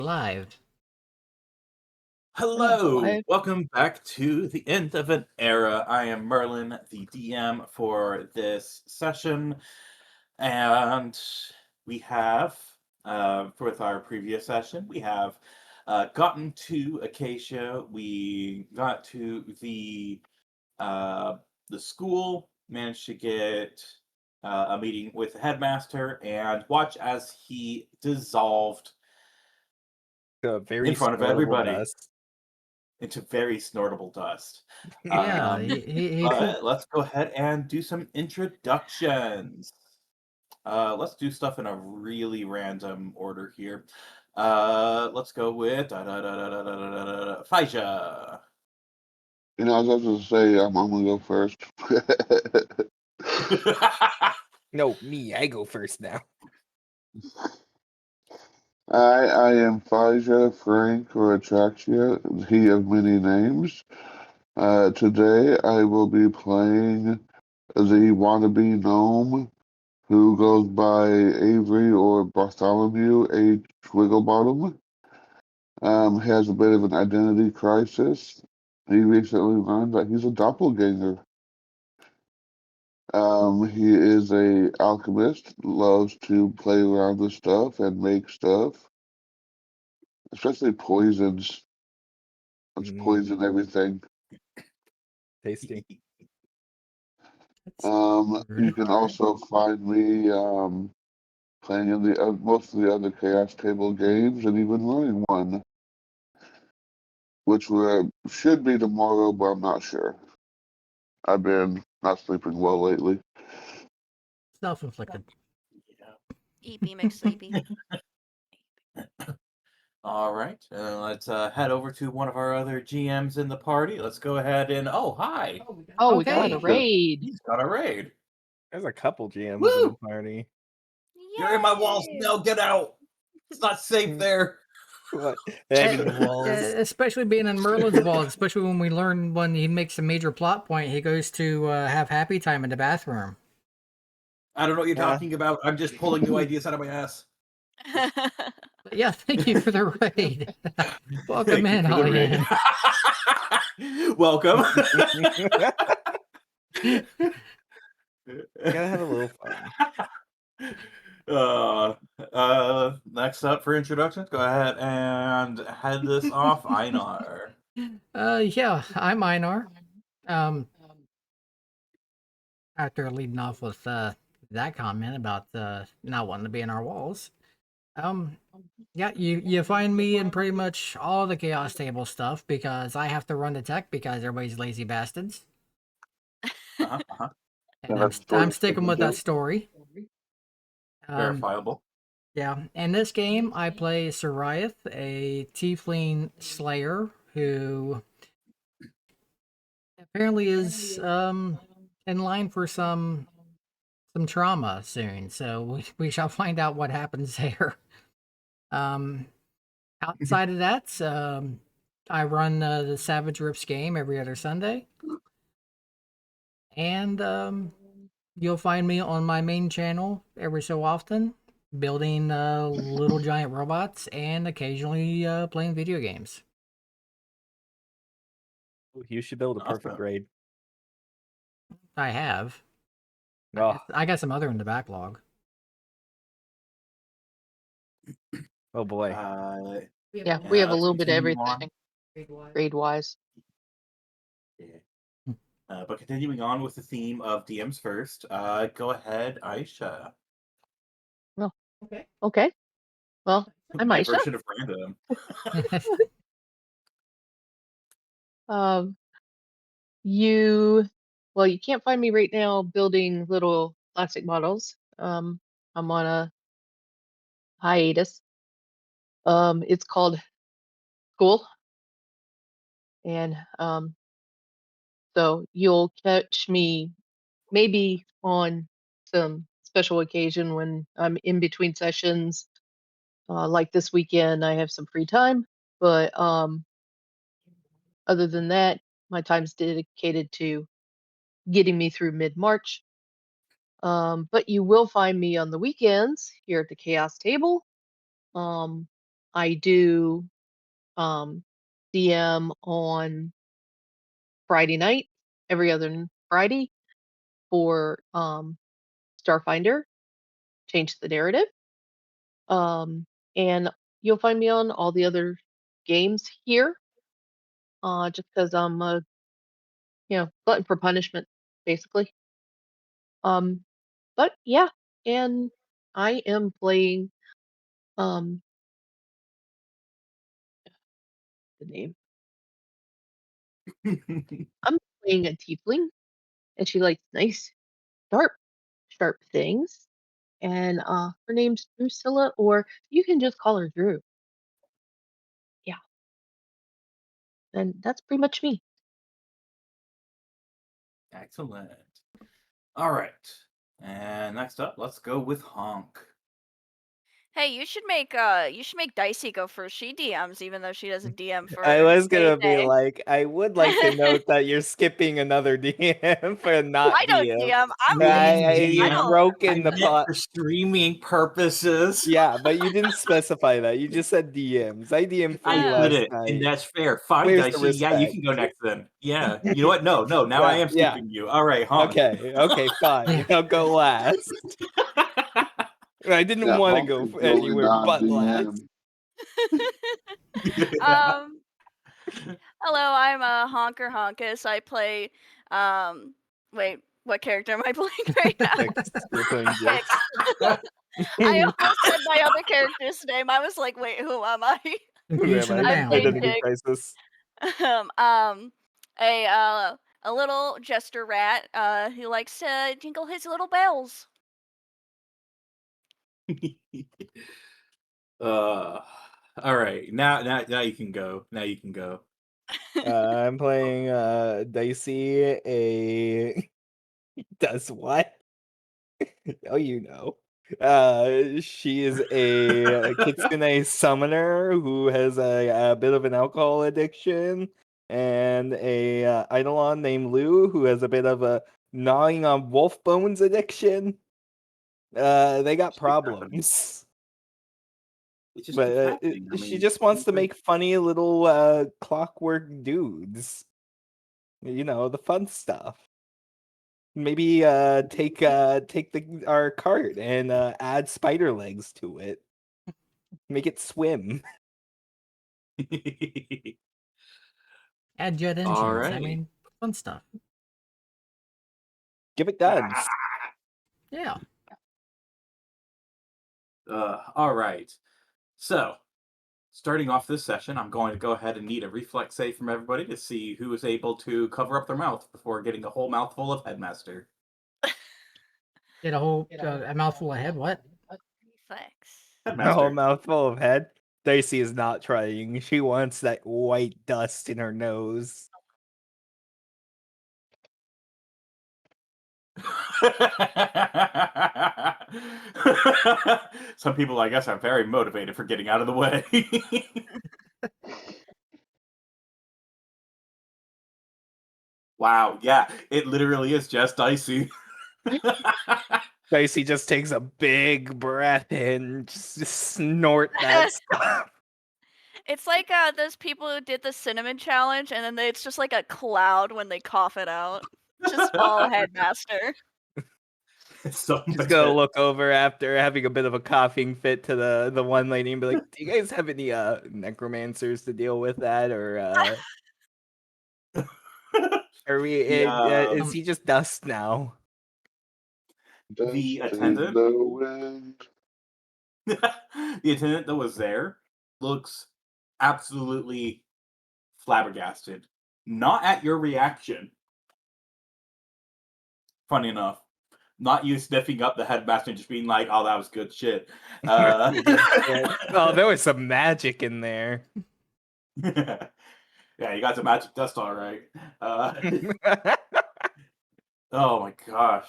Live. Hello, Live. welcome back to the end of an era. I am Merlin, the DM for this session, and we have, with our previous session, we have gotten to Acacia. We got to the school, managed to get a meeting with the headmaster, and watch as he dissolved Very in front of snortable everybody. dust. Into very snortable dust. Yeah, he But let's go ahead and do some introductions. Let's do stuff in a really random order here. Let's go with Faija. I was about to say, I'm gonna go first. No, me. I go first now. I am Faija Frank or Atraxia, he of many names. Today I will be playing the wannabe gnome who goes by Avery or Bartholomew H. Wigglebottom. Has a bit of an identity crisis. He recently learned that he's a doppelganger. He is a alchemist, loves to play around with stuff and make stuff, especially poisons. Let's poison everything. Tasty. You can also find me playing in the most of the other Chaos Table games and even running one, which should be tomorrow, but I'm not sure. I've been not sleeping well lately. self-inflicted. Eepy McSleepy. All right, let's head over to one of our other GMs in the party. Let's go ahead and hi. Oh, we got a Okay. raid. He's got a raid. There's a couple GMs in Woo! the party. You're in my walls. No, get out. It's not safe there. What? Hanging the walls. Especially being in Merlin's walls, especially when we learn when he makes a major plot point, he goes to have happy time in the bathroom. I don't know what you're Yeah. talking about. I'm just pulling new ideas out of my ass. But yeah, thank you for the raid. Welcome Thank in, you for the raid. Holly. Welcome. Gotta have a little fun. Next up for introductions, go ahead and head this off, Einar. Yeah, I'm Einar. After leading off with that comment about not wanting to be in our walls. Yeah, you find me in pretty much all the Chaos Table stuff because I have to run the tech because everybody's lazy bastards. And I'm sticking with that story. Verifiable. Yeah, in this game I play Sariath, a Tiefling Slayer who apparently is in line for some trauma soon. So we shall find out what happens there. Outside of that, I run the Savage Rips game every other Sunday. And you'll find me on my main channel every so often, building little giant robots and occasionally playing video games. You should build a perfect Awesome. raid. I have. Oh, I got some other in the backlog. oh boy. Yeah, we have a let's little bit of continue everything, on. raid wise. But continuing on with the theme of DMs first, go ahead, Aisha. Okay. Well, I'm My Aisha. version of random. You can't find me right now building little plastic models. I'm on a hiatus. It's called school, and so you'll catch me maybe on some special occasion when I'm in between sessions. Like this weekend, I have some free time, but other than that, my time's dedicated to getting me through mid-March. But you will find me on the weekends here at the Chaos Table. I do DM on Friday night, every other Friday for Starfinder, change the narrative. And you'll find me on all the other games here, just because I'm a glutton for punishment, basically. But yeah, and I am playing um the name. I'm playing a tiefling, and she likes nice, sharp things. And her name's Drusilla, or you can just call her Drew. Yeah, and that's pretty much me. Excellent. All right. And next up, let's go with Honk. Hey, you should make Dicey go first. She DMs even though she doesn't DM for I was gonna be day. like, I would like to note that you're skipping another DM for not I don't DM. DM. I'm lazy. You I don't. broke I in the meant pot. for streaming purposes. Yeah, but you didn't specify that. You just said DMs. I DM'd for you I last did it, night. and that's fair. Fine, Where's the Dicey. Yeah, you respect? can go next then. Yeah. You know what? No. Now I am Yeah. skipping you. All right, Honk. Okay, fine. I'll go last. I didn't Yeah, want to Honk go is anywhere going on but last. Hello, I'm a Honker Honkus. I play wait, what character am I playing right now? You're playing Jix. I almost said my other character's name. I was like, wait, who am I? Confusion I'm abounds. playing Identity Jix. crisis. A little jester rat who likes to jingle his little bells. All right. Now you can go. Now you can go. I'm playing Dicey, a does what? Oh, you know. She is a kitsune summoner who has a bit of an alcohol addiction, and a Eidolon named Lou who has a bit of a gnawing on wolf bones addiction. They got problems. It just But keeps happening. I she mean, just wants to okay. make funny little clockwork dudes. You know, the fun stuff. Maybe take our cart and add spider legs to it. Make it swim. Add jet engines. All I right. mean, fun stuff. Give it guns. Yeah. All right. So, starting off this session, I'm going to go ahead and need a reflex save from everybody to see who is able to cover up their mouth before getting a whole mouthful of Headmaster. Get a mouthful of head. What? Reflex. A Headmaster. whole mouthful of head. Dicey is not trying. She wants that white dust in her nose. Some people, I guess, are very motivated for getting out of the way. Wow, yeah, it literally is just Dicey. Dicey just takes a big breath in, just snort that stuff. It's like those people who did the cinnamon challenge, and then it's just like a cloud when they cough it out. Just all Headmaster. So She's gonna look over after having a bit of a coughing fit to the one lady and be like, "Do you guys have any necromancers to deal with that, or are we? Is he just dust now?" The Dust in attendant? the wind. The attendant that was there looks absolutely flabbergasted. Not at your reaction. Funny enough. Not you sniffing up the Headmaster and just being like, oh, that was good shit. Oh, there was some magic in there. Yeah, you got some magic dust, all right. Oh my gosh.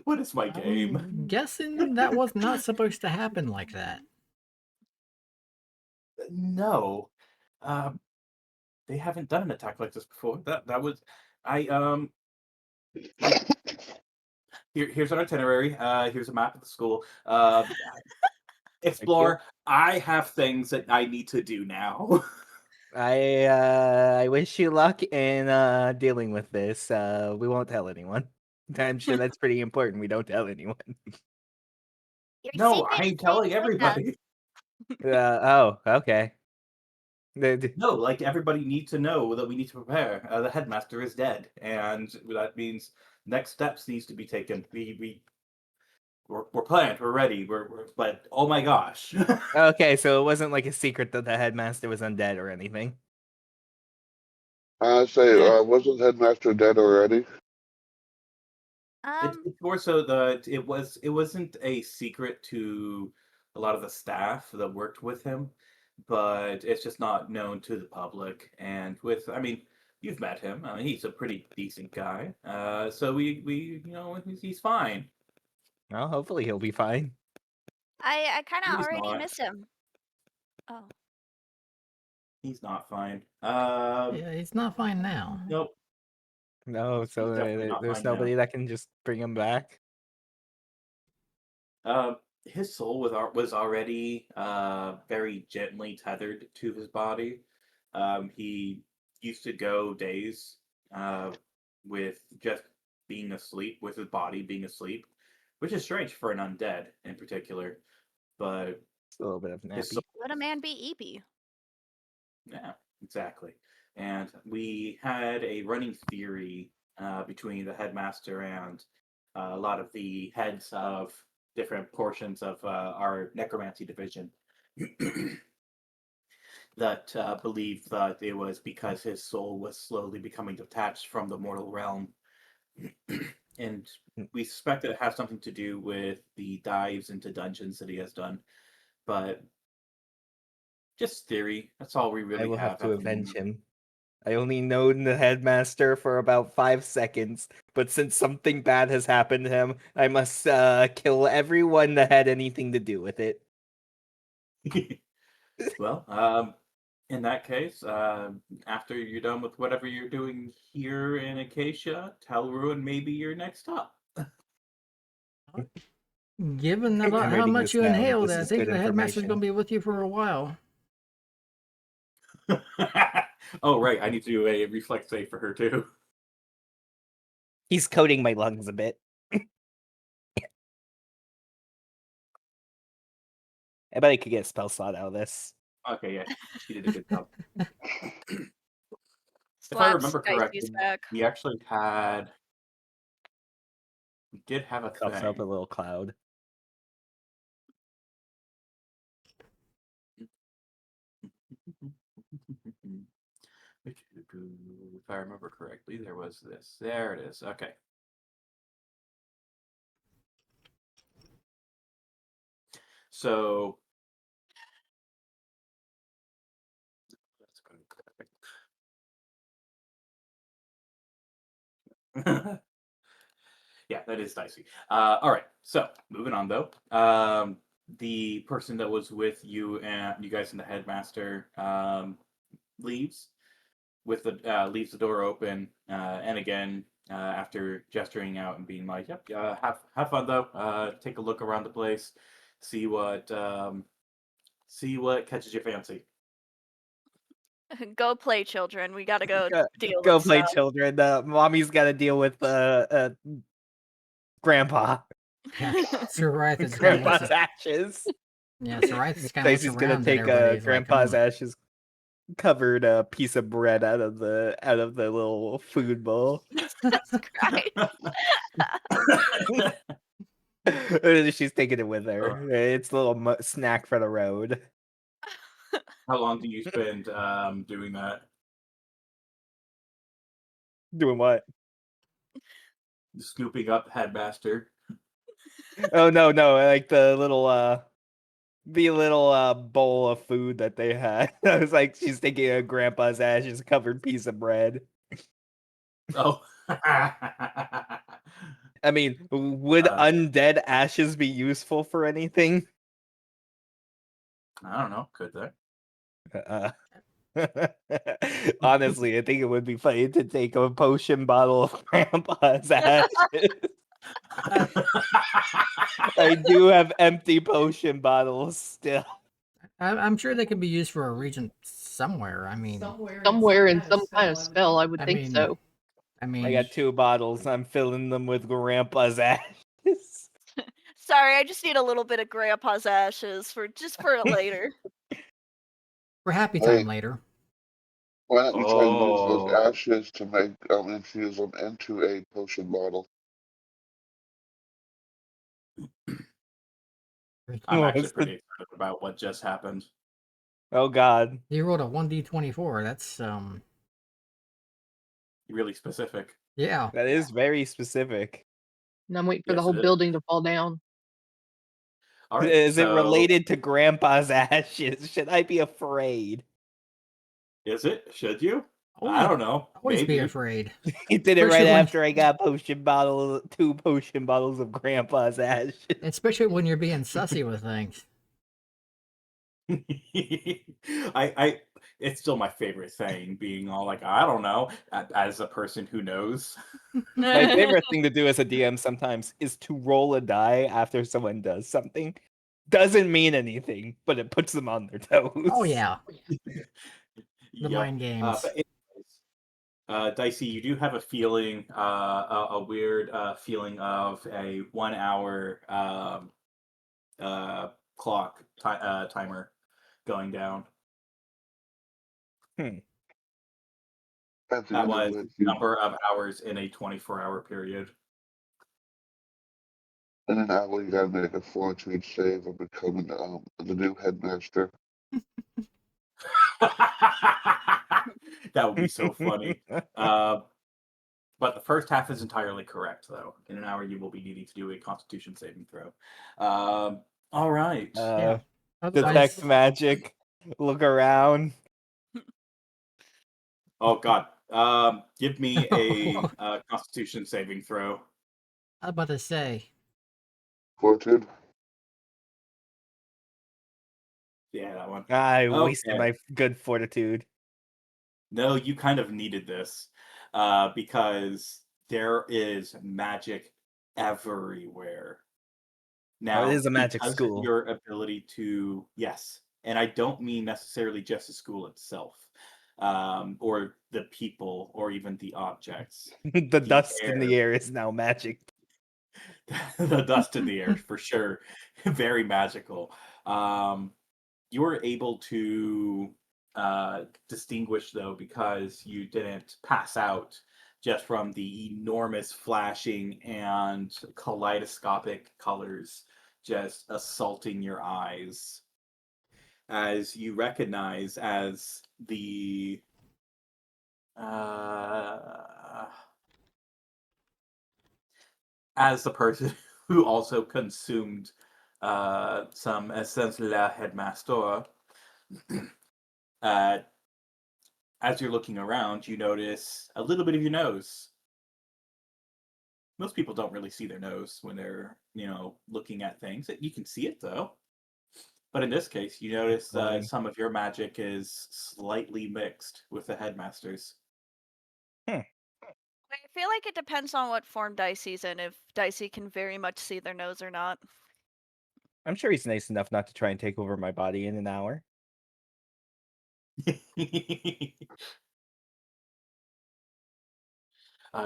What is my game? I'm guessing that was not supposed to happen like that. No. They haven't done an attack like this before. That was here's our itinerary. Here's a map of the school. Explore, I have things that I need to do now. I wish you luck in dealing with this. We won't tell anyone. I'm sure that's pretty important. We don't tell anyone. Your No, secret I'm is telling safe with us. everybody. Oh, okay. No, like everybody needs to know that we need to prepare. The headmaster is dead, and that means next steps needs to be taken. We're planned. We're ready. But oh my gosh. Okay, so it wasn't like a secret that the headmaster was undead or anything. Yeah. Wasn't Headmaster dead already? It's more so it wasn't a secret to a lot of the staff that worked with him, but it's just not known to the public. And I mean, you've met him. I mean, he's a pretty decent guy. So he's fine. Well, hopefully he'll be fine. I kind of He's already not. miss him. Oh. He's not fine. Yeah, he's not fine now. Nope. No, so He's definitely not there's fine now. nobody that can just bring him back. His soul was already very gently tethered to his body. He used to go days with just being asleep, with his body being asleep, which is strange for an undead in particular. But It's a little bit of his nappy. soul, Let a man be eepy. yeah, exactly. And we had a running theory between the headmaster and a lot of the heads of different portions of our necromancy division that believed that it was because his soul was slowly becoming detached from the mortal realm. And we suspect that it has something to do with the dives into dungeons that he has done. But just theory. That's all we I really will have have to at the avenge moment. him. I only known the headmaster for about 5 seconds, but since something bad has happened to him, I must kill everyone that had anything to do with it. Well, in that case, after you're done with whatever you're doing here in Acacia, tell Ruin maybe your next stop. Given I'm how writing much this you down. inhaled, This I is think good the headmaster's information. going to be with you for a while. Oh, right. I need to do a reflex save for her, too. He's coating my lungs a bit. I bet I could get a spell slot out of this. Okay, yeah. She did a good job. If I Slaps remember Dicey's correctly, back. we did have a Coughs up a thing. little cloud. If I remember correctly, there was this. There it is. Okay. So that's good. Yeah, that is dicey. All right. So moving on though. The person that was with you and you guys and the headmaster leaves leaves the door open, and again after gesturing out and being like, "Yep, have fun though. Take a look around the place, see what catches your fancy." Go play, children. We gotta go deal Go with play, stuff. children. Mommy's got to deal with Grandpa. Yeah, Sir Wraith is kind of Grandpa's ashes. yeah, Sir Wraith is kind of looks Dicey's gonna around at take everybody. He's like, Grandpa's ashes covered a piece of bread out of the little food bowl. Jesus Christ. She's taking it with her. It's a little snack for the road. How long do you spend doing that? Doing what? Scooping up headmaster. Oh no, like the little bowl of food that they had. I was like, she's taking a grandpa's ashes covered piece of bread. Oh. I mean, would undead ashes be useful for anything? I don't know. Could they? Honestly, I think it would be funny to take a potion bottle of grandpa's ashes. I do have empty potion bottles still. I'm sure they can be used for a region somewhere. I mean, Somewhere in some kind of spell, I would I think mean, so. I mean, I got 2 bottles. I'm filling them with Grandpa's ashes. Sorry, I just need a little bit of Grandpa's ashes for later. for happy Hey, time later. why don't you try to use those Oh, ashes to make infuse them into a potion bottle? I'm What actually was pretty the- excited about what just happened. Oh God. You rolled a 1d24. That's Really specific. yeah. That is very specific. And I'm waiting for the Yes, whole it is. building to fall down. All right. Is it so related to Grandpa's ashes? Should I be afraid? Is it? Should you? I Always, don't know. always be Maybe. afraid. He did it Especially right when- after I got 2 potion bottles of Grandpa's ashes. Especially when you're being sussy with things. I it's still my favorite thing, being all like, I don't know, as a person who knows. My favorite thing to do as a DM sometimes is to roll a die after someone does something. Doesn't mean anything, but it puts them on their toes. Oh yeah, the Yep. mind games. But anyways, Dicey, you do have a feeling, a weird feeling of a 1 hour clock timer going down. Hmm. At the That end of was which the number of hours in a 24-hour period. in an hour you gotta make a fortitude save of becoming the new headmaster. That would be so funny. But the first half is entirely correct, though. In an hour, you will be needing to do a Constitution saving throw. All right. Yeah. Detect Otherwise, magic. Look around. Oh God. Give me a Constitution saving throw. I was about to say, Fortitude? Yeah, that one. I wasted Okay. my good fortitude. No, you kind of needed this because there is magic everywhere. Oh, it Now, is a magic because of school. your ability to, yes, and I don't mean necessarily just the school itself, or the people, or even the objects. The dust in air. the air is now magic. The dust in the air, for sure. Very magical. You were able to distinguish, though, because you didn't pass out just from the enormous flashing and kaleidoscopic colors just assaulting your eyes, as you recognize as the person who also consumed some Essence La Headmaster. uh, as you're looking around, you notice a little bit of your nose. Most people don't really see their nose when they're, looking at things. You can see it, though. But in this case, you notice Boring. some of your magic is slightly mixed with the headmaster's. I feel like it depends on what form Dicey's in, if Dicey can very much see their nose or not. I'm sure he's nice enough not to try and take over my body in an hour.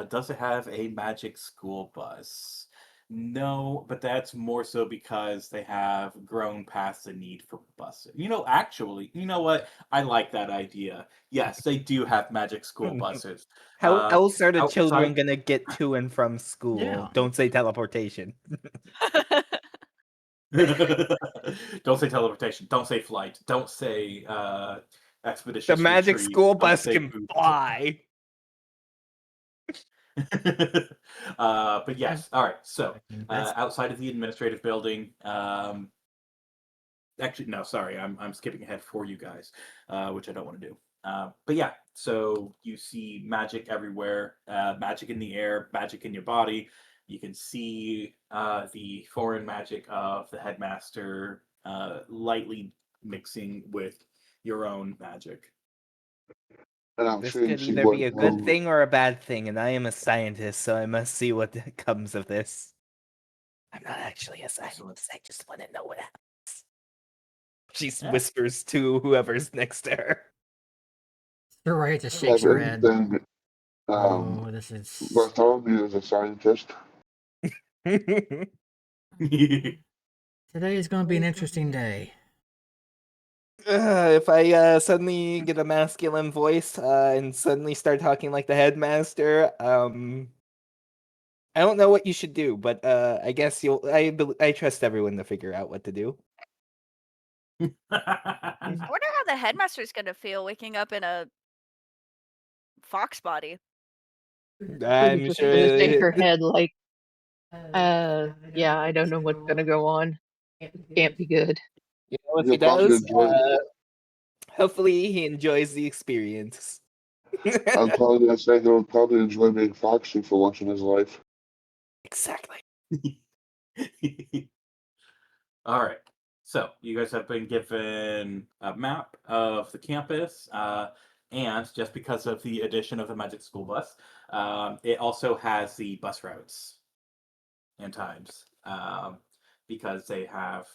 Does it have a magic school bus? No, but that's more so because they have grown past the need for buses. Actually, you know what? I like that idea. Yes, they do have magic school buses. How else are the outside- children gonna get to and from school? Yeah. Don't say teleportation. Don't say teleportation. Don't say flight. Don't say expeditious The magic retreat. school Don't bus say can boost. fly. But yes, all right. So that's outside of the administrative building, actually, no, sorry, I'm skipping ahead for you guys, which I don't want to do. But yeah, so you see magic everywhere, magic in the air, magic in your body. You can see the foreign magic of the headmaster lightly mixing with your own magic. And I'm This sure could she either be a wouldn't good know. thing or a bad thing, and I am a scientist, so I must see what comes of this. I'm not actually a scientist. I just want to know what happens. She Yeah. whispers to whoever's next to her. Soraya just If shakes her head. anything, Oh, this is. Bartholomew is a scientist. Today is going to be an interesting day. If I suddenly get a masculine voice and suddenly start talking like the headmaster, I don't know what you should do, but I guess you'll. I trust everyone to figure out what to do. I wonder how the headmaster's gonna feel waking up in a fox body. I'm Just sure. gonna shake her head like, yeah, I don't know what's gonna go on. Can't be good. You know, if He'll he probably does, enjoy. hopefully he enjoys the experience. I'm probably gonna say he'll probably enjoy being Foxy for once in his life. Exactly. All right. So you guys have been given a map of the campus, and just because of the addition of the Magic School Bus, it also has the bus routes and times, because they have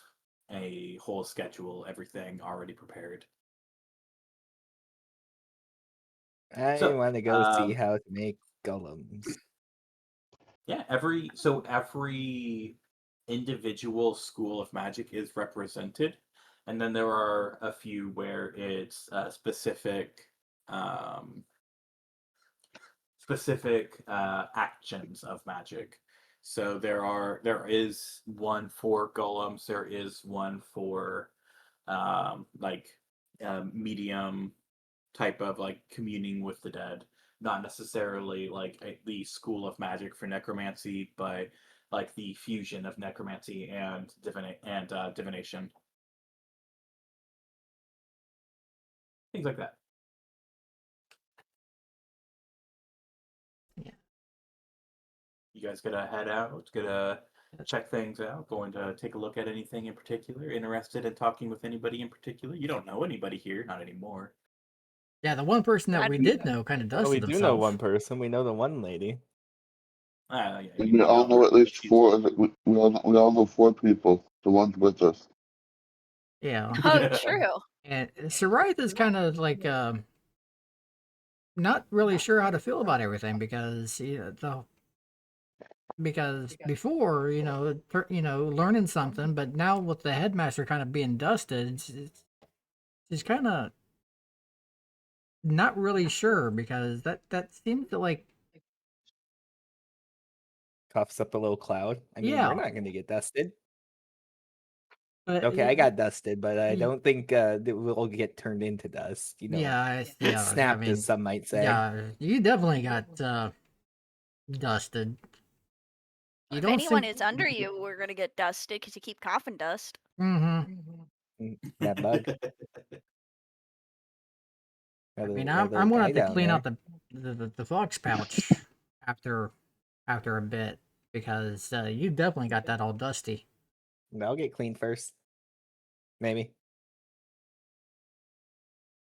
a whole schedule, everything already prepared. I So, want to go see how to make golems. Yeah, every individual school of magic is represented, and then there are a few where it's specific actions of magic. So there is one for golems, there is one for like medium type of like communing with the dead, not necessarily like the school of magic for necromancy, but like the fusion of necromancy and divination, things like that. Yeah. You guys gonna head out, gonna check things out, going to take a look at anything in particular, interested in talking with anybody in particular? You don't know anybody here, not anymore. Yeah, the one person that I'd we be- did know kind of Well, we dusted do know himself. one person. We know the one lady. Yeah, And you we all know her, at least she's- four. We all know four people. The ones with us. Yeah. Oh, true. And Soraya is kind of like not really sure how to feel about everything because because before learning something, but now with the headmaster kind of being dusted, she's kind of not really sure because that seems to like Coughs up a little cloud. I mean, Yeah. we're not going to get dusted. but Okay, I got dusted, but I Ye- don't think that we'll get turned into dust. You know, yeah. snapped, I mean, as some might say. yeah, you definitely got dusted. You If don't anyone think? is under you, we're gonna get dusted because you keep coughing dust. Mm-hmm. That bug. I mean, That I'm little gonna guy have to down clean there. out the fox pouch after a bit because you definitely got that all dusty. I'll get clean first. Maybe.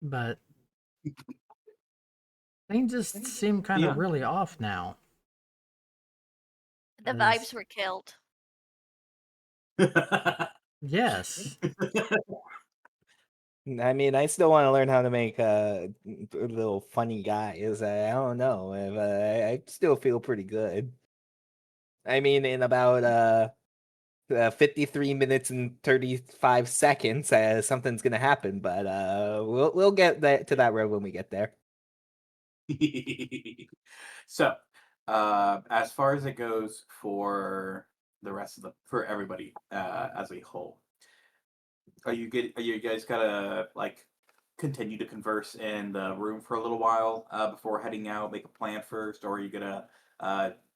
But things just seem kind of Yeah. really off now. The As- vibes were killed. Yes. I mean, I still want to learn how to make little funny guys. I don't know if I still feel pretty good. I mean, in about 53 minutes and 35 seconds, something's gonna happen. But we'll get to that road when we get there. So, as far as it goes for the rest of for everybody as a whole, are you guys gotta like continue to converse in the room for a little while before heading out, make a plan first, or are you gonna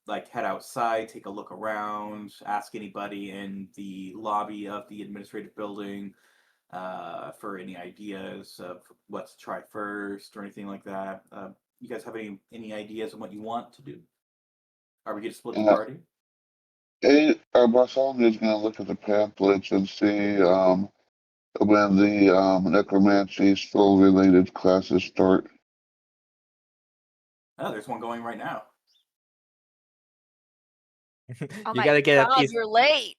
like head outside, take a look around, ask anybody in the lobby of the administrative building for any ideas of what to try first or anything like that? You guys have any ideas on what you want to do? Are we gonna split the Yeah. party? Bartholomew is gonna look at the pamphlets and see when the necromancy spell related classes start. Oh, there's one going right now. Oh You my gotta get a god, piece. you're late.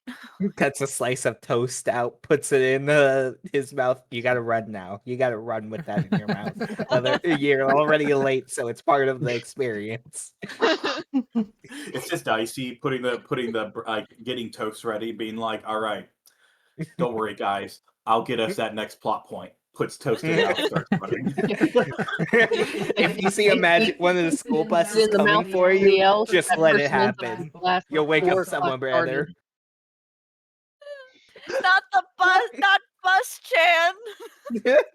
Cuts a slice of toast out, puts it in his mouth. You gotta run now. You gotta run with that in your mouth. You're already late, so it's part of the experience. It's just Dicey putting the getting toast ready, being like, "All right, don't worry, guys. I'll get us that next plot point." Puts toast in mouth, starts running. If you see one of the school Put it buses in the mouth coming of for somebody you, else. just That let it person ends up in happen. class You'll wake up before class someone, brother. started. Not the bus, not bus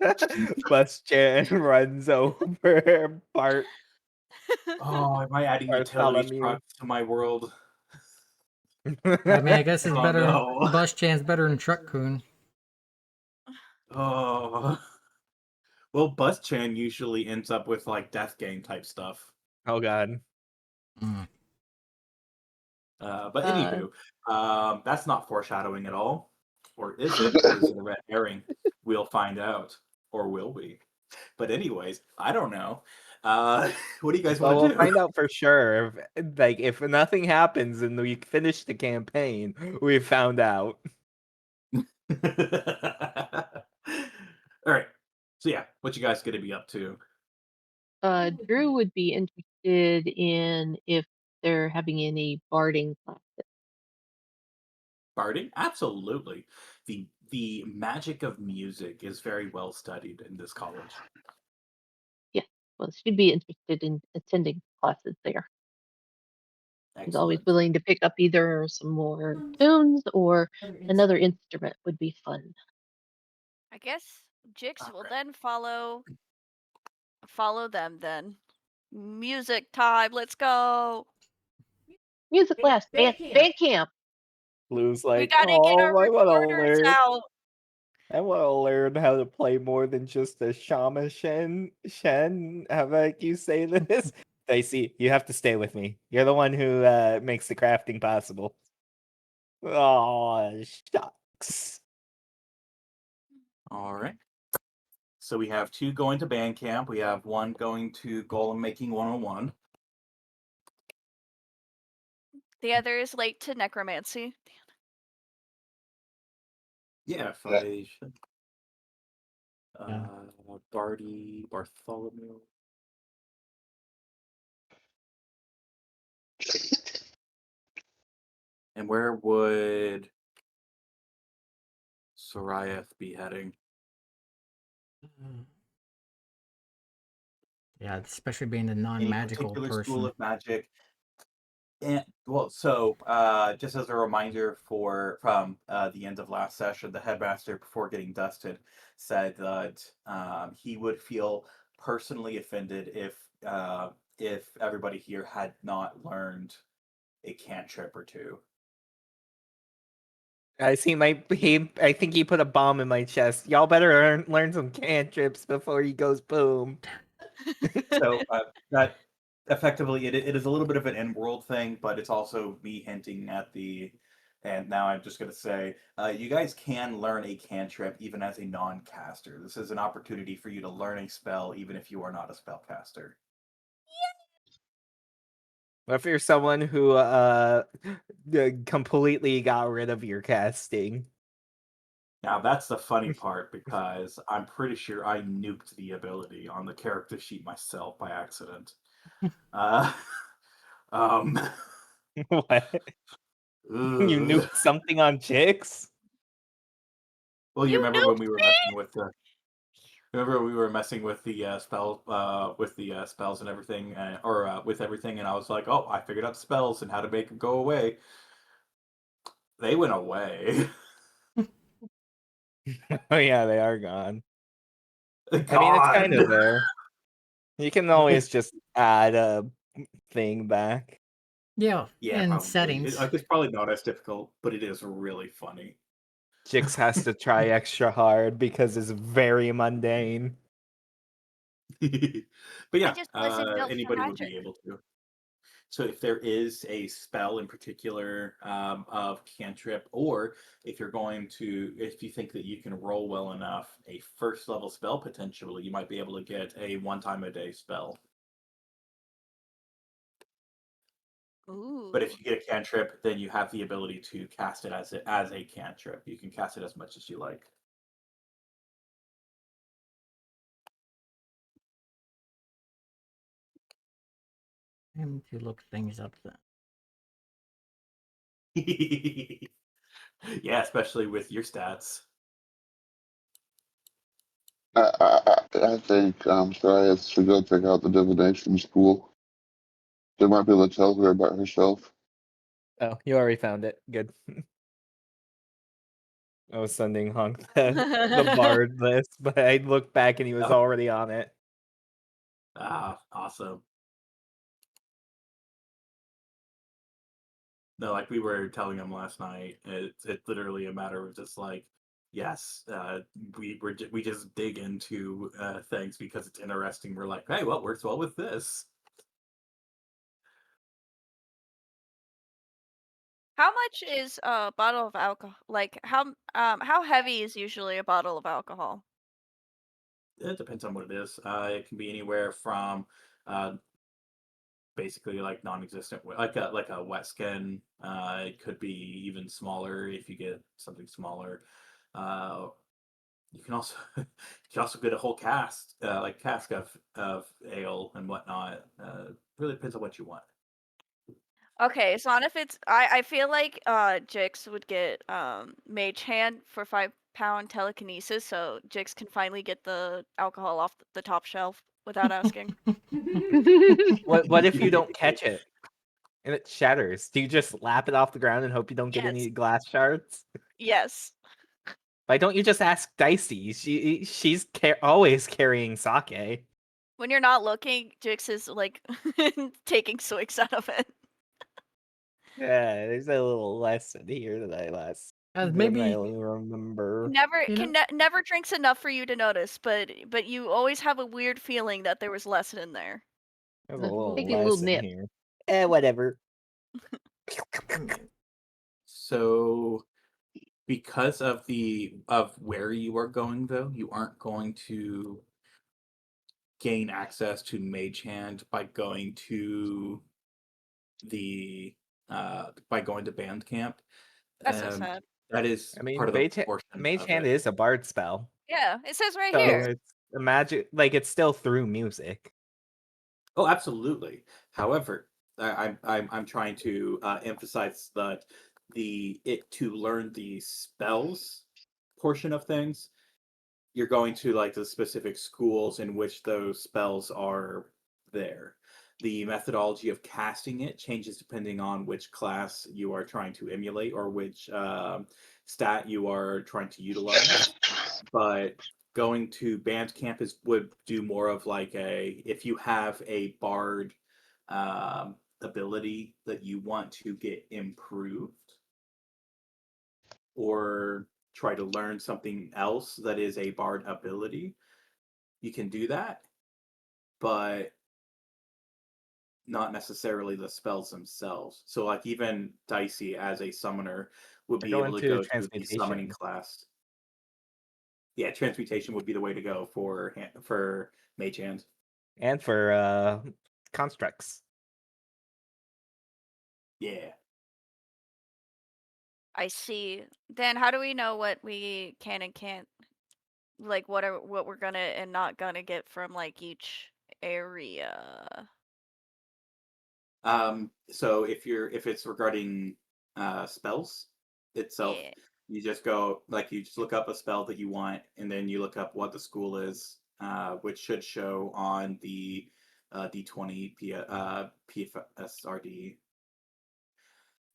Chan. Bus Chan runs over Bart Oh, am I adding utilities Bartholomew. trucks to my world? I mean, I guess it's Oh better. no. Bus Chan's better than Truck Coon. Oh. Well, Bus Chan usually ends up with like death game type stuff. Oh god. Mm. But anywho, that's not foreshadowing at all. Or is it? Or is it a red herring? We'll find out. Or will we? But anyways, I don't know. What do you guys Well, want we'll to do? find out for sure. If nothing happens and we finish the campaign, we found out. All right. So yeah, what you guys gonna be up to? Drew would be interested in if they're having any barding classes. Barding? Absolutely. The magic of music is very well studied in this college. Yeah, well, she'd be interested in attending classes there. He's always Excellent. willing to pick up either some more tunes or another instrument would be fun. I guess Jix will Alright. then follow them then. Music time, let's go. Music class, band camp. Blue's We like, gotta get oh, our recorders out. I want to learn how to play more than just a Shen. How about you say this? Dicey, you have to stay with me. You're the one who makes the crafting possible. Oh, shucks. All right. So we have 2 going to band camp. We have 1 going to Golem Making 101. The other is late to necromancy. Yeah, if Yeah. I should. Yeah. Bartholomew. And where would Soraya be heading? Yeah, especially being a Any non-magical particular school person. of magic? And well, just as a reminder from the end of last session, the headmaster, before getting dusted, said that he would feel personally offended if everybody here had not learned a cantrip or 2. I see I think he put a bomb in my chest. Y'all better learn some cantrips before he goes boom. So that effectively it is a little bit of an in-world thing, but it's also me hinting at the. And now I'm just going to say, you guys can learn a cantrip even as a non-caster. This is an opportunity for you to learn a spell even if you are not a spellcaster. What if you're someone who completely got rid of your casting? Now that's the funny part because I'm pretty sure I nuked the ability on the character sheet myself by accident. uh, um, What? You ugh. nuked something on chicks? Well, you You remember when nuked we were me? messing with the Remember we were messing with the spells and everything, or with everything, and I was like, "Oh, I figured out spells and how to make them go away." They went away. Oh yeah, they are gone. I mean, it's kind Gone. of there. You can always just add a thing back. Yeah, Yeah, in probably. settings. It's probably not as difficult, but it is really funny. Jix has to try extra hard because it's very mundane. But yeah, just wasn't built for anybody would magic. be able to. So if there is a spell in particular of cantrip, or if you think that you can roll well enough, a first level spell potentially, you might be able to get a 1 time a day spell. But if Ooh. you get a cantrip, then you have the ability to cast it as a cantrip. You can cast it as much as you like. Time to look things up then. Yeah, especially with your stats. I think Science should go check out the divination school. They might be able to tell her about herself. Oh, you already found it. Good. I was sending Hunk the bard list, but I looked back and he was Oh. already on it. Ah, awesome. No, like we were telling him last night, it's literally a matter of just like, yes, we just dig into things because it's interesting. We're like, hey, what works well with this? How much is a bottle of alcohol? Like how heavy is usually a bottle of alcohol? It depends on what it is. It can be anywhere from uh, basically like non-existent, like a wet skin. It could be even smaller if you get something smaller. Uh, you can also you can also get a whole cask of ale and whatnot. Really depends on what you want. Okay, so on if it's I feel like Jix would get Mage Hand for 5 pound telekinesis, so Jix can finally get the alcohol off the top shelf without asking. What if you don't catch it and it shatters? Do you just lap it off the ground and hope you don't get Yes. any glass shards? Yes. Why don't you just ask Dicey? She's always carrying sake. When you're not looking, Jix is like taking swigs out of it. Yeah, there's a little lesson here that I Maybe remember. Never you know. never drinks enough for you to notice, but you always have a weird feeling that there was less in there. There's a little Take a little lesson nip. here. Whatever. So because of where you are going though, you aren't going to gain access to Mage Hand the by going to band camp. That's so sad. That is I mean, part of the portion Mage of Hand it. is a bard spell, Yeah, it says right so here. it's a magic. Like it's still through music. Oh, absolutely. However, I'm trying to emphasize that to learn the spells portion of things, you're going to like the specific schools in which those spells are there. The methodology of casting it changes depending on which class you are trying to emulate or which stat you are trying to utilize. But going to band camp would do more of like if you have a bard ability that you want to get improved or try to learn something else that is a bard ability, you can do that, but not necessarily the spells themselves. So like even Dicey as a summoner would I be go able to into go to the summoning transmutation class. Yeah, transmutation would be the way to go for Mage Hand. and for constructs. Yeah. I see. Then how do we know what we can and can't, like what we're gonna and not gonna get from like each area? So if it's regarding spells itself, Yeah. you just look up a spell that you want, and then you look up what the school is, which should show on the D20 PFSRD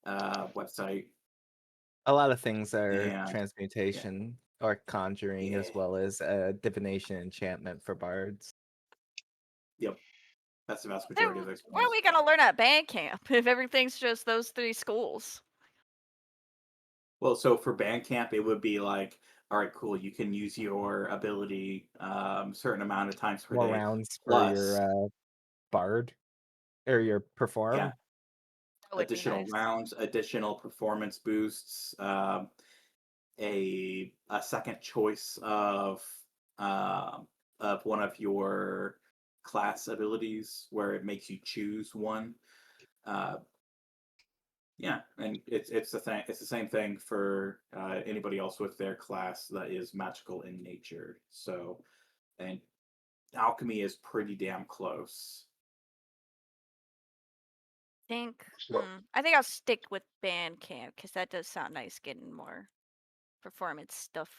website. A lot of things are And yeah, transmutation or conjuring, yeah, as well as divination enchantment for bards. yep. That's the vast Then majority of their what are spells. we gonna learn at band camp if everything's just those 3 schools? Well, so for Bandcamp, it would be like, all right, cool. You can use your ability certain amount of times per More day. rounds for Plus, your bard or your yeah, perform. That would be additional nice. rounds, additional performance boosts, a second choice of one of your class abilities where it makes you choose one. Uh, Yeah, and it's the thing. It's the same thing for anybody else with their class that is magical in nature. So, and alchemy is pretty damn close. So, I think I'll stick with band camp because that does sound nice, getting more performance stuff.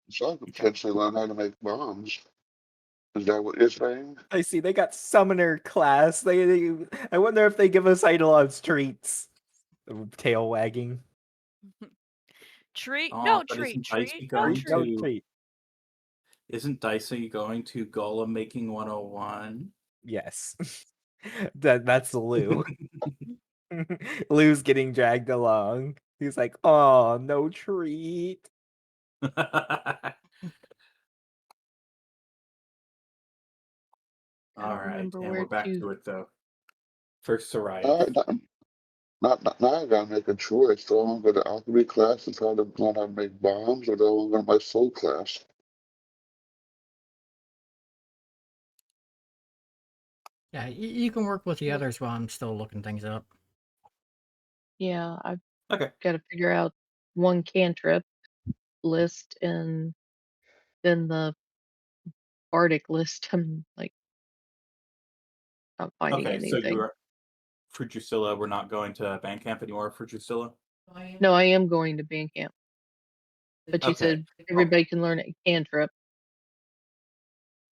so I could potentially learn how to make bombs. Is that what you're saying? I see they got summoner class. I wonder if they give us Eidolon's treats. Tail wagging. Treat, Oh, no but treat, isn't treat, Dicey no going No treat. to? treat. Isn't Dicey going to Golem making 101? Yes. That's Lou. Lou's getting dragged along. He's like, oh, no treat. I All don't right, remember and where we're back to. to it though. First Soraya. Now I gotta make a choice. Do I want to go to alchemy class and try to learn how to make bombs, or do I want to go to my soul class? Yeah, you can work with the others while I'm still looking things up. Yeah, I've Okay. got to figure out one cantrip list and then the bardic list. I'm like not finding Okay, so anything. you're for Drusilla. We're not going to band camp anymore for Drusilla. No, I am going to band camp, but you Okay. said everybody can learn a cantrip.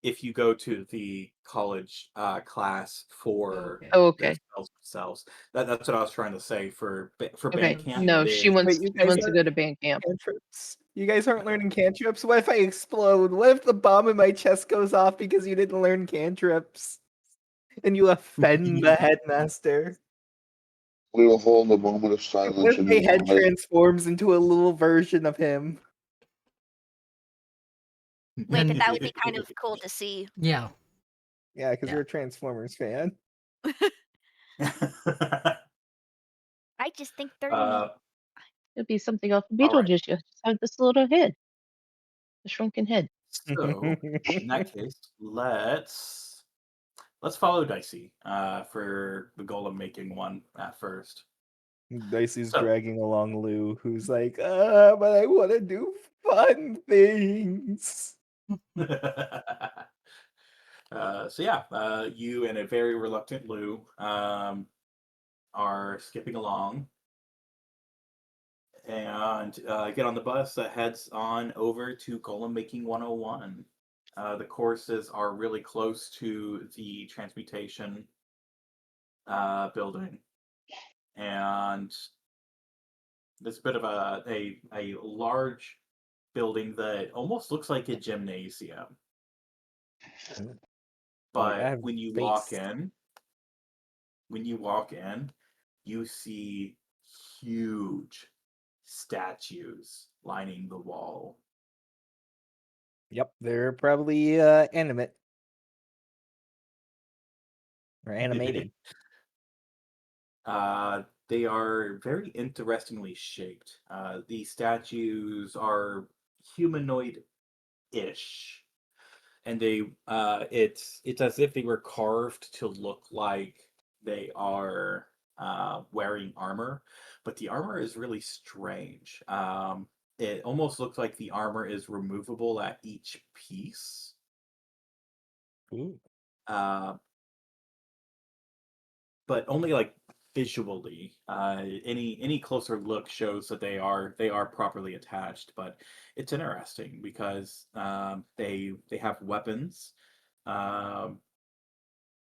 If you go to the college class for Oh, the okay. spells themselves, that's what I was trying to say for Okay. band camp. No, It she is. wants Wait, you she guys wants to aren't go to band camp. cantrips? You guys aren't learning cantrips? What if I explode? What if the bomb in my chest goes off because you didn't learn cantrips? And you offend the headmaster? We will hold a moment of What silence if in my your head honor. transforms into a little version of him? Wait, but that would be kind of cool to see. Yeah. Yeah, because Yeah. you're a Transformers fan. I just think they're neat. uh, It'd be something off of all right. Beetlejuice. You just have this little head, the shrunken head. So in that case, let's follow Dicey for the golem making one at first. Dicey's So dragging along Lou, who's like, but I want to do fun things. so yeah, you and a very reluctant Lou are skipping along and get on the bus that heads on over to Golem Making 101. The courses are really close to the transmutation building, and there's a bit of a large building that almost looks like a gymnasium. Like, I But have when you walk space. in, you see huge statues lining the wall. Yep, they're probably animate. Or animated. They are very interestingly shaped. The statues are humanoid-ish, and it's as if they were carved to look like they are wearing armor, but the armor is really strange. It almost looks like the armor is removable at each piece. Ooh. But only like visually. Any closer look shows that they are properly attached. But it's interesting because they have weapons. Um,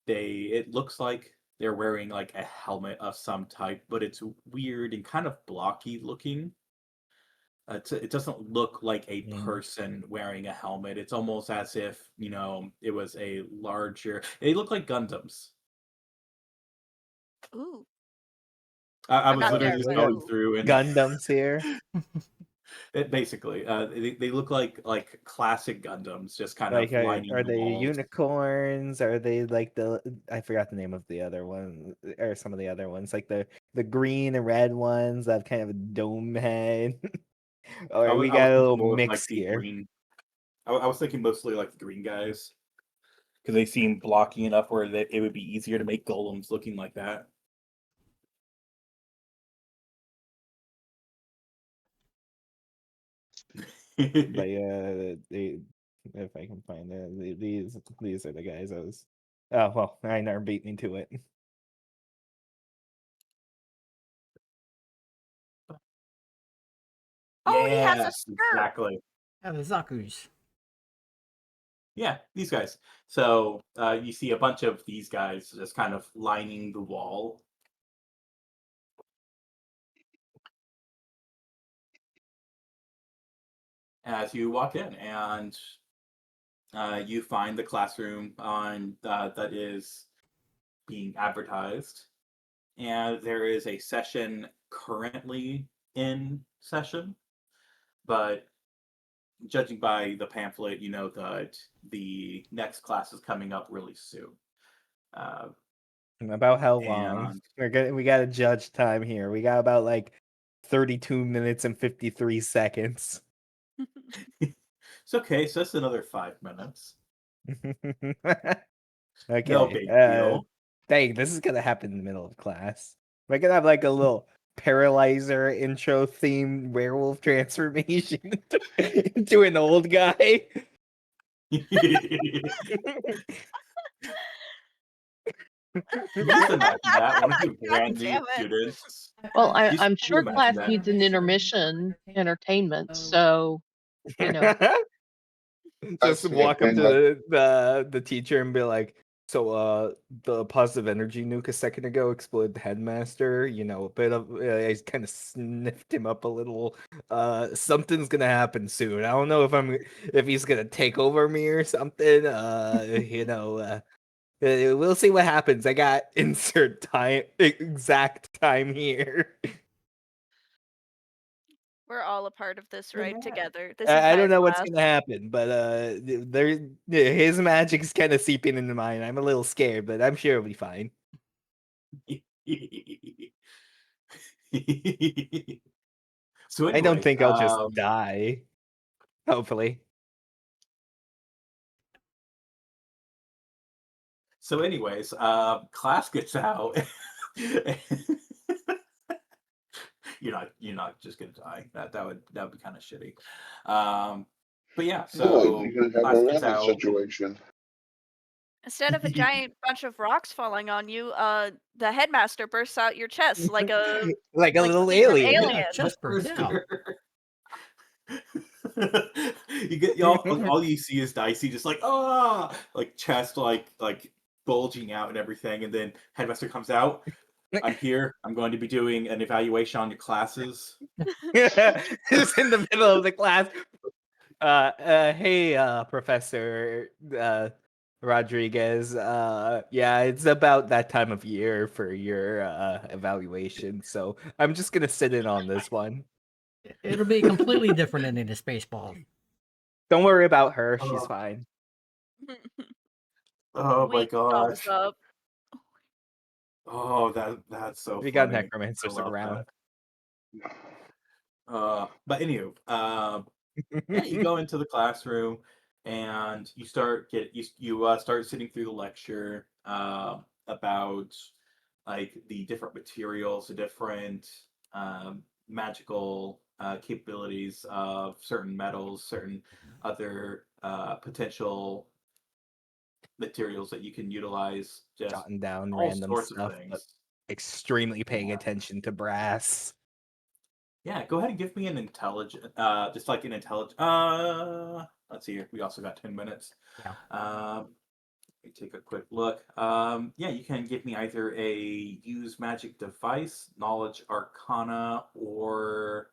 it looks like they're wearing like a helmet of some type, but it's weird and kind of blocky looking. It doesn't look like a person wearing a helmet. It's almost as if, it was a larger. They look like Gundams. Ooh, I I'm was not literally there, just we but got going through and Gundams here. basically, they look like classic Gundams, just kind Like, of lining are the they walls. unicorns? Are they like I forgot the name of the other one, or some of the other ones, like the green and red ones that have kind of a dome head. Or we I was got a thinking little more of like mix the here. green. I was thinking mostly like the green guys because they seem blocky enough where it would be easier to make golems looking like that. But yeah, if I can find it, these are the guys I was. Oh well, Einar beat me to it. Oh, he has a Yes, skirt. exactly. Yeah, the Zaku's. Yeah, these guys. So you see a bunch of these guys just kind of lining the wall. As you walk in, and you find the classroom on that is being advertised, and there is a session currently in session, but judging by the pamphlet, you know that the next class is coming up really soon. Uh, About how long? and We got a judge time here. We got about like 32 minutes and 53 seconds. it's okay. So that's another 5 minutes. No Okay. big deal. Dang, this is gonna happen in the middle of class. We're gonna have like a little paralyzer intro theme werewolf transformation into an old guy. You just imagine that one of you God brand new damn it. students. Well, Just I'm you sure imagine class that. needs an intermission entertainment, so you know. Just see walk up it, to the teacher and be like, so the positive energy nuke a second ago exploded the headmaster, you know, a bit of I kind of sniffed him up a little. Something's gonna happen soon. I don't know if he's gonna take over me or something. We'll see what happens. I got insert time exact time here. We're all a part of this ride Yeah. together. This I entire don't know what's class. gonna happen, but his magic's kind of seeping into mine. I'm a little scared, but I'm sure it'll be fine. So I don't anyways, think I'll just die. Hopefully. Class gets out. You're not just gonna die. That would be kind of shitty. But yeah, Good. so You can have class a gets rabbit out. situation. Instead of a giant bunch of rocks falling on you, the headmaster bursts out your chest like a Like a little secret alien. Yeah, alien. chest burst. Yeah. You get all you see is Dicey just like like chest like bulging out and everything, and then headmaster comes out. I'm here. I'm going to be doing an evaluation on your classes. Just in the middle of the class. Hey, Professor Rodriguez. Yeah, it's about that time of year for your evaluation, so I'm just gonna sit in on this one. It'll be completely different than in a Spaceball. Don't worry about her; she's Oh. fine. Oh my Weak thumbs gosh. up. Oh, that's so We got funny. I necromancers love around. that. But anywho, yeah, you go into the classroom and you start start sitting through the lecture about like the different materials, the different magical capabilities of certain metals, certain other potential materials that you can utilize, just Jotting down all random sorts of stuff, but things. extremely paying Yeah. attention to brass. Yeah, go ahead and give me an intelligent, just like an intelligent. Let's see here. We also got 10 minutes. Yeah. Let me take a quick look. Yeah, you can give me either a use magic device, knowledge arcana, or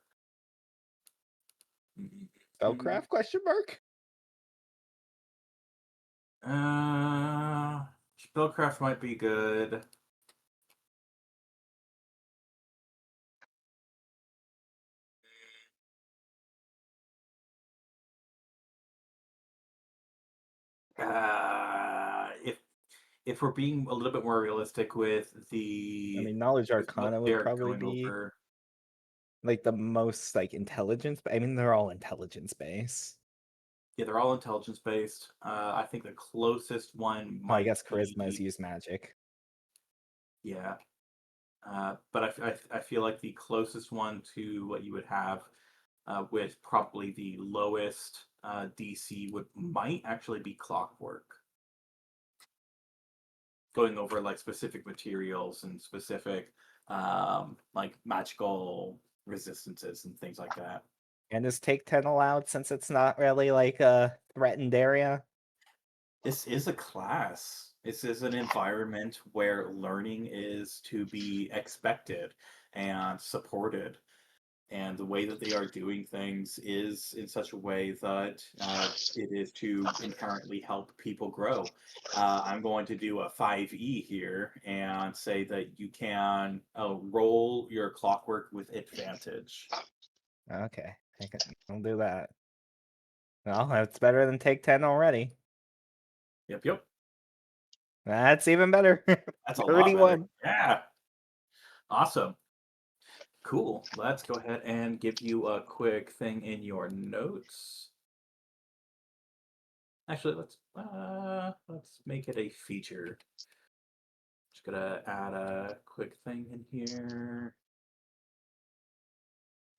Spellcraft question mark? spellcraft might be good. If we're being a little bit more realistic with I the mean, knowledge with what arcana would they're probably going be over, like the most like intelligence, but I mean they're all intelligence based. yeah, they're all intelligence based. I think the closest one Oh, I might guess charisma is be, use magic. yeah. But I feel like the closest one to what you would have with probably the lowest DC might actually be clockwork. Going over like specific materials and specific like magical resistances and things like that. And is take 10 allowed since it's not really like a threatened area? This is a class. This is an environment where learning is to be expected and supported. And the way that they are doing things is in such a way that it is to inherently help people grow. I'm going to do a 5e here and say that you can roll your clockwork with advantage. Okay, I'll do that. Well, that's better than take 10 already. Yep. That's even better. That's a lot better. 31. Yeah. Awesome. Cool. Let's go ahead and give you a quick thing in your notes. Actually, let's make it a feature. Just gonna add a quick thing in here.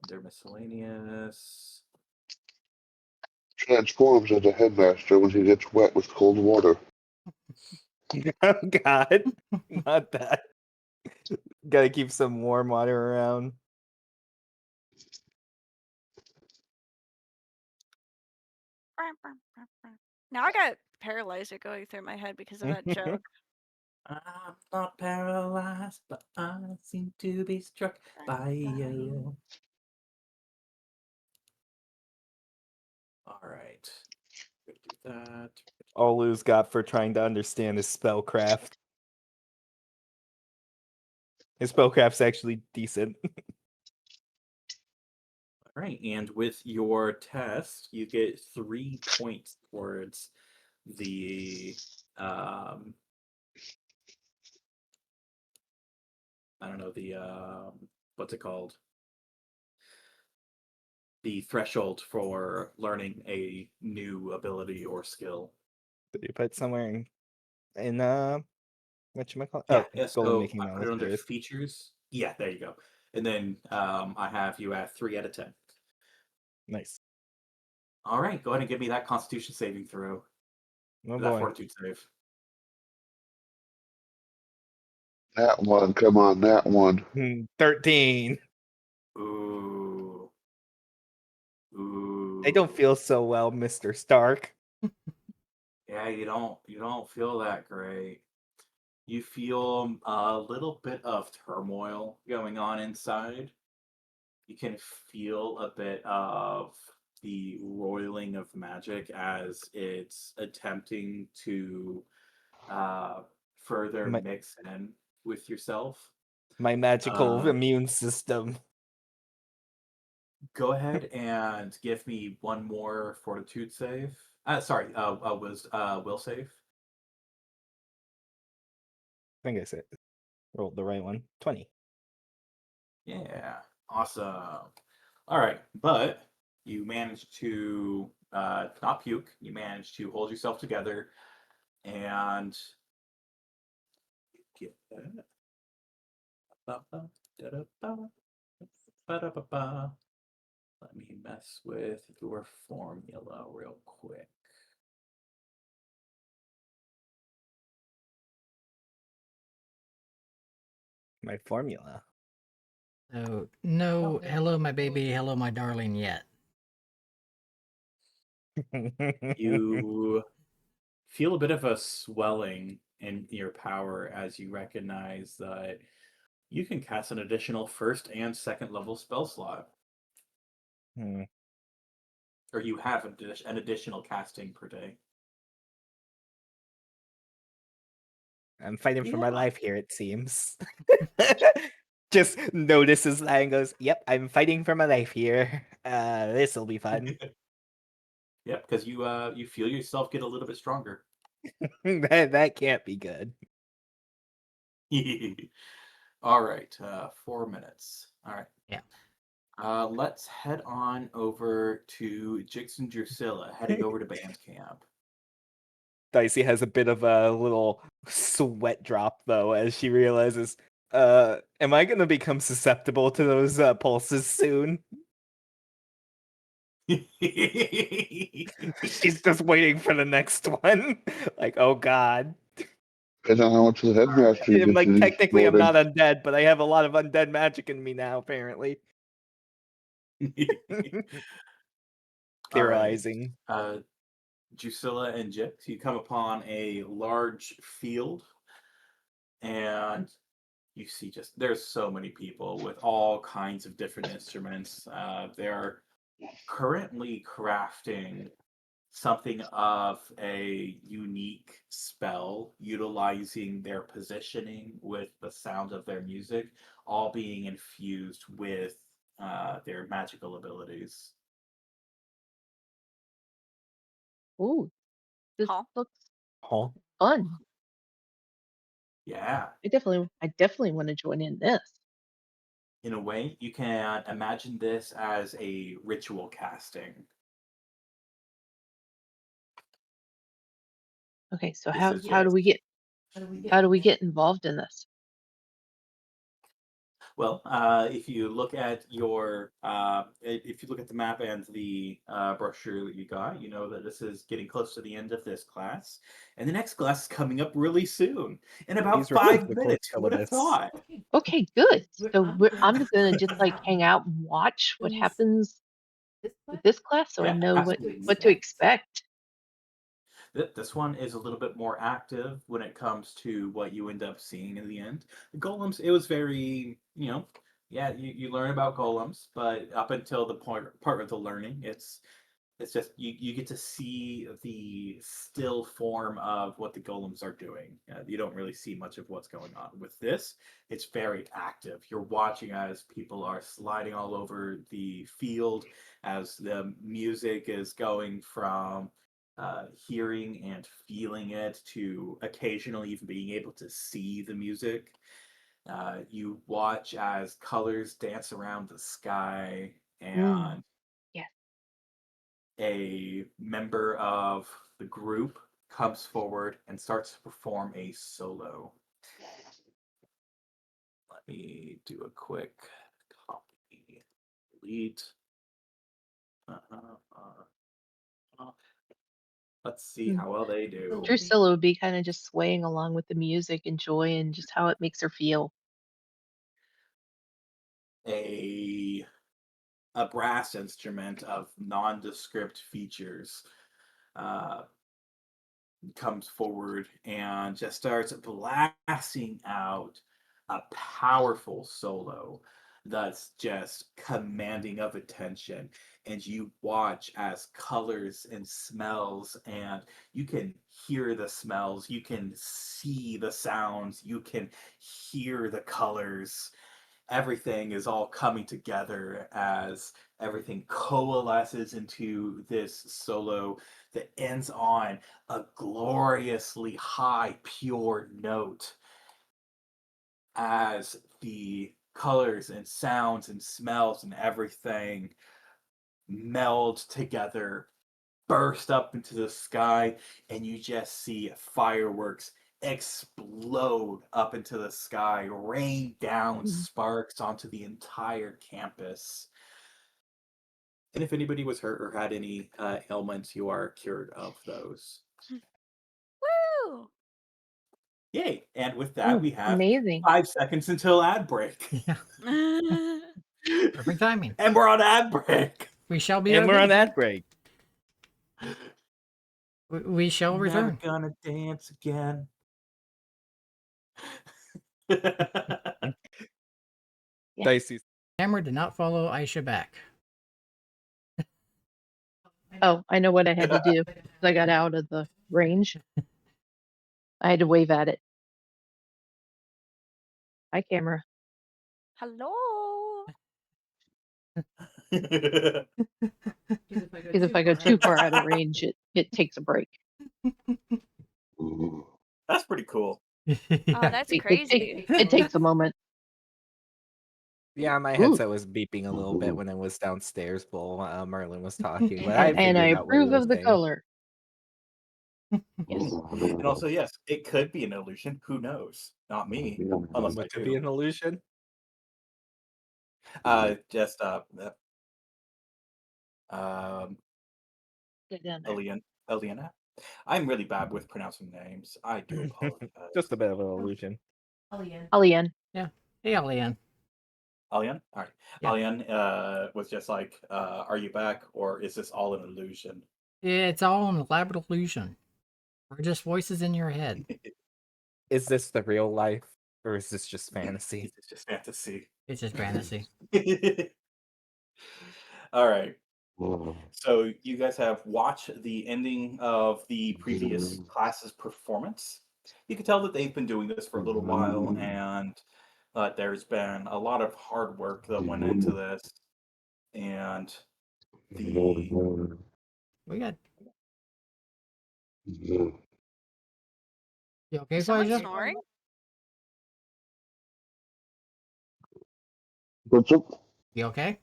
Under miscellaneous. Transforms into headmaster when he gets wet with cold water. Oh god, not that. Gotta keep some warm water around. Now I got paralyzer going through my head because of that joke. I'm not paralyzed, but I seem to be struck by you. All right. Do that. All Lou's got for trying to understand his spellcraft. His spellcraft's actually decent. All right, and with your test, you get 3 points towards the I don't know, the what's it called? The threshold for learning a new ability or skill. Did you put somewhere in whatchamacallit? Yeah, Oh, so golden making I put it under monasteries. features. Yeah, there you go. And then I have you at 3 out of 10. Nice. All right, go ahead and give me that Constitution saving throw. Oh Or that boy. Fortitude save. That one, come on, that one. 13. Ooh. I don't feel so well, Mr. Stark. Yeah, you don't feel that great. You feel a little bit of turmoil going on inside. You can feel a bit of the roiling of magic as it's attempting to further My, mix in with yourself. my magical Uh, immune system. Go ahead and give me one more fortitude save. Sorry, will save. I think I said rolled the right one. 20. Yeah, awesome. All right, but you managed to not puke. You managed to hold yourself together and get that. Let me mess with your formula real quick. My formula. So, no, hello, my baby, hello, my darling, yet. You feel a bit of a swelling in your power as you recognize that you can cast an additional first and second level spell slot. Or you have an additional casting per day. I'm fighting for my Yeah. life here, it seems. Just notices that and goes, yep, I'm fighting for my life here. This'll be fun. Yep, because you feel yourself get a little bit stronger. that can't be good. All right, 4 minutes. All right. Yeah. Let's head on over to Jix and Drusilla, heading over to band camp. Dicey has a bit of a little sweat drop though as she realizes, am I gonna become susceptible to those pulses soon? She's just waiting for the next one. Like, oh god. Depending on how much the headmaster I'm gets like, in technically, I'm exploding. not undead, but I have a lot of undead magic in me now, apparently. All right. Theorizing. Drusilla and Jix, you come upon a large field, and you see there's so many people with all kinds of different instruments. They're currently crafting something of a unique spell, utilizing their positioning with the sound of their music, all being infused with their magical abilities. Ooh, this Huh? looks Huh? fun. Yeah. I definitely want to join in this. In a way, you can imagine this as a ritual casting. Okay, so This is how do just we get involved in this? well, if you look at if you look at the map and the brochure that you got, you know that this is getting close to the end of this class, and the next class is coming up really soon, in about These reference 5 the core minutes. Who would have syllabus. thought? Okay, good. So I'm gonna just like hang out and watch what happens with this class, so I Yeah, know what to absolutely. expect. This one is a little bit more active when it comes to what you end up seeing in the end. The golems, it was very, yeah, you learn about golems, but up until the part of the learning, it's just you get to see the still form of what the golems are doing. You don't really see much of what's going on. With this, it's very active. You're watching as people are sliding all over the field, as the music is going from hearing and feeling it to occasionally even being able to see the music. You watch as colors dance around the sky, Mm, and yeah. a member of the group comes forward and starts to perform a solo. Let me do a quick copy, delete. Uh, let's see Mm. how well they do. Drusilla would be kind of just swaying along with the music and joy and just how it makes her feel. A brass instrument of nondescript features uh, comes forward and just starts blasting out a powerful solo that's just commanding of attention. And you watch as colors and smells, and you can hear the smells, you can see the sounds, you can hear the colors. Everything is all coming together as everything coalesces into this solo that ends on a gloriously high, pure note as the colors and sounds and smells and everything meld together, burst up into the sky, and you just see fireworks explode up into the sky, rain down Mm. sparks onto the entire campus. And if anybody was hurt or had any ailments, you are cured of those. Woo! Yay! And with that, Oh, we have amazing. 5 seconds until ad break. Yeah, perfect timing. And we're on ad break. We shall be And right we're on back. that break. We shall Never return. gonna dance again. Yeah. Dicey. Camera did not follow Aisha back. Oh, I know what I had to do. 'Cause I got out of the range. I had to wave at it. Hi, camera. Hello. Because if I go too far out of range, it takes a break. That's pretty cool. Oh, Yeah. that's It crazy. takes a moment. Yeah, my Ooh, headset was beeping a little bit when I was downstairs while Merlin was talking, but I and I figured out what he approve was of the saying. color. Yes. And also, yes, it could be an illusion. Who knows? Not me, unless I What could be an do. illusion? Just Get down there. Eliana. I'm really bad with pronouncing names. I do apologize. Just a bit of an illusion. Alian. Yeah. Hey, Elian. Alian? All right. Yeah. Alian was just like, are you back or is this all an illusion? It's all an elaborate illusion. We're just voices in your head. Is this the real life, or is this just fantasy? It's just fantasy. It's just fantasy. All right. Oh, So you guys have watched the ending of the previous class's performance. You can tell that they've been doing this for a little while, and there's been a lot of hard work that went into this. And the We got. You okay, Is someone Faja? snoring? What's up? You okay?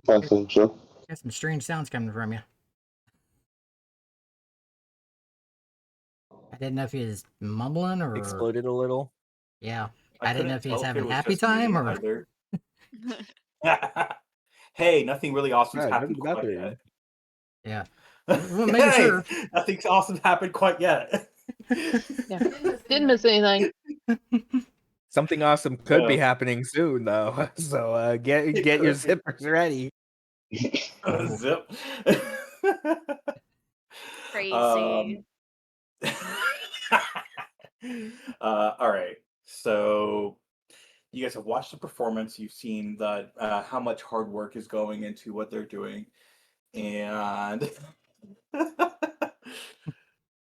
I think so. Got some strange sounds coming from you. I didn't know if he was mumbling or. Exploded a little. Yeah. I didn't know if he was tell having it was happy just me time or. either. Hey, nothing really awesome's Alright, go to happened the quite bathroom. Yeah. Well, making Hey, sure. nothing awesome's happened quite yet. Yeah. Didn't miss anything. Something awesome could be Yeah. happening soon, though. So get your zippers ready. Zip. Crazy. All right. So you guys have watched the performance. You've seen that how much hard work is going into what they're doing, and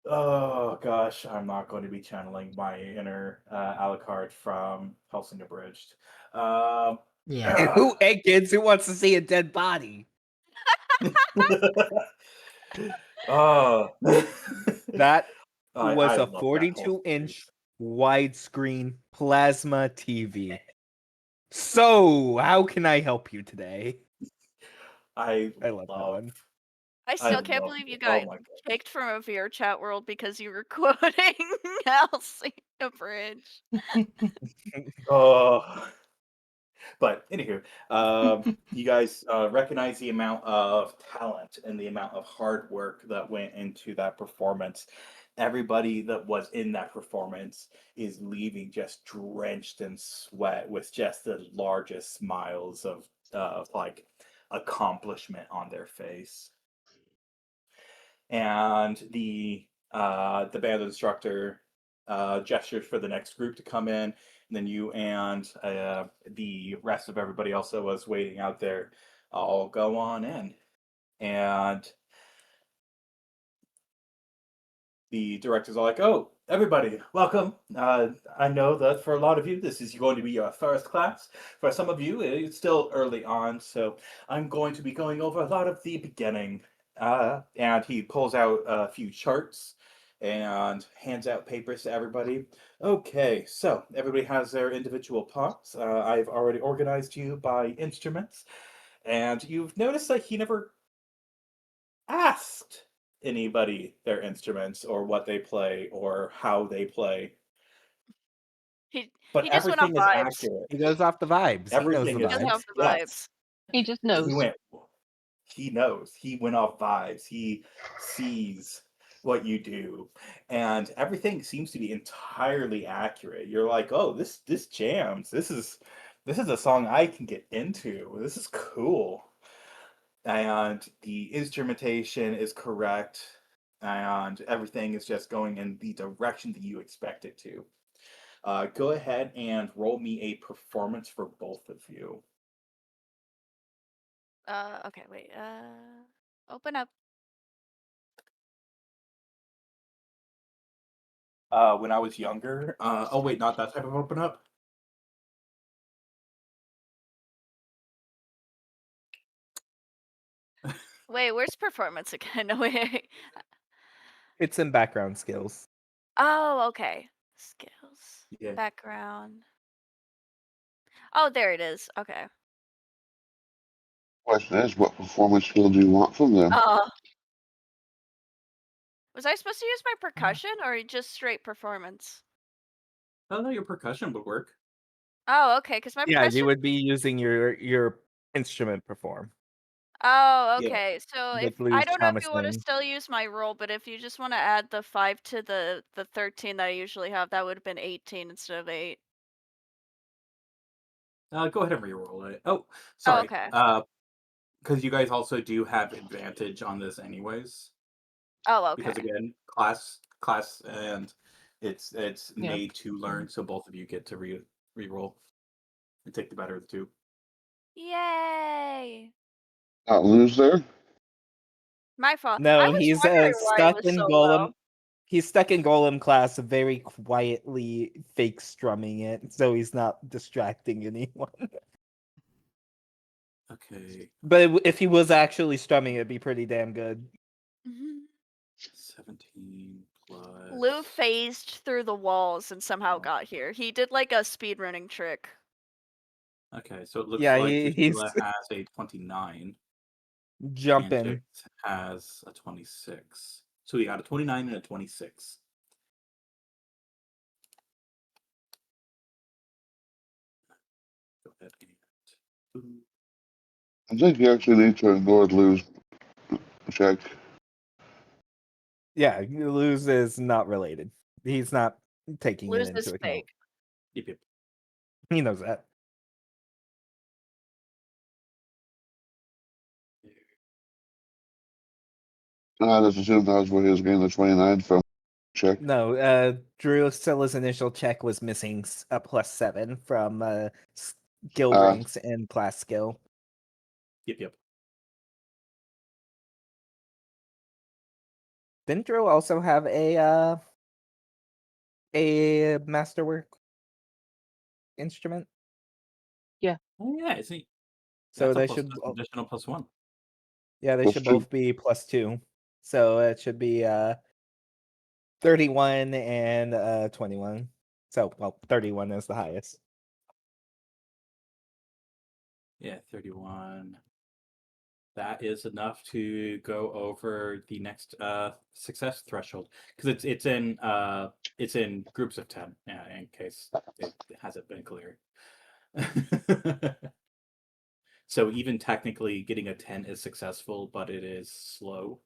oh gosh, I'm not going to be channeling my inner Alucard from Helsing Abridged. Yeah. Hey kids, who wants to see a dead body? Oh, That was I a love that whole 42-inch series. widescreen plasma TV. So, how can I help you today? I love that one. I still can't love believe you it. got Oh my god. kicked from a VR chat world because you were quoting Helsing Bridge. Oh. But anywho, you guys recognize the amount of talent and the amount of hard work that went into that performance. Everybody that was in that performance is leaving just drenched in sweat with just the largest smiles of like accomplishment on their face. And the band instructor gestures for the next group to come in, and then you and the rest of everybody else that was waiting out there all go on in. And the directors are like, "Oh, everybody, welcome. I know that for a lot of you, this is going to be your first class. For some of you, it's still early on, so I'm going to be going over a lot of the beginning." And he pulls out a few charts and hands out papers to everybody. Okay, so everybody has their individual parts. I've already organized you by instruments, and you've noticed that he never asked anybody their instruments or what they play or how they play. He But just went off everything is vibes. accurate. He goes off the vibes. He knows the Everything He does is have vibes. the yes. vibes. He just He knows. went. He knows. He went off vibes. He sees what you do, and everything seems to be entirely accurate. You're like, oh, this jams. This is a song I can get into. This is cool. And the instrumentation is correct, and everything is just going in the direction that you expect it to. Go ahead and roll me a performance for both of you. Okay, wait. Open up. When I was younger, oh wait, not that type of open up. Wait, where's performance again? No, wait. It's in background skills. Oh, okay. Skills. Yeah. Background. Oh, there it is. Okay. Question is, what performance skill do you want from them? Was I supposed to use my percussion or just straight performance? I don't know, your percussion would work. Oh, okay, because my Yeah, percussion. you would be using your instrument perform. Oh, Yeah. okay. So if With I Lou's don't know if you want to promising. still use my roll, but if you just want to add the 5 to the 13 that I usually have, that would have been 18 instead of 8. Go ahead and re-roll it. Oh, Oh, sorry. okay. Because you guys also do have advantage on this anyways. Oh, okay. Because again, class, and it's Yeah. made to learn, so both of you get to re-roll and take the better of the two. Yay! Not lose there. My fault. I No, was he's wondering why it stuck was in so Golem. low. He's stuck in Golem class, very quietly fake strumming it, so he's not distracting anyone. Okay, But if he was actually strumming, it'd be pretty damn good. 17 plus. Lou phased through the walls and somehow got here. He did like a speedrunning trick. Okay, so it looks Yeah, like he's Drusilla has a 29 and jumping. Jix has a 26. So we got a 29 and a 26. Go ahead and... I think you actually need to ignore Lou's check. Yeah, Luz is not related. He's not taking it Lou's into is account. fake. Yep. He knows that. I just assumed that was where he was getting the 29 from. Check. No, Drusilla's initial check was missing a +7 from skill ranks and class skill. Yep. Didn't Drew also have a masterwork instrument? Oh yeah, is he? So That's they a should additional +1. yeah, they Plus should 2. both be +2. So it should be 31 and 21. So well, 31 is the highest. Yeah, 31. That is enough to go over the next success threshold because it's in groups of 10. Yeah, in case it hasn't been clear. So even technically getting a 10 is successful, but it is slow.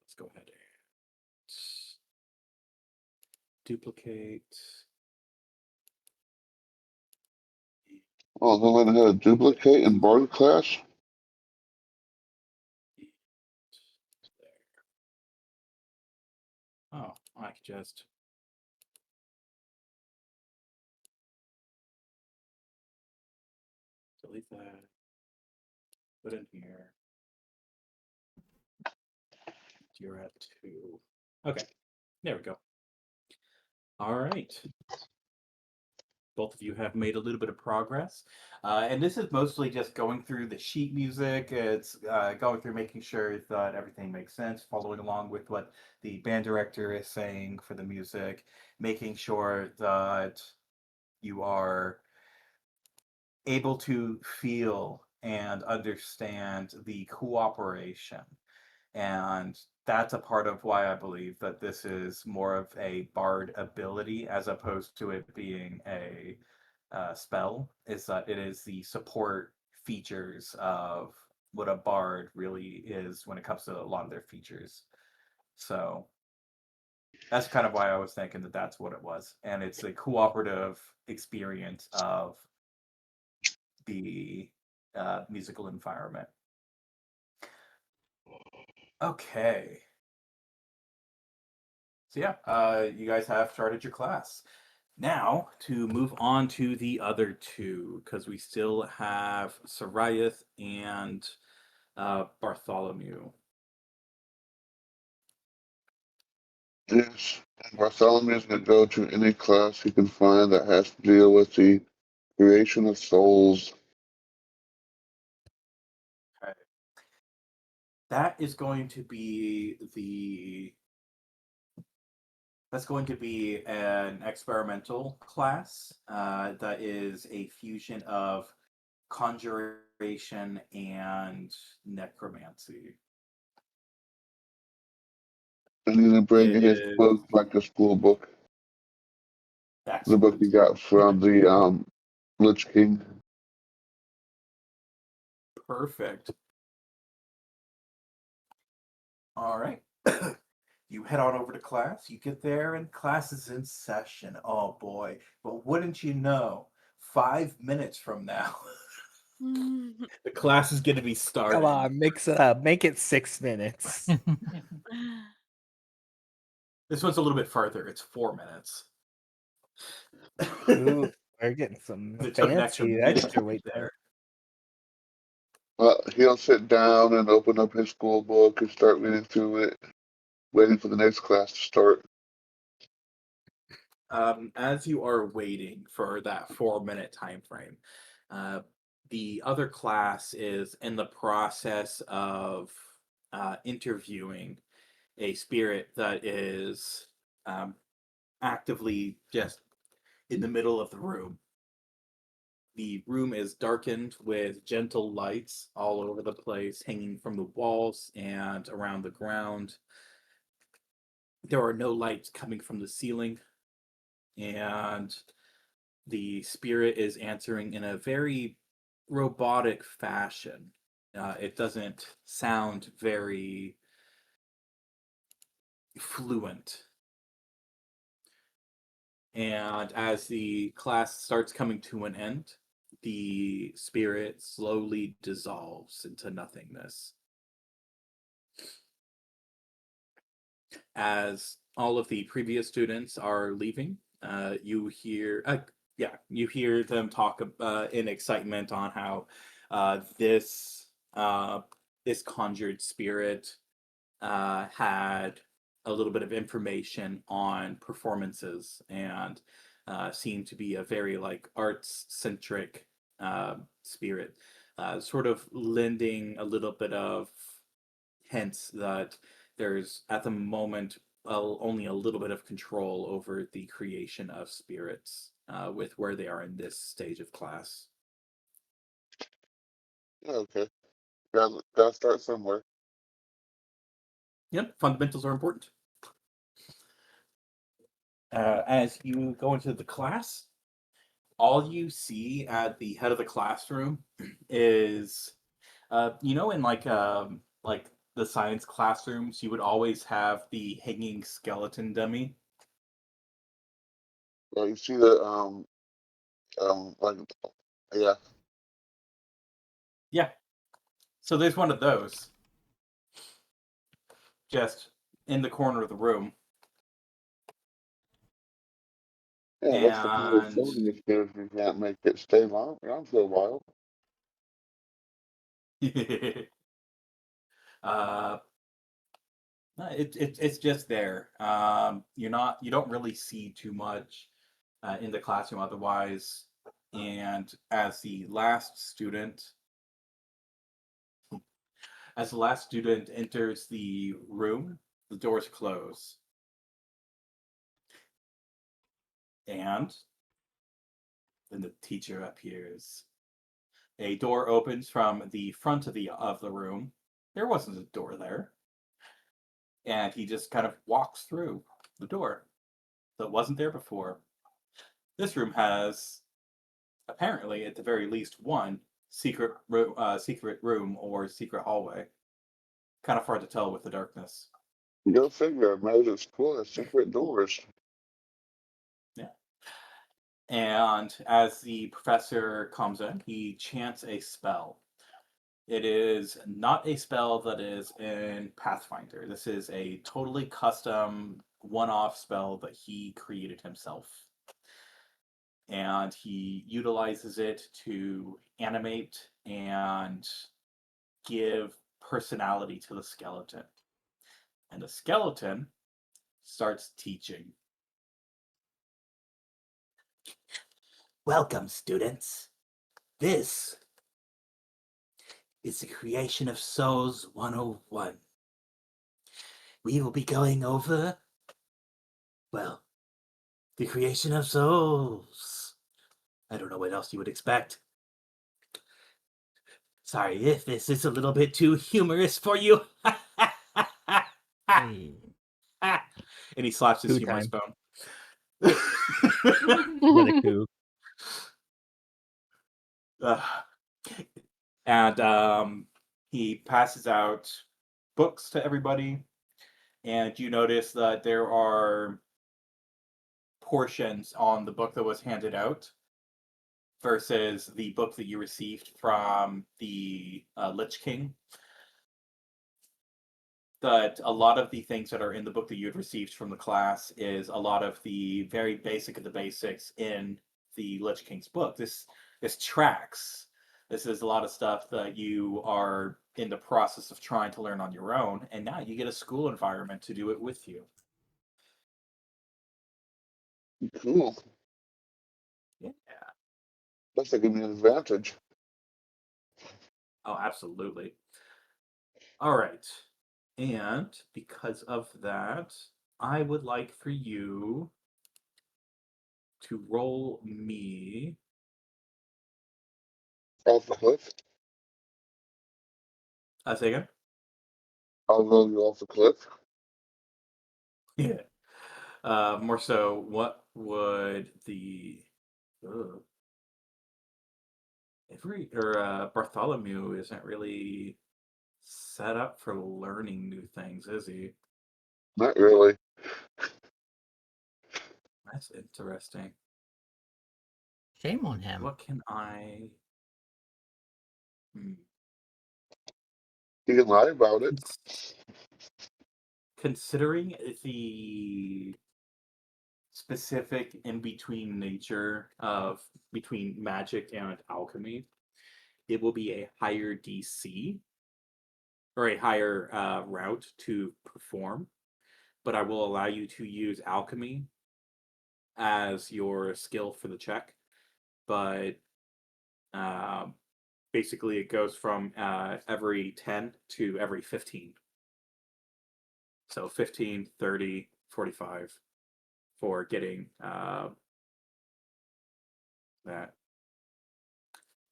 Let's go ahead and duplicate. Oh, they learned how to duplicate in Bard class? Oh, I could just delete that. Put in here. You're at 2. Okay, there we go. All right. Both of you have made a little bit of progress. And this is mostly just going through the sheet music. It's going through making sure that everything makes sense, following along with what the band director is saying for the music, making sure that you are able to feel and understand the cooperation. And that's a part of why I believe that this is more of a bard ability as opposed to it being a spell, is that it is the support features of what a bard really is when it comes to a lot of their features. So that's kind of why I was thinking that that's what it was. And it's a cooperative experience of the musical environment. Okay. So yeah, you guys have started your class. Now to move on to the other two, because we still have Sariath and Bartholomew. Yes. And Bartholomew is going to go to any class he can find that has to deal with the creation of souls. Okay. That is going to be that's going to be an experimental class that is a fusion of conjuration and necromancy. And he's going to bring It his is book, like a school book. The book excellent. he got from the Lich King. Perfect. All right. You head on over to class. You get there, and class is in session. Oh boy! But wouldn't you know, 5 minutes from now, the class is going to be starting. Come on, mix it up. Make it 6 minutes. This one's a little bit further. It's 4 minutes. Ooh, we're getting some It took an extra fancy minute extra to wait get there. He'll sit down and open up his school book and start reading through it, waiting for the next class to start. As you are waiting for that 4 minute time frame, the other class is in the process of interviewing a spirit that is actively just in the middle of the room. The room is darkened with gentle lights all over the place, hanging from the walls and around the ground. There are no lights coming from the ceiling, and the spirit is answering in a very robotic fashion. It doesn't sound very fluent. And as the class starts coming to an end, the spirit slowly dissolves into nothingness. As all of the previous students are leaving, you hear them talk in excitement on how this conjured spirit had a little bit of information on performances and seemed to be a very like arts centric spirit, sort of lending a little bit of hints that there's at the moment only a little bit of control over the creation of spirits with where they are in this stage of class. Okay. Gotta start somewhere. Yep, fundamentals are important. As you go into the class, all you see at the head of the classroom is, in like the science classrooms, you would always have the hanging skeleton dummy. Well, you see the like, yeah. Yeah. So there's one of those, just in the corner of the room. Yeah, that's the kind of And phony if you can't make it stay long around for a while. it's just there. You don't really see too much in the classroom otherwise. And as the last student enters the room, the doors close. And then the teacher appears. A door opens from the front of the room. There wasn't a door there. And he just kind of walks through the door that wasn't there before. This room has, apparently, at the very least, one secret room or secret hallway. Kind of hard to tell with the darkness. Go figure, magic school has secret doors. Yeah. And as the professor comes in, he chants a spell. It is not a spell that is in Pathfinder. This is a totally custom, one-off spell that he created himself. And he utilizes it to animate and give personality to the skeleton. And the skeleton starts teaching. Welcome, students. This is the creation of Souls 101. We will be going over, well, the creation of souls. I don't know what else you would expect. Sorry if this is a little bit too humorous for you. Hey. And he slaps his Coup humorous time. bone. Another coup. And he passes out books to everybody, and you notice that there are portions on the book that was handed out versus the book that you received from the Lich King. That a lot of the things that are in the book that you had received from the class is a lot of the very basic of the basics in the Lich King's book. This tracks. This is a lot of stuff that you are in the process of trying to learn on your own, and now you get a school environment to do it with you. Cool. Yeah. That's like give me an advantage. Oh, absolutely. All right. And because of that, I would like for you to roll me. Off the cliff. Say again? I'll roll you off the cliff. Yeah. More so, what would the Bartholomew isn't really set up for learning new things, is he? Not really. That's interesting. Shame on him. What can I? You can lie about it. Considering the specific in-between nature of between magic and alchemy, it will be a higher DC or a higher route to perform, but I will allow you to use alchemy as your skill for the check. But basically it goes from every 10 to every 15. So 15, 30, 45 for getting that.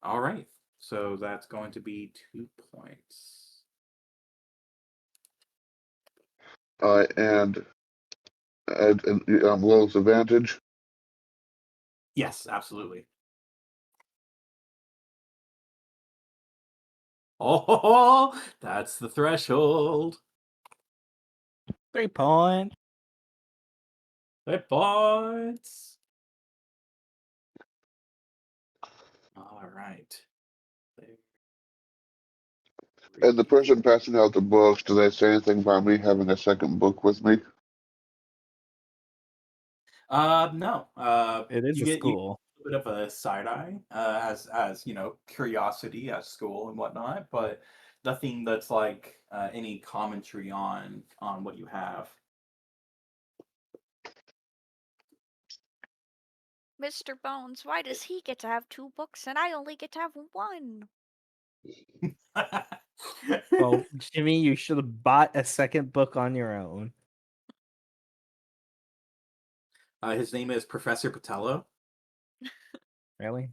All right. So that's going to be 2 points. And lowest advantage. Yes, absolutely. Oh, that's the threshold. 3 points. 3 points. All right. And the person passing out the books, do they say anything about me having a second book with me? No. It is You a get a school. bit of a side eye, as you know, curiosity at school and whatnot, but nothing that's like any commentary on what you have. Mr. Bones, why does he get to have 2 books and I only get to have 1? Well, Jimmy, you should have bought a second book on your own. His name is Professor Patello. Really?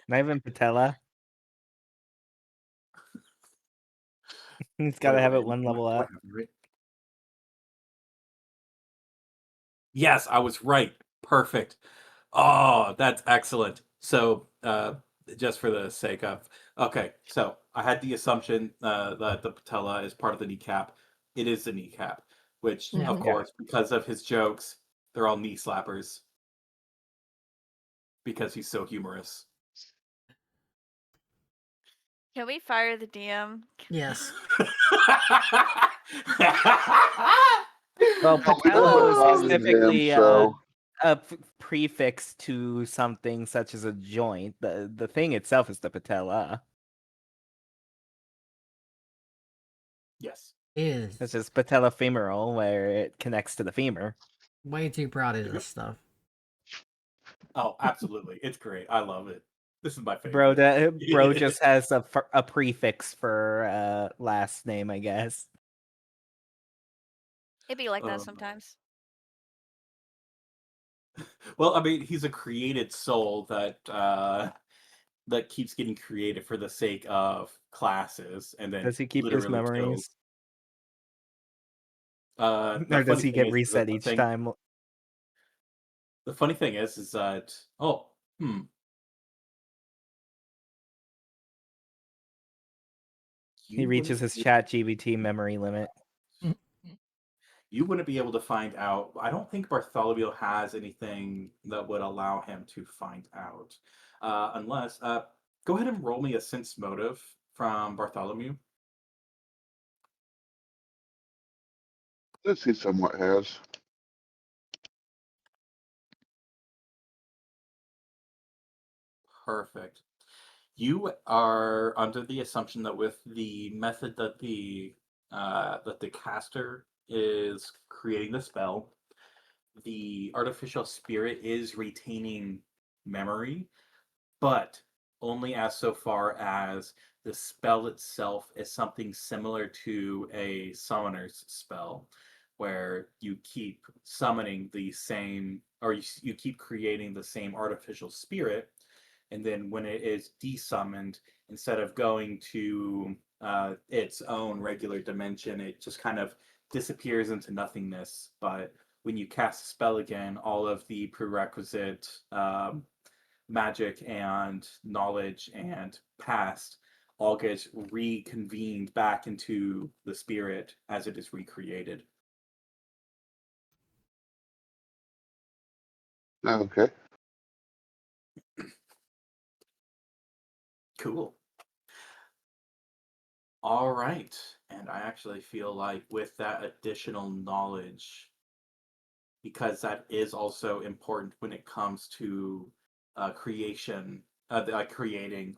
Not even Patella. He's got to have it one level up. Yes, I was right. Perfect. Oh, that's excellent. So, just for the sake of, okay, so I had the assumption that the patella is part of the kneecap. It is the kneecap, which, of Mhm. course, because of his jokes, they're all knee slappers. Because he's so humorous. Can we fire the DM? Yes. Well, No, we don't Patella have is Robin specifically him, so a prefix to something such as a joint. The thing itself is the patella. Yes. Is It's just patella femoral, where it connects to the femur. way too proud of this stuff. Oh, absolutely. It's great. I love it. This is my Bro, favorite. bro just has a prefix for last name, I guess. It'd be like that sometimes. Well, I mean, he's a created soul that that keeps getting created for the sake of classes, and then Does he keep his literally kills. memories? The Or does funny he thing get is reset that each time? the funny thing is that He reaches his ChatGPT memory limit. You wouldn't be able to find out. I don't think Bartholomew has anything that would allow him to find out. Unless, go ahead and roll me a sense motive from Bartholomew. This he somewhat has. Perfect. You are under the assumption that with the method that the caster is creating the spell, the artificial spirit is retaining memory, but only as so far as the spell itself is something similar to a summoner's spell, where you keep summoning the same, or you keep creating the same artificial spirit, and then when it is desummoned, instead of going to its own regular dimension, it just kind of disappears into nothingness. But when you cast a spell again, all of the prerequisite magic and knowledge and past all gets reconvened back into the spirit as it is recreated. Okay. Cool. All right. And I actually feel like with that additional knowledge, because that is also important when it comes to creating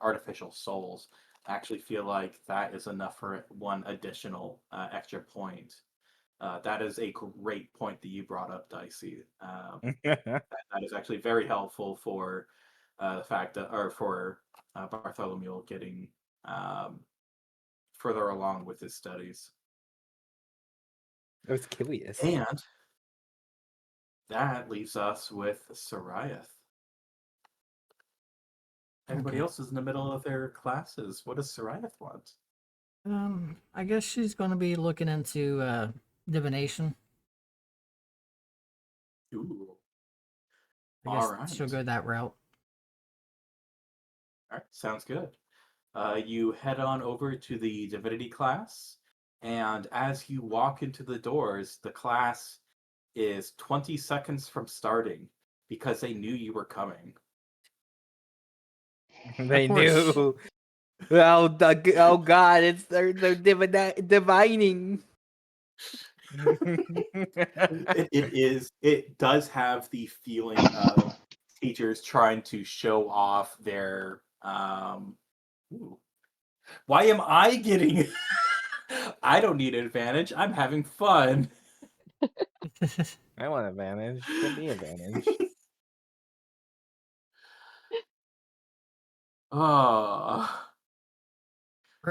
artificial souls, I actually feel like that is enough for one additional extra point. That is a great point that you brought up, Dicey. That is actually very helpful for the fact that, or for Bartholomew getting further along with his studies. I was curious. And that leaves us with Sariath. Everybody Okay. else is in the middle of their classes. What does Sariath want? I guess she's going to be looking into divination. Ooh. I guess All right. she'll go that route. All right, sounds good. You head on over to the divinity class, and as you walk into the doors, the class is 20 seconds from starting because they knew you were coming. They Of course. knew. Oh God! They're divining. It does have the feeling of teachers trying to show off their ooh. Why am I getting I don't need an advantage. I'm having fun. I want advantage. Give me advantage. Oh.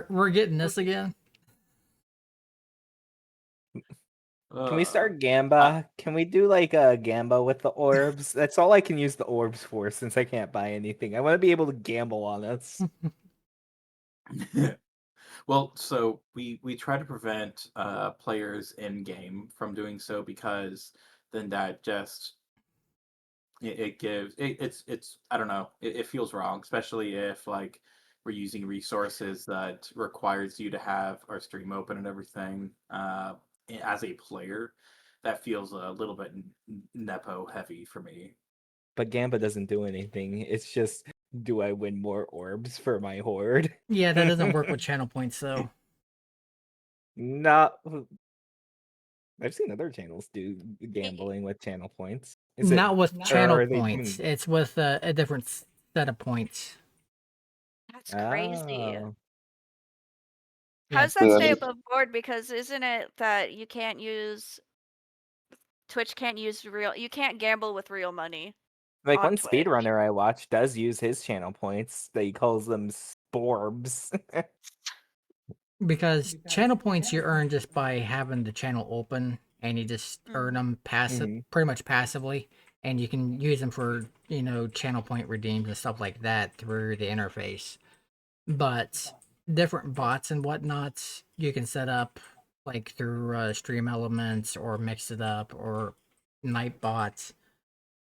We're getting this again. Can we start I, Gamba? Can we do like a Gamba with the orbs? That's all I can use the orbs for since I can't buy anything. I want to be able to gamble on us. well, so we try to prevent players in game from doing so because then that just it gives it's I don't know, it feels wrong, especially if like we're using resources that requires you to have our stream open and everything as a player. That feels a little bit nepo heavy for me. But Gamba doesn't do anything. It's just, do I win more orbs for my horde? Yeah, that doesn't work with channel points though. Not. I've seen other channels do gambling with channel points. Is it? Not with Or channel are they points. doing? It's with a different set of points. That's crazy. Oh. Yeah. How does that Yeah, stay above board? Because isn't it that you can't use Twitch can't use real you can't gamble with real money Like on one Twitch. speedrunner I watch does use his channel points. He calls them sporbs. Because channel points you earn just by having the channel open, and you just earn them Mhm. pretty much passively, and you can use them for channel point redeems and stuff like that through the interface. But different bots and whatnot you can set up like through Stream Elements or Mix It Up or Night Bots.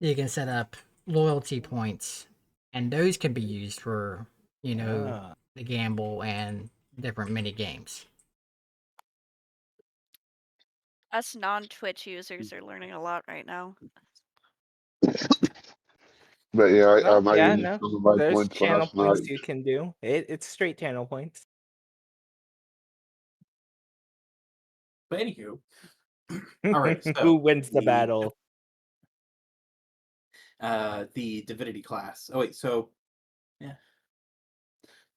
You can set up loyalty points, and those can be used for Ah. the gamble and different mini games. Us non-Twitch users are learning a lot right now. But yeah, I Well, yeah, used no. some of my There's points channel last points night. you can do. It's straight channel points. But anywho, all right. So Who wins the battle? The divinity class. Oh wait, so yeah,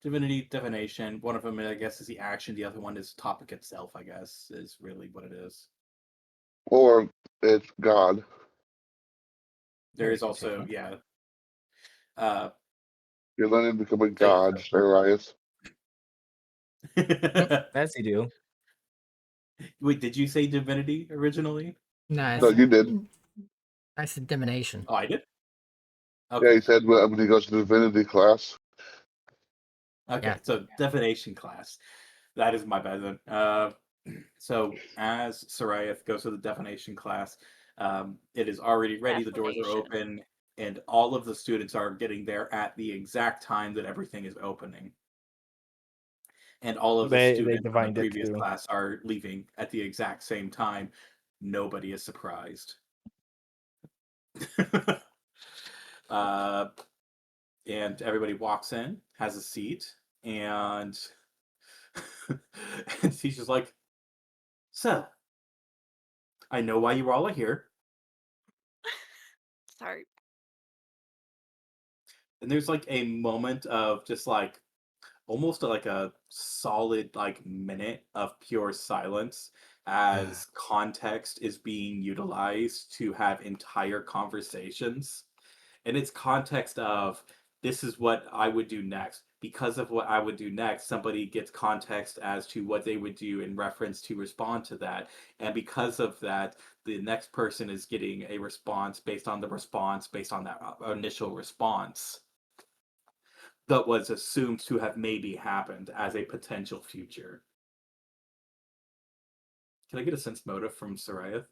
divinity, divination. One of them, I guess, is the action. The other one is topic itself. I guess is really what it is. Or it's God. There Very is good also take. yeah. You're learning to become a So, yeah, god, Darius. As you do. Wait, did you say divinity originally? No, No, you did. I said divination. Oh, I did. Yeah, Okay. he said when he goes to divinity class. Okay. Yeah. So divination class. That is my bad then. So as Soraya goes to the divination class, it is already ready. The doors are Defamation. open, and all of the students are getting there at the exact time that everything is opening. And all of the They students from the divined it previous too. class are leaving at the exact same time. Nobody is surprised. uh, and everybody walks in, has a seat, and and she's just like, "So, I know why you all are here." Sorry. And there's like a moment of just like almost like a solid like minute of pure silence as context is being utilized to have entire conversations. And it's context of this is what I would do next. Because of what I would do next, somebody gets context as to what they would do in reference to respond to that. And because of that, the next person is getting a response based on the response, based on that initial response that was assumed to have maybe happened as a potential future. Can I get a sense motive from Soraya?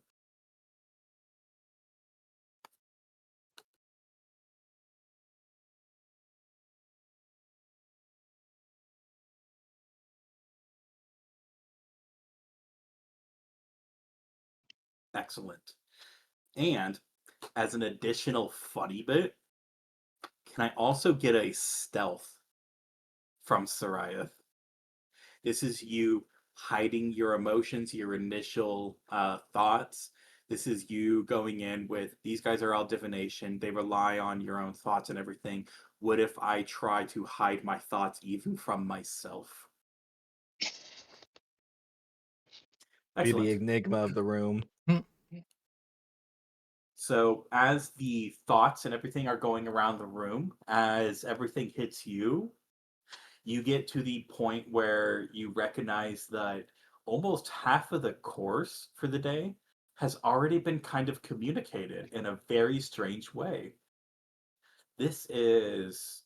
Excellent. And as an additional funny bit, can I also get a stealth from Soraya? This is you hiding your emotions, your initial thoughts. This is you going in with these guys are all divination. They rely on your own thoughts and everything. What if I try to hide my thoughts even from myself? Be the Excellent. enigma of the room. So as the thoughts and everything are going around the room, as everything hits you, you get to the point where you recognize that almost half of the course for the day has already been kind of communicated in a very strange way. This is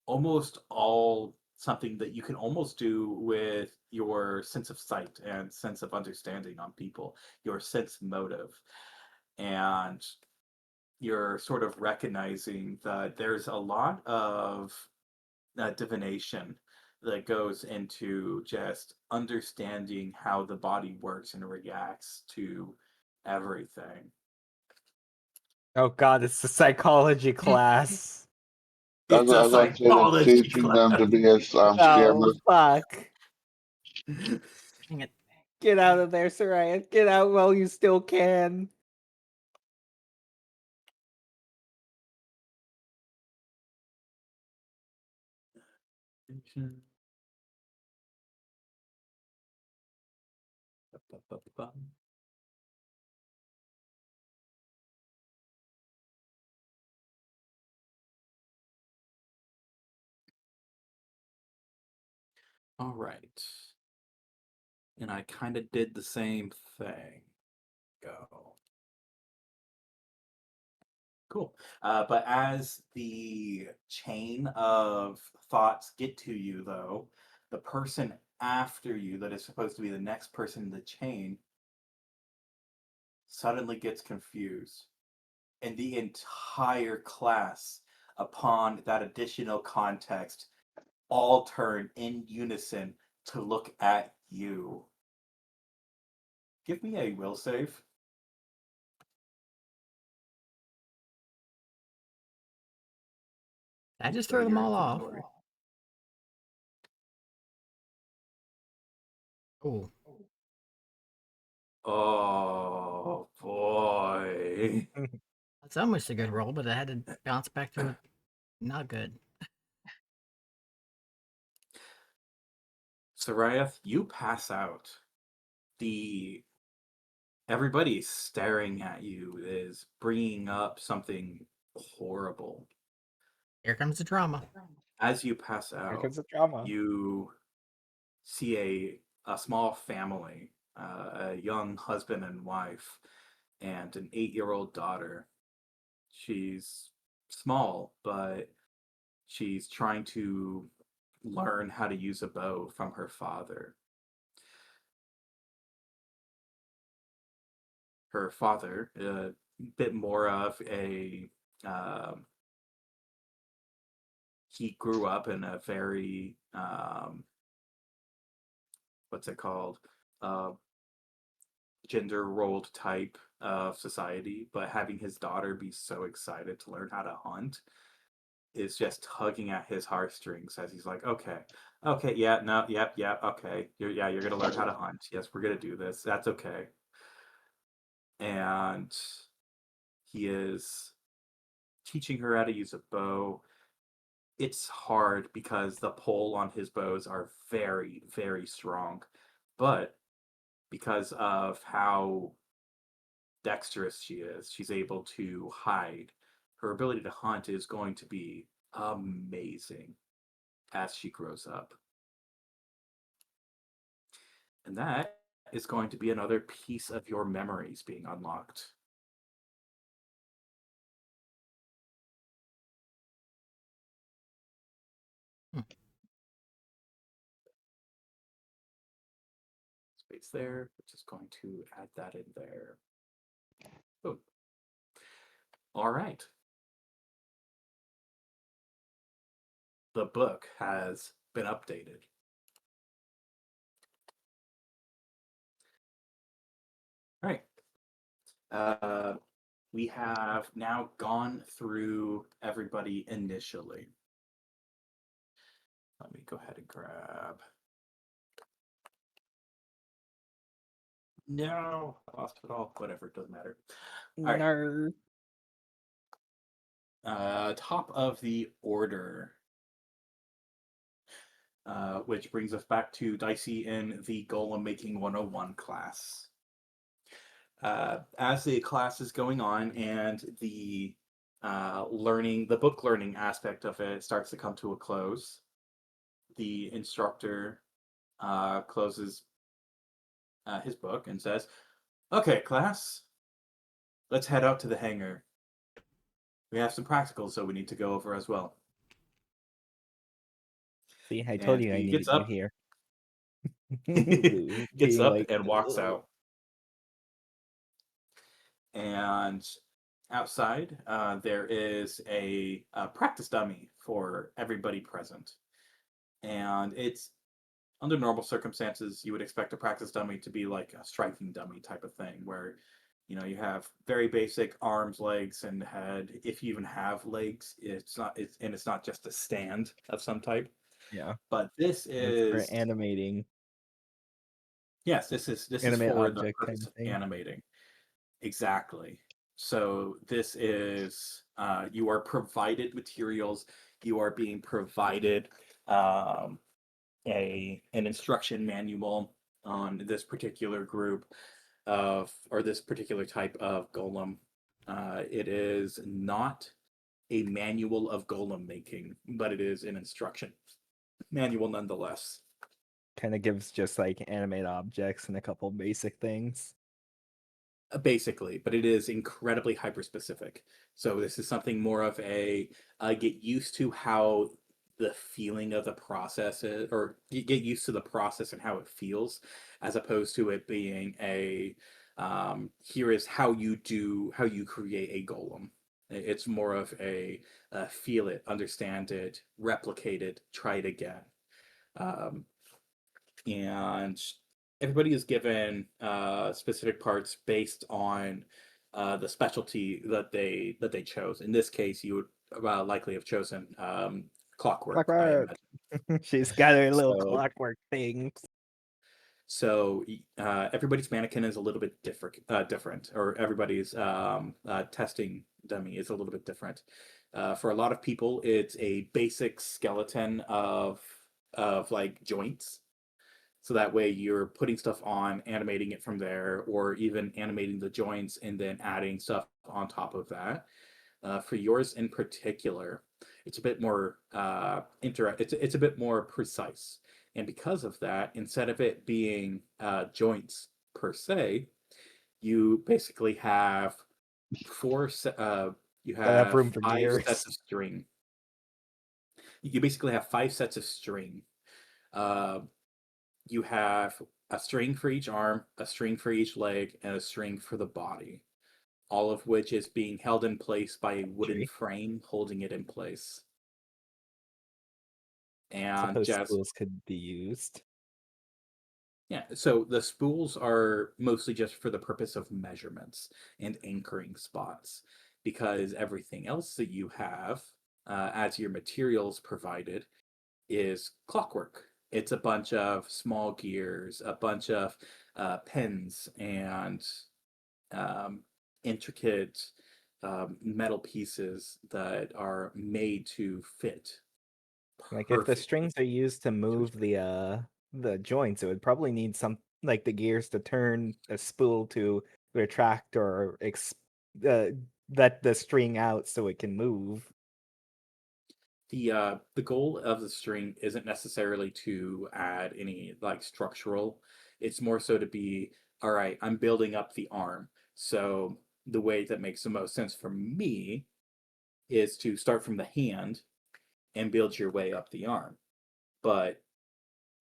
almost all something that you can almost do with your sense of sight and sense of understanding on people, your sense motive. And you're sort of recognizing that there's a lot of divination that goes into just understanding how the body works and reacts to everything. Oh god, it's the psychology class. It's a As I said, it's psychology teaching them to class. be a scammer. Oh fuck. Dang it. Get out of there, Soraya. Get out while you still can. All right. And I kind of did the same thing. Go. Cool. But as the chain of thoughts get to you, though, the person after you that is supposed to be the next person in the chain suddenly gets confused. And the entire class, upon that additional context, all turn in unison to look at you. Give me a will save. I just Go to throw them your all off. inventory. Oh, Oh boy. that's almost a good roll, but I had to bounce back to it. Not good. Sarayath, you pass out. Everybody staring at you is bringing up something horrible. Here comes the drama. As you pass Here out, comes the drama. you see a small family, a young husband and wife, and an 8-year-old daughter. She's small, but she's trying to learn how to use a bow from her father. Her father, a bit more of a he grew up in a very what's it called, uh, gender rolled type of society, but having his daughter be so excited to learn how to hunt is just tugging at his heartstrings as he's like, okay, yeah, no, yep, okay, you're gonna learn how to hunt. Yes, we're gonna do this. That's okay. And he is teaching her how to use a bow. It's hard because the pull on his bows are very, very strong, but because of how dexterous she is, she's able to hide. Her ability to hunt is going to be amazing as she grows up. And that is going to be another piece of your memories being unlocked. Hmm. Space there, which is going to add that in there. Oh. All right. The book has been updated. All right. We have now gone through everybody initially. Let me go ahead and grab. No, I lost it all. Whatever, it doesn't matter. All right. No. Top of the order, which brings us back to Dicey in the Golem Making 101 class. As the class is going on and the book learning aspect of it starts to come to a close, the instructor closes his book and says, "Okay, class, let's head out to the hangar. We have some practicals, so we need to go over as well." See, I told And you I he needed gets you up, here. gets Being up like, and walks "Ugh." out. And outside, there is a practice dummy for everybody present. And it's under normal circumstances, you would expect a practice dummy to be like a striking dummy type of thing, where you have very basic arms, legs, and head. If you even have legs, it's not just a stand of some type. Yeah, But this it's for is animating, yes, this is animate for the object kind purpose of of thing. animating. Exactly. So this is you are provided materials. You are being provided um, an instruction manual on this particular group or this particular type of golem. It is not a manual of golem making, but it is an instruction manual nonetheless. Kind of gives just like animate objects and a couple basic things. Basically, but it is incredibly hyper specific. So this is something more of a get used to how the feeling of the process is, or get used to the process and how it feels, as opposed to it being a here is how you create a golem. It's more of a feel it, understand it, replicate it, try it again. Um, and everybody is given specific parts based on the specialty that they chose. In this case, you would likely have chosen clockwork, I Clockwork. imagine. She's got her little So, clockwork things. so everybody's mannequin is a little bit different, or everybody's testing dummy is a little bit different. For a lot of people, it's a basic skeleton of like joints. So that way you're putting stuff on, animating it from there, or even animating the joints and then adding stuff on top of that. For yours in particular, it's a bit more it's a bit more precise. And because of that, instead of it being joints per se, you basically have you Gotta have have room for 5 sets gears. of string. You basically have 5 sets of string. Uh, you have a string for each arm, a string for each leg, and a string for the body, all of which is being held in place by a wooden Tree. frame holding it in place. And Suppose just spools could be used. yeah, so the spools are mostly just for the purpose of measurements and anchoring spots, because everything else that you have as your materials provided is clockwork. It's a bunch of small gears, a bunch of pins, and um, intricate metal pieces that are made to fit Like if the strings perfectly are used to to a move string. the joints, it would probably need some like the gears to turn a spool to retract or uh, let the string out so it can move. The goal of the string isn't necessarily to add any like structural. It's more so to be, all right, I'm building up the arm. So the way that makes the most sense for me is to start from the hand and build your way up the arm. But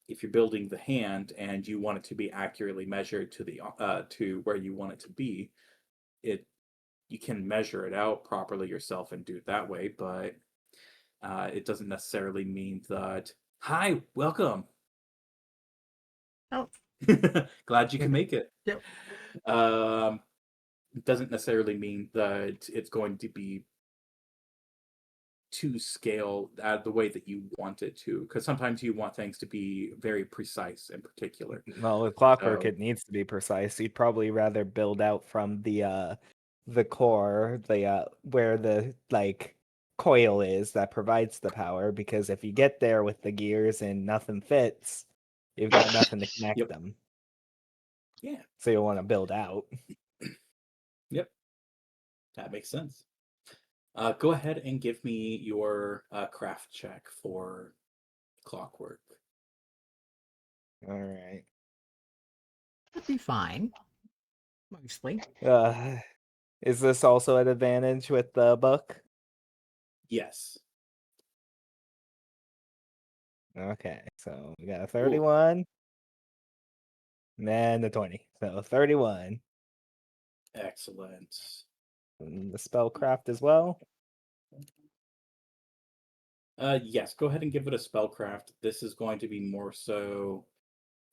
if you're building the hand and you want it to be accurately measured to the to where you want it to be, it you can measure it out properly yourself and do it that way, but it doesn't necessarily mean that. Hi, welcome. Oh, Glad you can make it. yep. Um, it doesn't necessarily mean that it's going to be to scale the way that you want it to, because sometimes you want things to be very precise and particular. Well, with clockwork, So it needs to be precise. You'd probably rather build out from the core, where the like coil is that provides the power, because if you get there with the gears and nothing fits, you've got nothing to connect yep, them. yeah, So you'll want to build out. yep, that makes sense. Go ahead and give me your craft check for clockwork. All right. That'd be fine. Mostly. Is this also an advantage with the book? Yes. Okay, so we got a Cool. 31 and a 20. So 31. Excellent. And the spellcraft as well. Yes, go ahead and give it a spellcraft. This is going to be more so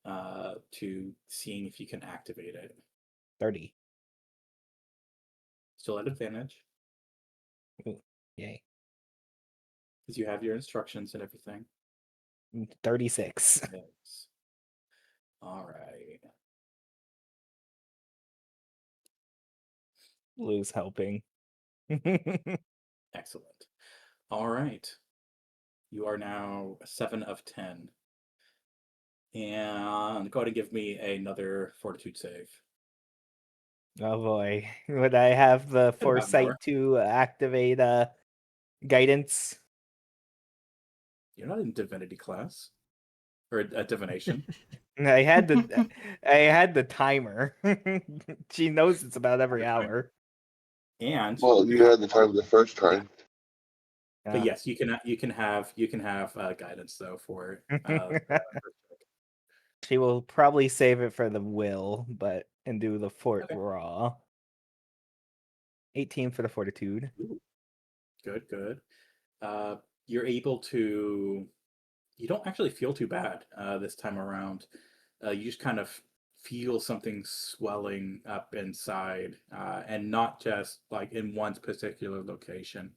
to seeing if you can activate it. 30. Still at advantage Ooh, yay. because you have your instructions and everything. 36. Yes. All right. Lou's helping. Excellent. All right. You are now a 7 of 10. And go ahead and give me another fortitude save. Oh boy. Would I have the Got about an hour. foresight to activate guidance? You're not in divinity class or divination. I had the timer. She knows it's about every Your timer. hour. And Well, you had the time the first time. but yes, you can have guidance though for She will probably save it for the will, and do the fort okay. raw. 18 for the fortitude. Ooh, good. You're able to you don't actually feel too bad this time around. You just kind of feel something swelling up inside, and not just like in one particular location.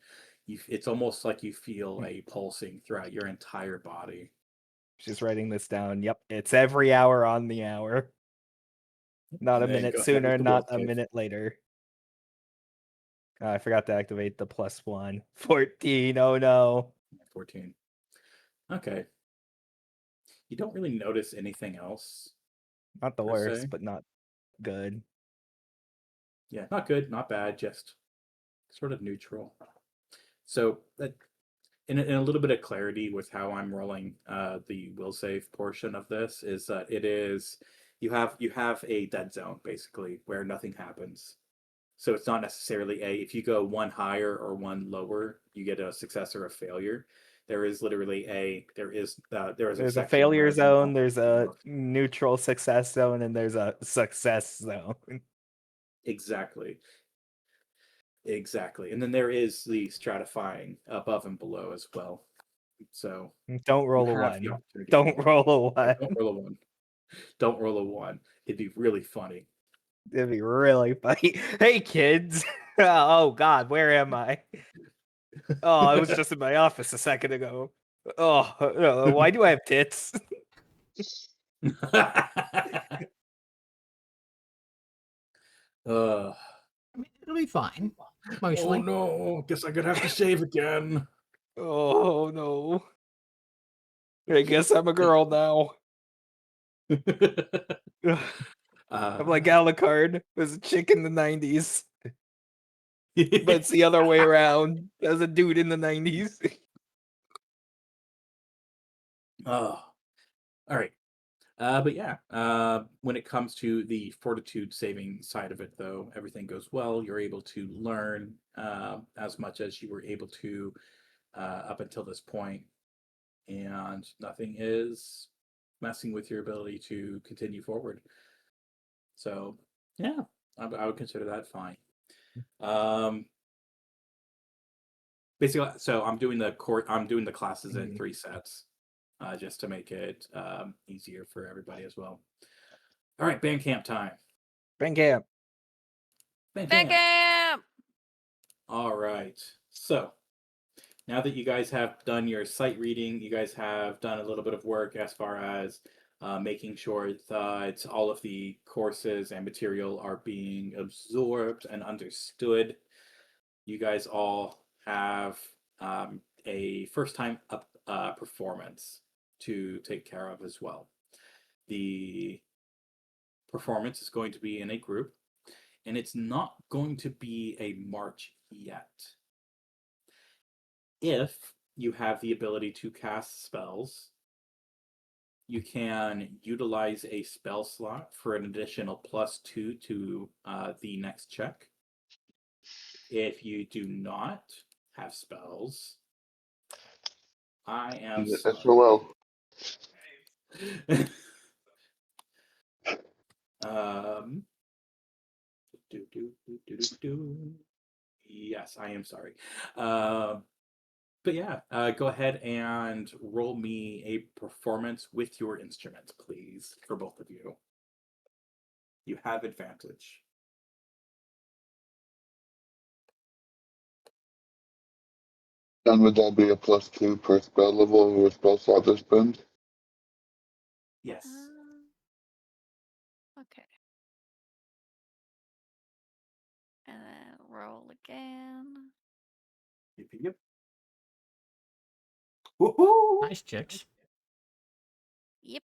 It's almost like you feel a pulsing throughout your entire body. Just writing this down. Yep, it's every hour on the hour. Not a And then minute go ahead sooner, with the will not a save. minute later. I forgot to activate the +1. 14, oh no. 14. Okay. You don't really notice anything else. Not the Per worst, se. but not good. Yeah, not good, not bad, just sort of neutral. So that in a little bit of clarity with how I'm rolling the will save portion of this is that it is you have a dead zone basically where nothing happens. So it's not necessarily if you go one higher or one lower, you get a success or a failure. There is literally there is a There's a section failure where zone, there's a neutral success zone, and there's a success zone. Exactly. Exactly. And then there is the stratifying above and below as well. So Don't roll you a have the 1. opportunity to Don't roll a Yeah, 1. don't roll a 1. Don't roll a 1. It'd be really funny. It'd be really funny. Hey kids! Oh god, where am I? Oh, I was just in my office a second ago. Oh, why do I have tits? uh, I mean, it'll be fine. oh Mostly. no, guess I'm gonna have to shave again. Oh no. I guess I'm a girl now. I'm like Alucard, was a chick in the 90s. But it's the other way around. As a dude in the 90s. Oh, all right. But yeah, when it comes to the fortitude saving side of it, though, everything goes well. You're able to learn as much as you were able to up until this point, and nothing is messing with your ability to continue forward. So, yeah, I would consider that fine. Basically, so I'm doing the classes in 3 sets, just to make it easier for everybody as well. All right, band camp time. Band camp. Band Back camp. camp! All right. So now that you guys have done your sight reading, you guys have done a little bit of work as far as making sure that all of the courses and material are being absorbed and understood. You guys all have a first time performance to take care of as well. The performance is going to be in a group, and it's not going to be a march yet. If you have the ability to cast spells, you can utilize a spell slot for an additional +2 to the next check. If you do not have spells, I am sorry. SOL. um, Yes, I am sorry. But yeah, go ahead and roll me a performance with your instrument, please, for both of you. You have advantage. And would that be a +2 per spell level or spell slot to spend? Yes. Okay. And then roll again. Yep. Woohoo! Nice chicks. Yippee!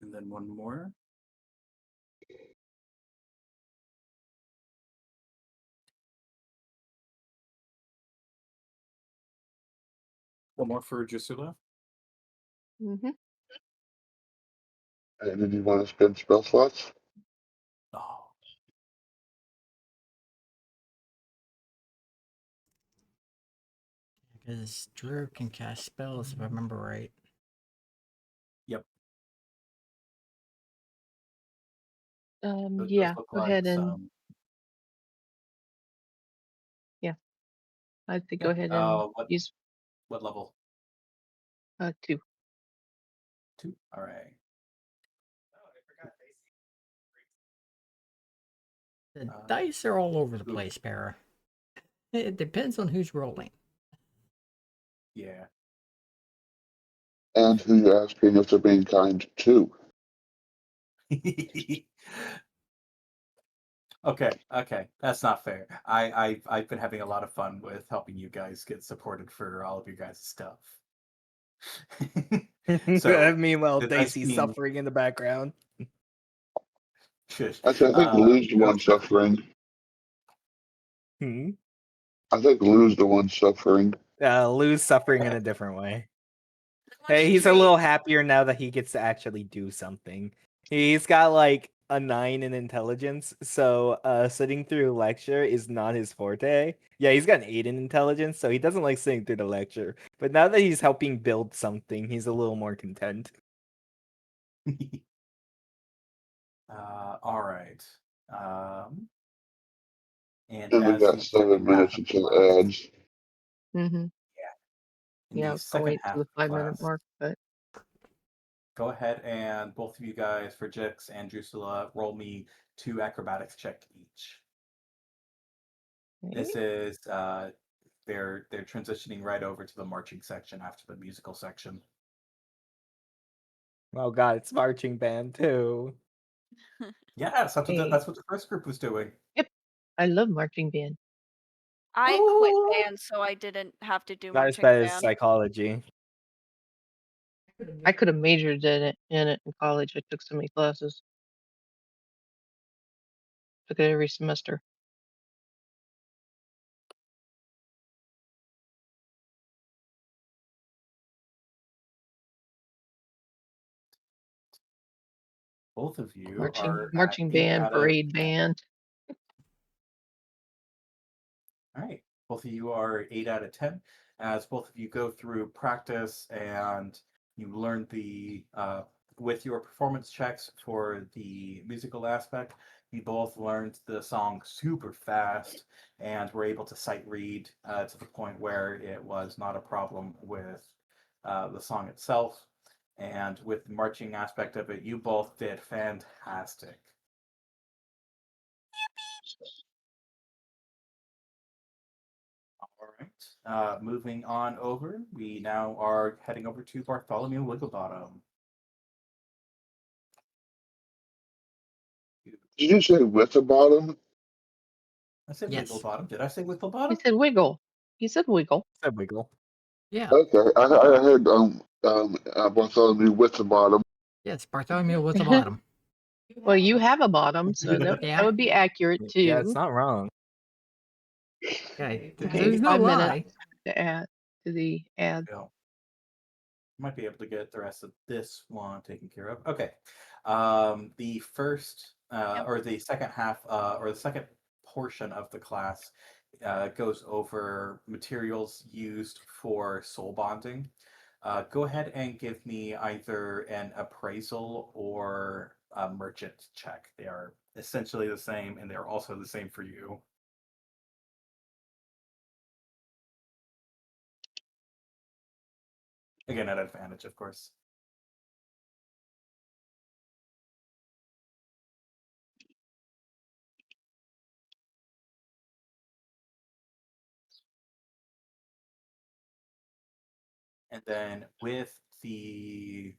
And then one more. One more for Drusilla. Mm-hmm. And did you want to spend spell slots? Oh. Because Drew can cast spells, if I remember right. Yep. It does Yeah, look go like ahead and some I have to Yeah. go ahead and What use level? 2. 2. All right. The dice are all over the Ooh. place, Para. It depends on who's rolling. Yeah. And who you asking if they're being kind to? Okay, that's not fair. I've been having a lot of fun with helping you guys get supported for all of your guys' stuff. So Meanwhile, the dice Dicey's being suffering in the background. shush. I think Lou's the one suffering. Hmm? I think Lou's the one suffering. Lou's suffering in a different way. How much He's a treat? little happier now that he gets to actually do something. He's got like a 9 in intelligence, so sitting through lecture is not his forte. Yeah, he's got an 8 in intelligence, so he doesn't like sitting through the lecture. But now that he's helping build something, he's a little more content. All right. And And we as got the 7 second half minutes of until class, ads. Mm-hmm. in Yeah, I the was gonna second wait half till the of 5-minute class, mark, but go ahead and both of you guys, for Jix and Drusilla, roll me 2 acrobatics check each. okay. This is they're transitioning right over to the marching section after the musical section. Oh god, it's marching band too. Yes, Hey. that's what the first group was doing. Yep. I love marching band. I quit Oh. band, so I didn't have to do Not as marching bad as band. psychology. I could have majored in college. I took so many classes. Took it every semester. Both of you Marching are at marching 8 band, out of parade 10. band. All right. Both of you are 8 out of 10. As both of you go through practice and you learn with your performance checks for the musical aspect, you both learned the song super fast and were able to sight read to the point where it was not a problem with the song itself. And with the marching aspect of it, you both did fantastic. All right. Moving on over, we now are heading over to Bartholomew Wigglebottom. Did you say with the bottom? I said Yes. Wigglebottom. Did I say He Wigglebottom? said wiggle. He said wiggle. Said wiggle. Yeah. Okay, I heard Bartholomew with the bottom. Yeah, it's Bartholomew with the bottom. Well, you have a bottom, so that Yeah. would be accurate too. Yeah, it's not wrong. Okay. Okay, There's no 5 lie. minutes to add to the ad. Yeah. Might be able to get the rest of this one taken care of. Okay. The first or the second half or the second portion of the class goes over materials used for soul bonding. Go ahead and give me either an appraisal or a merchant check. They are essentially the same, and they're also the same for you. Again, at advantage, of course. And then with the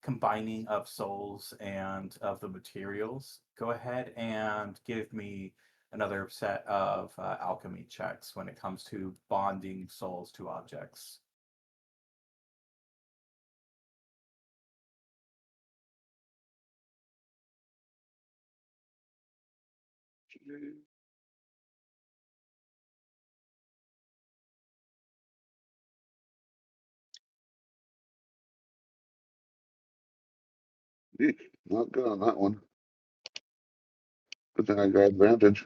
combining of souls and of the materials, go ahead and give me another set of alchemy checks when it comes to bonding souls to objects. Eek, not good on that one. Good thing I got advantage.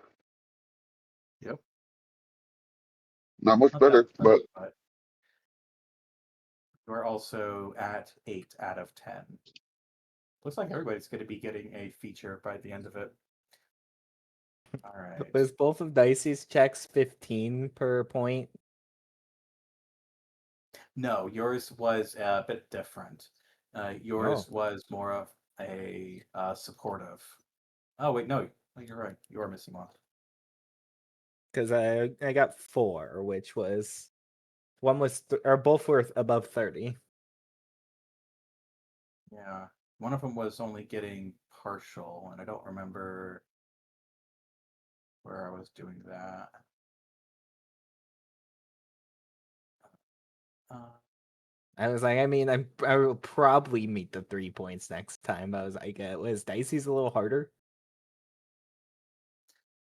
Yep. Not much Not better, that much, but we're also at 8 out of 10. Looks like everybody's going to be getting a feature by the end of it. All right. Was both of Dicey's checks 15 per point? No, yours was a bit different. Yours Oh. was more of a supportive. Oh wait, no, you're right. You are missing one. Because I got 4, which was one was or both were above 30. Yeah, one of them was only getting partial, and I don't remember where I was doing that. I was like, I mean, I will probably meet the 3 points next time. I was like, was Dicey's a little harder?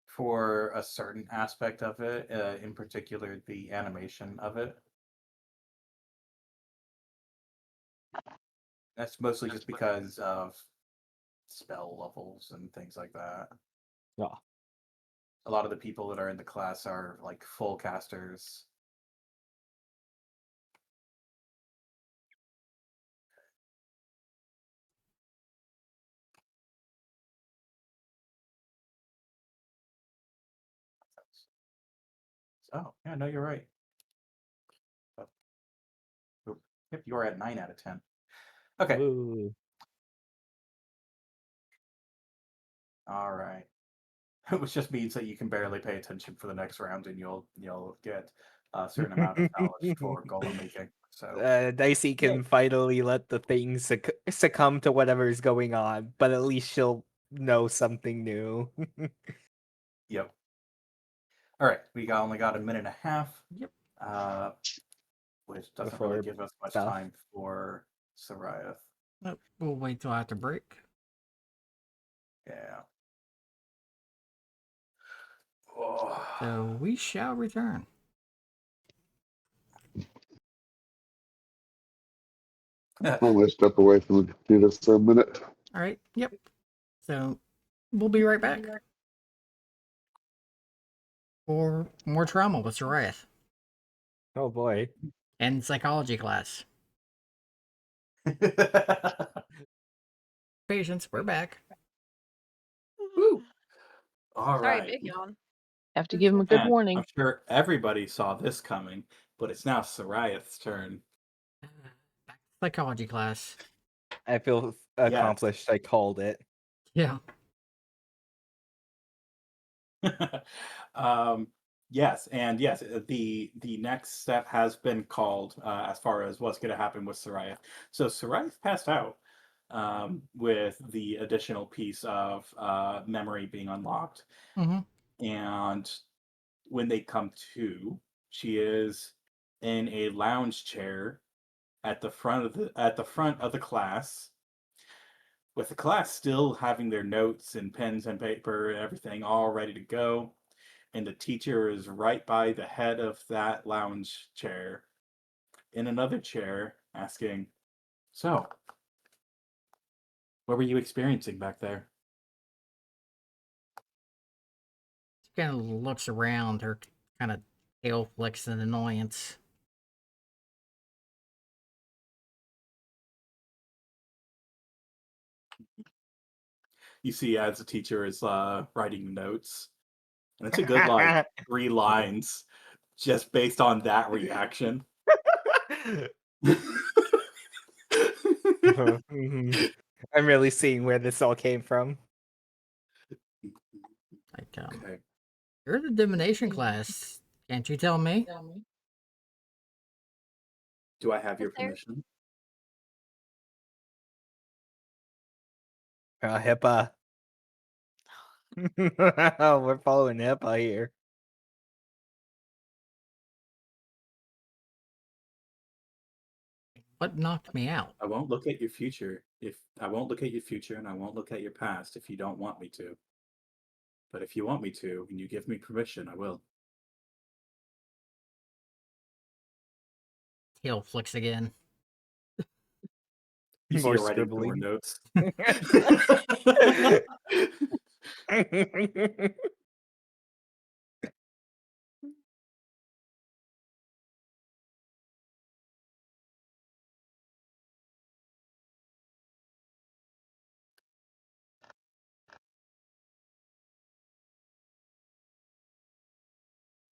For a certain aspect of it, in particular the animation of it. That's mostly just because of spell levels and things like that. Yeah. A lot of the people that are in the class are like full casters. Oh, yeah, no, you're right. Oh, yep, you are at 9 out of 10. Okay. Woo. All right. Which just means that you can barely pay attention for the next round, and you'll get a certain amount of knowledge for golem making. So Dicey can finally let the things succumb to whatever is going on, but at least she'll know something new. yep. All right, we only got a minute and a half. Yep. Which doesn't Before really give us much stuff. time for Sariath. Nope, we'll wait till after break. Yeah. So we shall return. I'm gonna step away from the computer for a minute. All right. Yep. So we'll be right back for more trauma with Sariath Oh boy. and psychology class. Patience, we're back. Woo. All Sorry, right. big yawn. Have to give him a good And warning. I'm sure everybody saw this coming, but it's now Sariath's turn. Psychology class. I feel Yes. accomplished. I called it. Yeah. Yes, and yes, the next step has been called as far as what's going to happen with Sariath. So Sariath passed out with the additional piece of memory being unlocked, and when they come to, she is in a lounge chair at the front of the class, with the class still having their notes and pens and paper and everything all ready to go. And the teacher is right by the head of that lounge chair in another chair asking, "So, what were you experiencing back there?" She kind of looks around, her kind of tail flicks in annoyance. You see, as the teacher is writing notes, and it's a good like 3 lines just based on that reaction. Mhm. I'm really seeing where this all came from. Like, Okay. you're the divination class. Can't you tell me? Do I have your Is there- permission? HIPAA. We're following HIPAA here. What knocked me out? I won't look at your future I won't look at your future, and I won't look at your past if you don't want me to. But if you want me to, and you give me permission, I will. Tail flicks again. You see More her writing door scribbling. notes.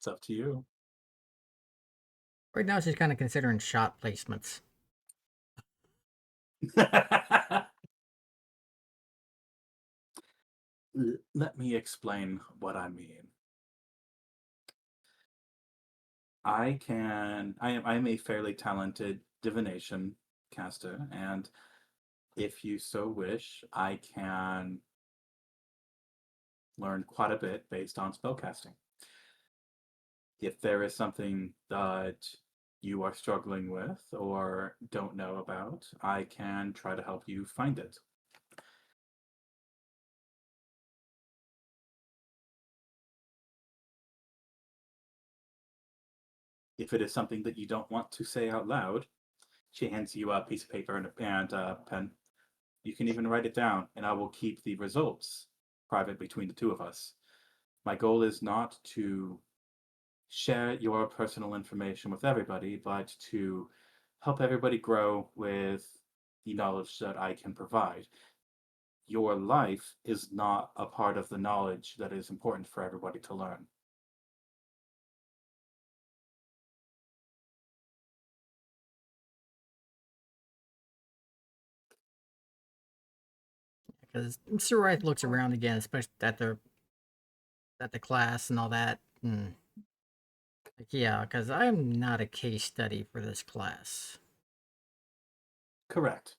It's up to you. Right now, she's kind of considering shot placements. Let me explain what I mean. I am a fairly talented divination caster, and if you so wish, I can learn quite a bit based on spellcasting. If there is something that you are struggling with or don't know about, I can try to help you find it. If it is something that you don't want to say out loud, she hands you a piece of paper and a pen. You can even write it down, and I will keep the results private between the two of us. My goal is not to share your personal information with everybody, but to help everybody grow with the knowledge that I can provide. Your life is not a part of the knowledge that is important for everybody to learn. Because Mr. Wright looks around again, especially at the class and all that. And like, yeah, because I'm not a case study for this class. Correct.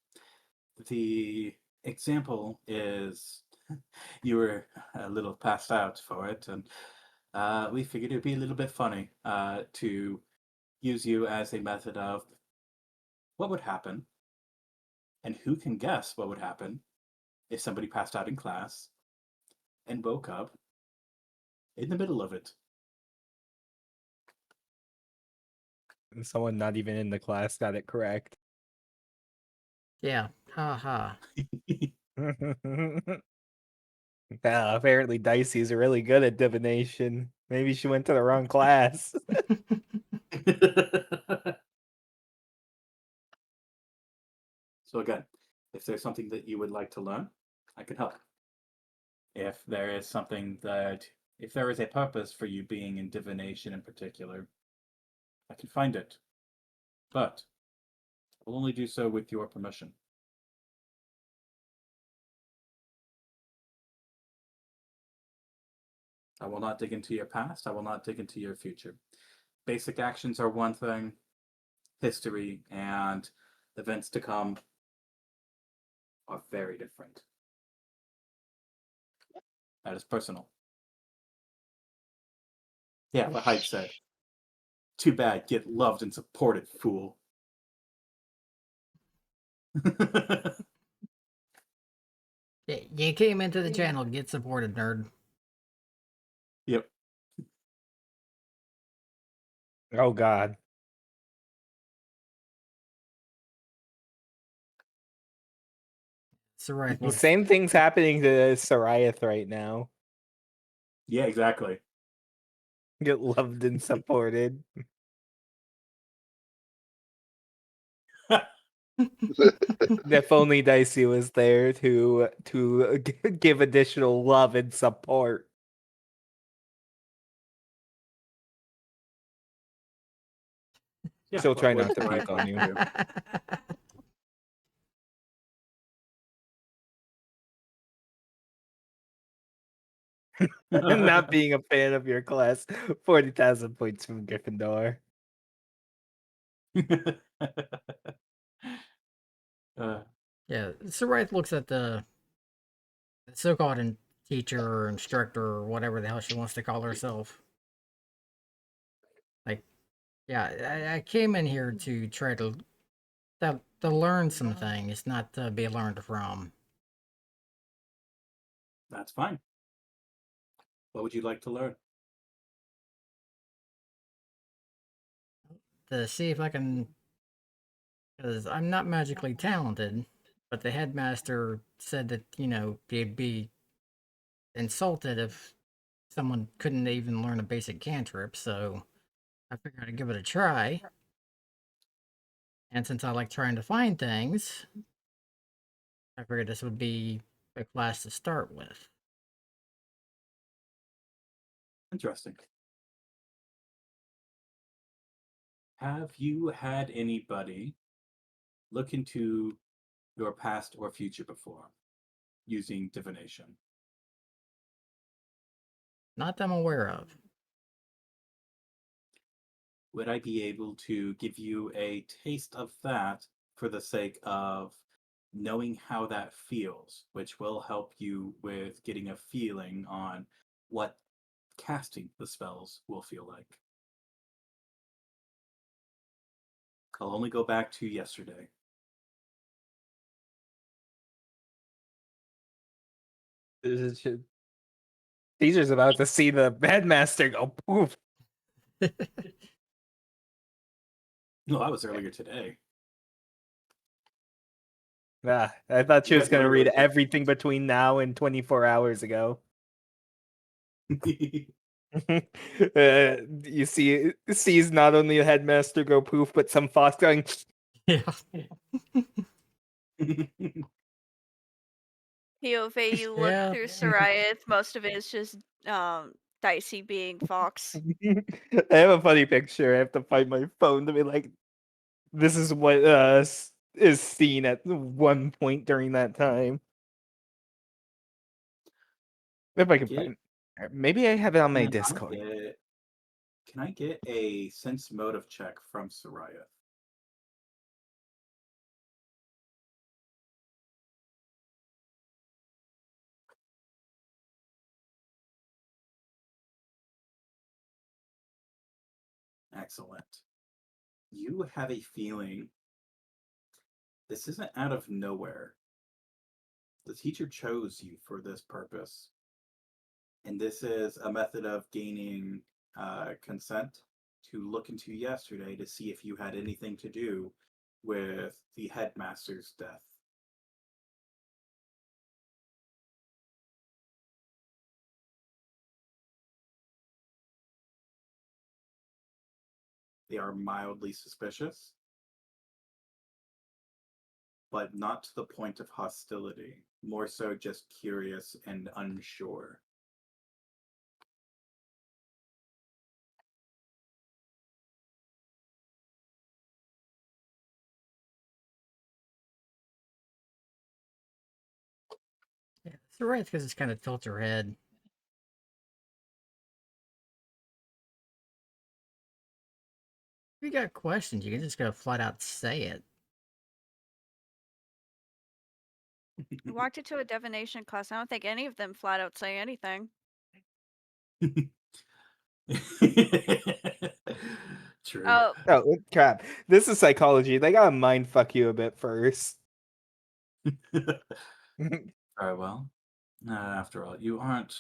The example is you were a little passed out for it, and we figured it'd be a little bit funny to use you as a method of what would happen and who can guess what would happen if somebody passed out in class and woke up in the middle of it. And someone not even in the class got it correct. Yeah, haha. Apparently Dicey's really good at divination. Maybe she went to the wrong class. So again, if there's something that you would like to learn, I can help. If there is if there is a purpose for you being in divination in particular, I can find it. But I'll only do so with your permission. I will not dig into your past. I will not dig into your future. Basic actions are one thing, history and events to come are very different. That is personal. Yeah, what Hyde said. Too bad, get loved and supported, fool. Yeah, you came into the channel, get supported, nerd. Yep. Oh god. Soraya The looks. same thing's happening to Sariath right now. Yeah, exactly. Get loved and supported. If only Dicey was there to give additional love and support. Yeah, She'll try what not to do I peek on you. do? Not being a fan of your class. 40,000 points from Gryffindor. Yeah, Soraya looks at the so-called teacher or instructor or whatever the hell she wants to call herself. Like, yeah, I came in here to try to learn some things, not to be learned from. That's fine. What would you like to learn? To see if I can, because I'm not magically talented, but the headmaster said that, he'd be insulted if someone couldn't even learn a basic cantrip, so I figured I'd give it a try. And since I like trying to find things, I figured this would be a class to start with. Interesting. have you had anybody look into your past or future before using divination? Not that I'm aware of. Would I be able to give you a taste of that for the sake of knowing how that feels, which will help you with getting a feeling on what casting the spells will feel like? I'll only go back to yesterday. Caesar's about to see the headmaster go poof. No, that was earlier today. Ah, I thought she You was guys going to read literally- everything between now and 24 hours ago. You sees not only the headmaster go poof, but some fox going. Yeah. POV, you look Yeah. through Soraya, most of it is just Dicey being Fox. I have a funny picture. I have to find my phone to be like, this is what is seen at one point during that time. If I can Get- find, maybe I have it on my Can I Discord. Can I get a sense motive check from Soraya? Excellent. You have a feeling this isn't out of nowhere. The teacher chose you for this purpose. And this is a method of gaining consent to look into yesterday to see if you had anything to do with the headmaster's death. They are mildly suspicious, but not to the point of hostility, more so just curious and unsure. Yeah, it's right because it's kind of tilts her head. If you got questions, you can just go flat out say it. I walked into a divination class. I don't think any of them flat out say anything. True. Oh, Oh crap! This is psychology. They gotta mind fuck you a bit first. Very well. After all, you aren't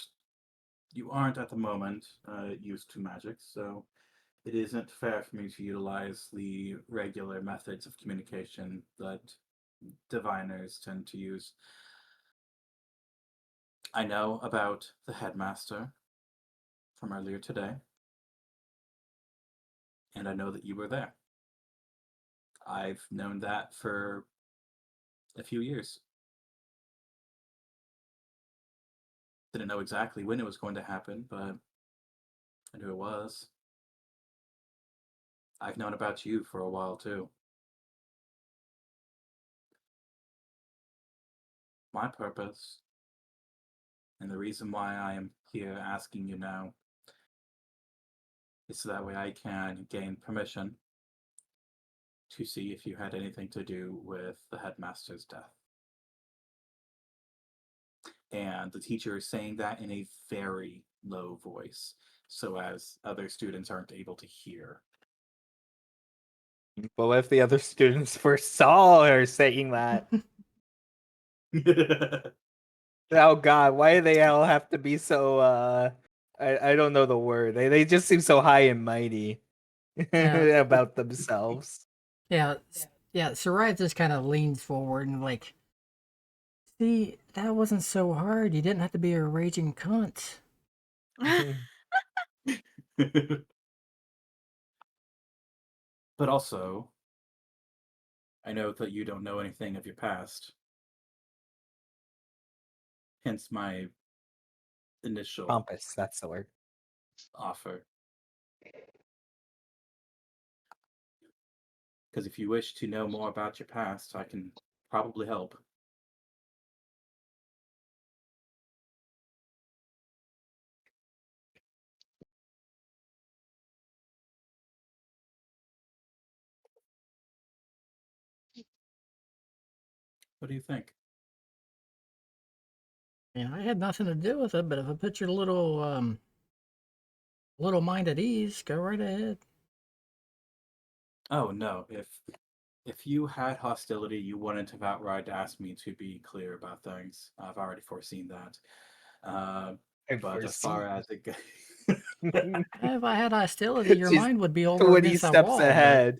at the moment used to magic, so it isn't fair for me to utilize the regular methods of communication that diviners tend to use. I know about the headmaster from earlier today, and I know that you were there. I've known that for a few years. Didn't know exactly when it was going to happen, but I knew it was. I've known about you for a while too. My purpose, and the reason why I am here asking you now, is so that way I can gain permission to see if you had anything to do with the headmaster's death. And the teacher is saying that in a very low voice, so as other students aren't able to hear. But what if the other students foresaw her saying that? Oh god, why do they all have to be so I don't know the word. They just seem so high and mighty Yeah. about themselves. Yeah, yeah. Soraya just kind of leans forward and like, see, that wasn't so hard. You didn't have to be a raging cunt. But also, I know that you don't know anything of your past. Hence my initial Pompous, that's the word. offer. Because if you wish to know more about your past, I can probably help. What do you think? I had nothing to do with it, but if I put your little mind at ease, go right ahead. Oh no, if you had hostility, you wouldn't have outright asked me to be clear about things. I've already foreseen that. But as far as it goes, If I had hostility, your She's mind would be over 20 against that steps wall. But ahead.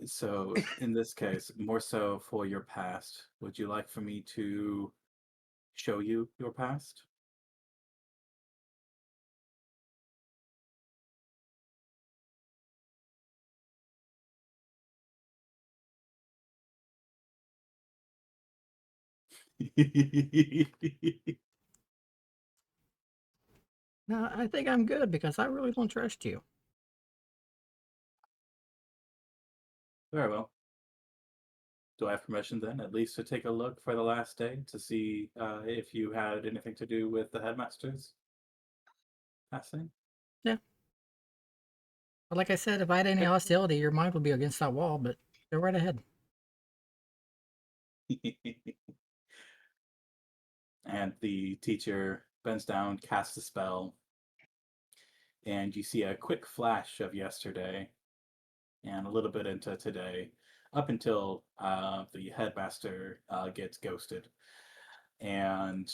so in this case, more so for your past, would you like for me to show you your past? no, I think I'm good because I really don't trust you. Very well. Do I have permission then, at least to take a look for the last day to see if you had anything to do with the headmaster's passing? Yeah. But like I said, if I had any hostility, your mind would be against that wall. But go right ahead. And the teacher bends down, casts a spell, and you see a quick flash of yesterday and a little bit into today, up until the headmaster gets ghosted. And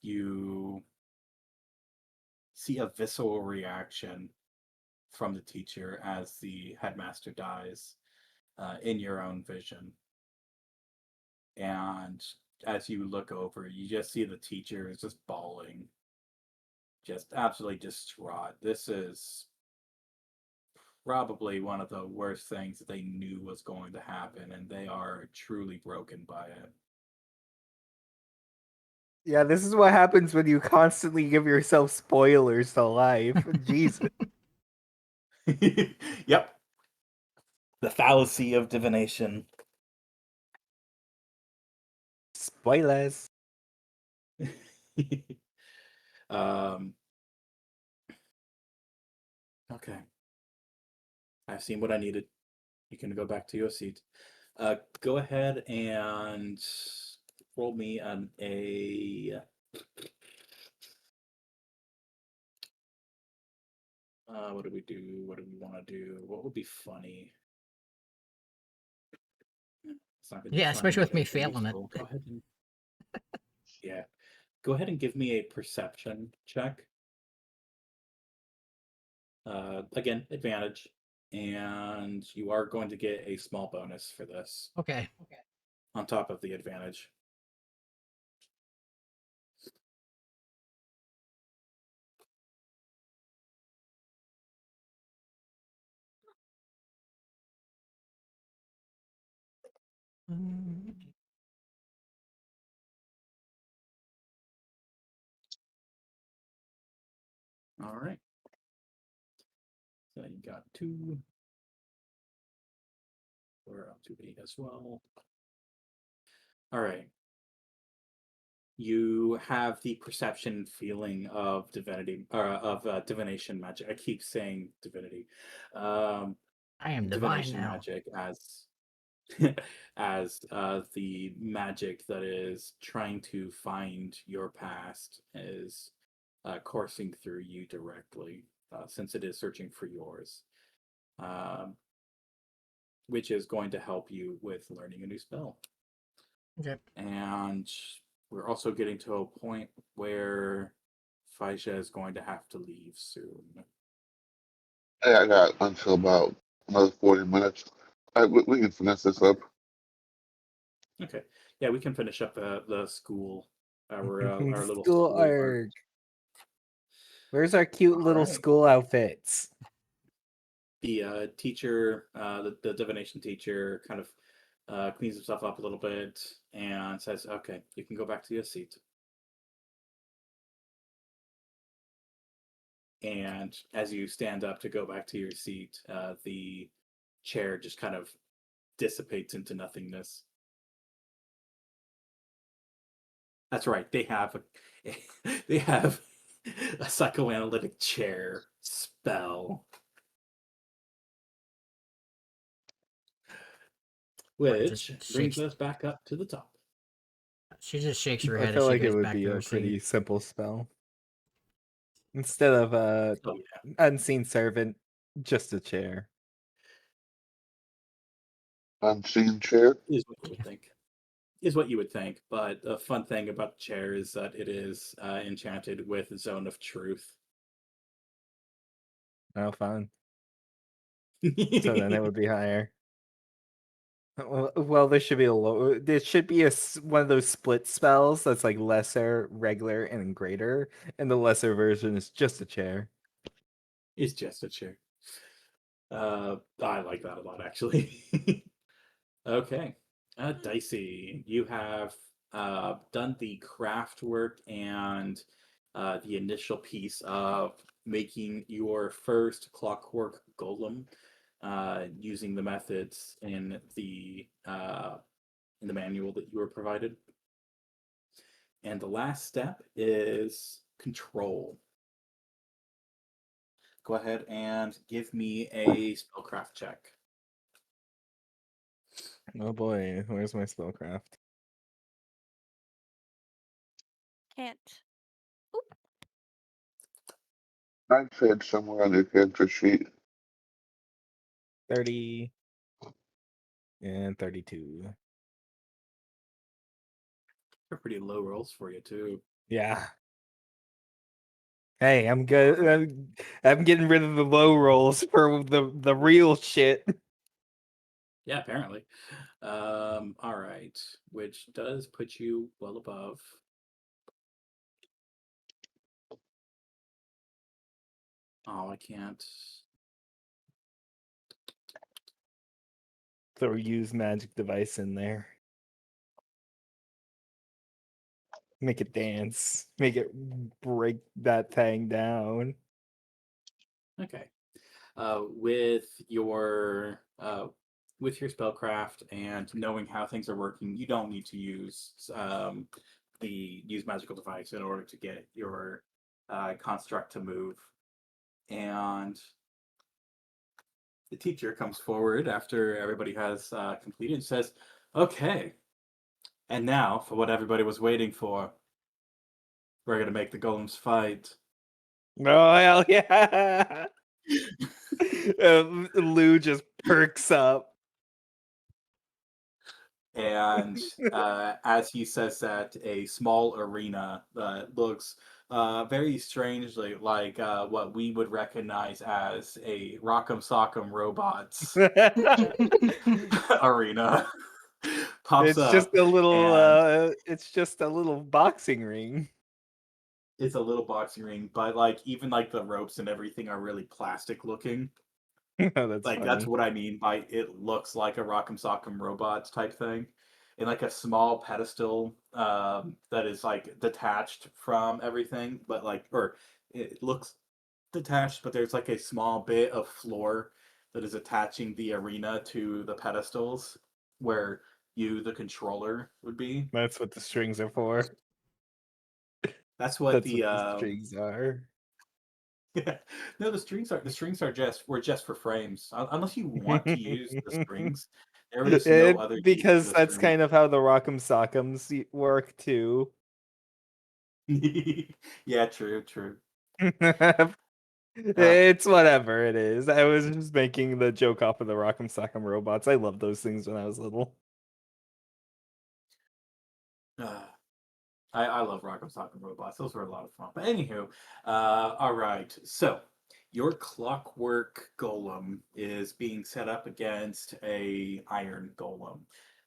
you see a visceral reaction from the teacher as the headmaster dies in your own vision. And as you look over, you just see the teacher is just bawling, just absolutely distraught. This is probably one of the worst things that they knew was going to happen, and they are truly broken by it. Yeah, this is what happens when you constantly give yourself spoilers to life. Jesus. Yep. The fallacy of divination. Spoilers. um, okay. I've seen what I needed. You can go back to your seat. Go ahead and roll me a. What do we do? What do we want to do? What would be funny? It's not going to be Yeah, funny especially or with me anything failing it. useful. Go ahead and yeah, go ahead and give me a perception check. Again, advantage, and you are going to get a small bonus for this Okay. on top of the advantage. Mm, All right. So you got 2. We're up to 8 as well. All right. You have the perception feeling of divinity, or of divination magic. I keep saying divinity. I am divine Divination now. magic as as the magic that is trying to find your past is coursing through you directly, since it is searching for yours, um, which is going to help you with learning a new spell. Okay. And we're also getting to a point where Faisha is going to have to leave soon. Hey, I got until about another 40 minutes. We can finesse this up. Okay, yeah, we can finish up the school, our little School school arc. arc. Where's our cute little Alright. school outfits? The teacher, the divination teacher, kind of cleans himself up a little bit and says, "Okay, you can go back to your seat." And as you stand up to go back to your seat, the chair just kind of dissipates into nothingness. That's right. They have they have a psychoanalytic chair spell, Or just which brings shakes. us back up to the top. She just shakes her I head as feel she like it goes would back be to a her pretty seat. simple spell. Instead of Oh yeah, unseen servant, just a chair. Unseen chair. is what you would think. Is what you would think. But the fun thing about the chair is that it is enchanted with Zone of Truth. Oh, fun. So then it would be higher. Well, there should be a low. There should be one of those split spells that's like lesser, regular, and greater, and the lesser version is just a chair. It's just a chair. I like that a lot, actually. Okay. Dicey, you have done the craft work and the initial piece of making your first clockwork golem using the methods in the manual that you were provided. And the last step is control. Go ahead and give me a spellcraft check. Oh boy, where's my spellcraft? Can't. I said somewhere on the character sheet. 30 and 32. They're pretty low rolls for you too. Yeah. Hey, I'm good. I'm getting rid of the low rolls for the real shit. Yeah, apparently. All right, which does put you well above. Oh, I can't. So use magic device in there. Make it dance. Make it break that thing down. Okay. With your spellcraft and knowing how things are working, you don't need to use use magical device in order to get your construct to move. And the teacher comes forward after everybody has completed and says, "Okay, and now for what everybody was waiting for. We're gonna make the golems fight." Oh hell yeah! Lou just perks up. And as he says that, a small arena looks very strangely like what we would recognize as a Rock'em Sock'em Robots arena pops It's just up, a little and it's just a little boxing ring. it's a little boxing ring, but like even like the ropes and everything are really plastic looking. Oh, that's Like that's funny. what I mean by it looks like a Rock'em Sock'em Robots type thing. And like a small pedestal that is like detached from everything, but like or it looks detached, but there's like a small bit of floor that is attaching the arena to the pedestals where you, the controller, would be. That's what the strings are for. That's what That's the what the strings are. yeah. No, the strings are just were just for frames. Unless you want to use the strings, there is no other use for Because the that's strings. kind of how the Rock'em Sock'ems work too. Yeah, true, true. Uh, It's whatever it is. I was just making the joke off of the Rock'em Sock'em robots. I loved those things when I was little. uh, I love Rock'em Sock'em Robots. Those were a lot of fun. But anywho, all right. So your clockwork golem is being set up against a iron golem.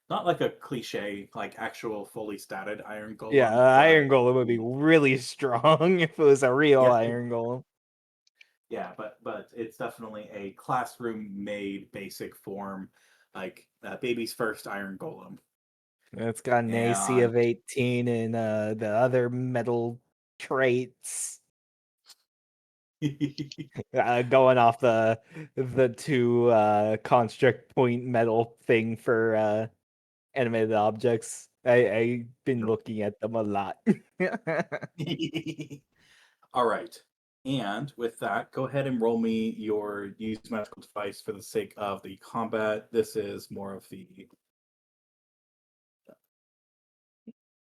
Not like a cliche, like actual fully statted iron Yeah, golem, but Iron Golem would be really strong if it was a real yeah, Iron Golem. yeah, but it's definitely a classroom made basic form, like baby's first iron golem. It's got an AC And of 18 and the other metal traits. Going off the two construct point metal thing for animated objects. I've been looking at them a lot. All right. And with that, go ahead and roll me your use magical device for the sake of the combat. This is more of the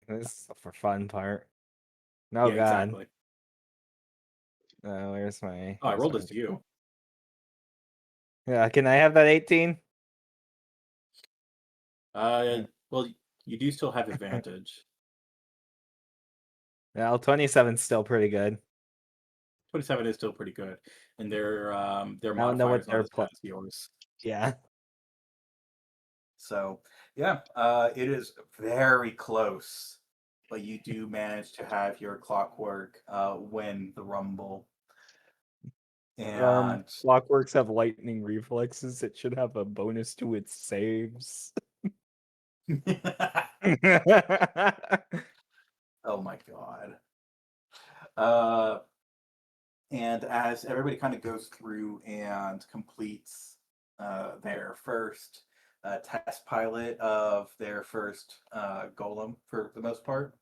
This is the for fun part. Oh yeah, god. exactly. Where's my Oh, I where's rolled my- as you. Yeah, can I have that 18? Well, you do still have advantage. Well, 27's still pretty good. 27 is still pretty good, and their I don't know modifier what is not their as bad as yours. Yeah. So yeah, it is very close, but you do manage to have your clockwork win the rumble. And Clockworks have lightning reflexes. It should have a bonus to its saves. oh my god. And as everybody kind of goes through and completes their first test pilot of their first golem, for the most part,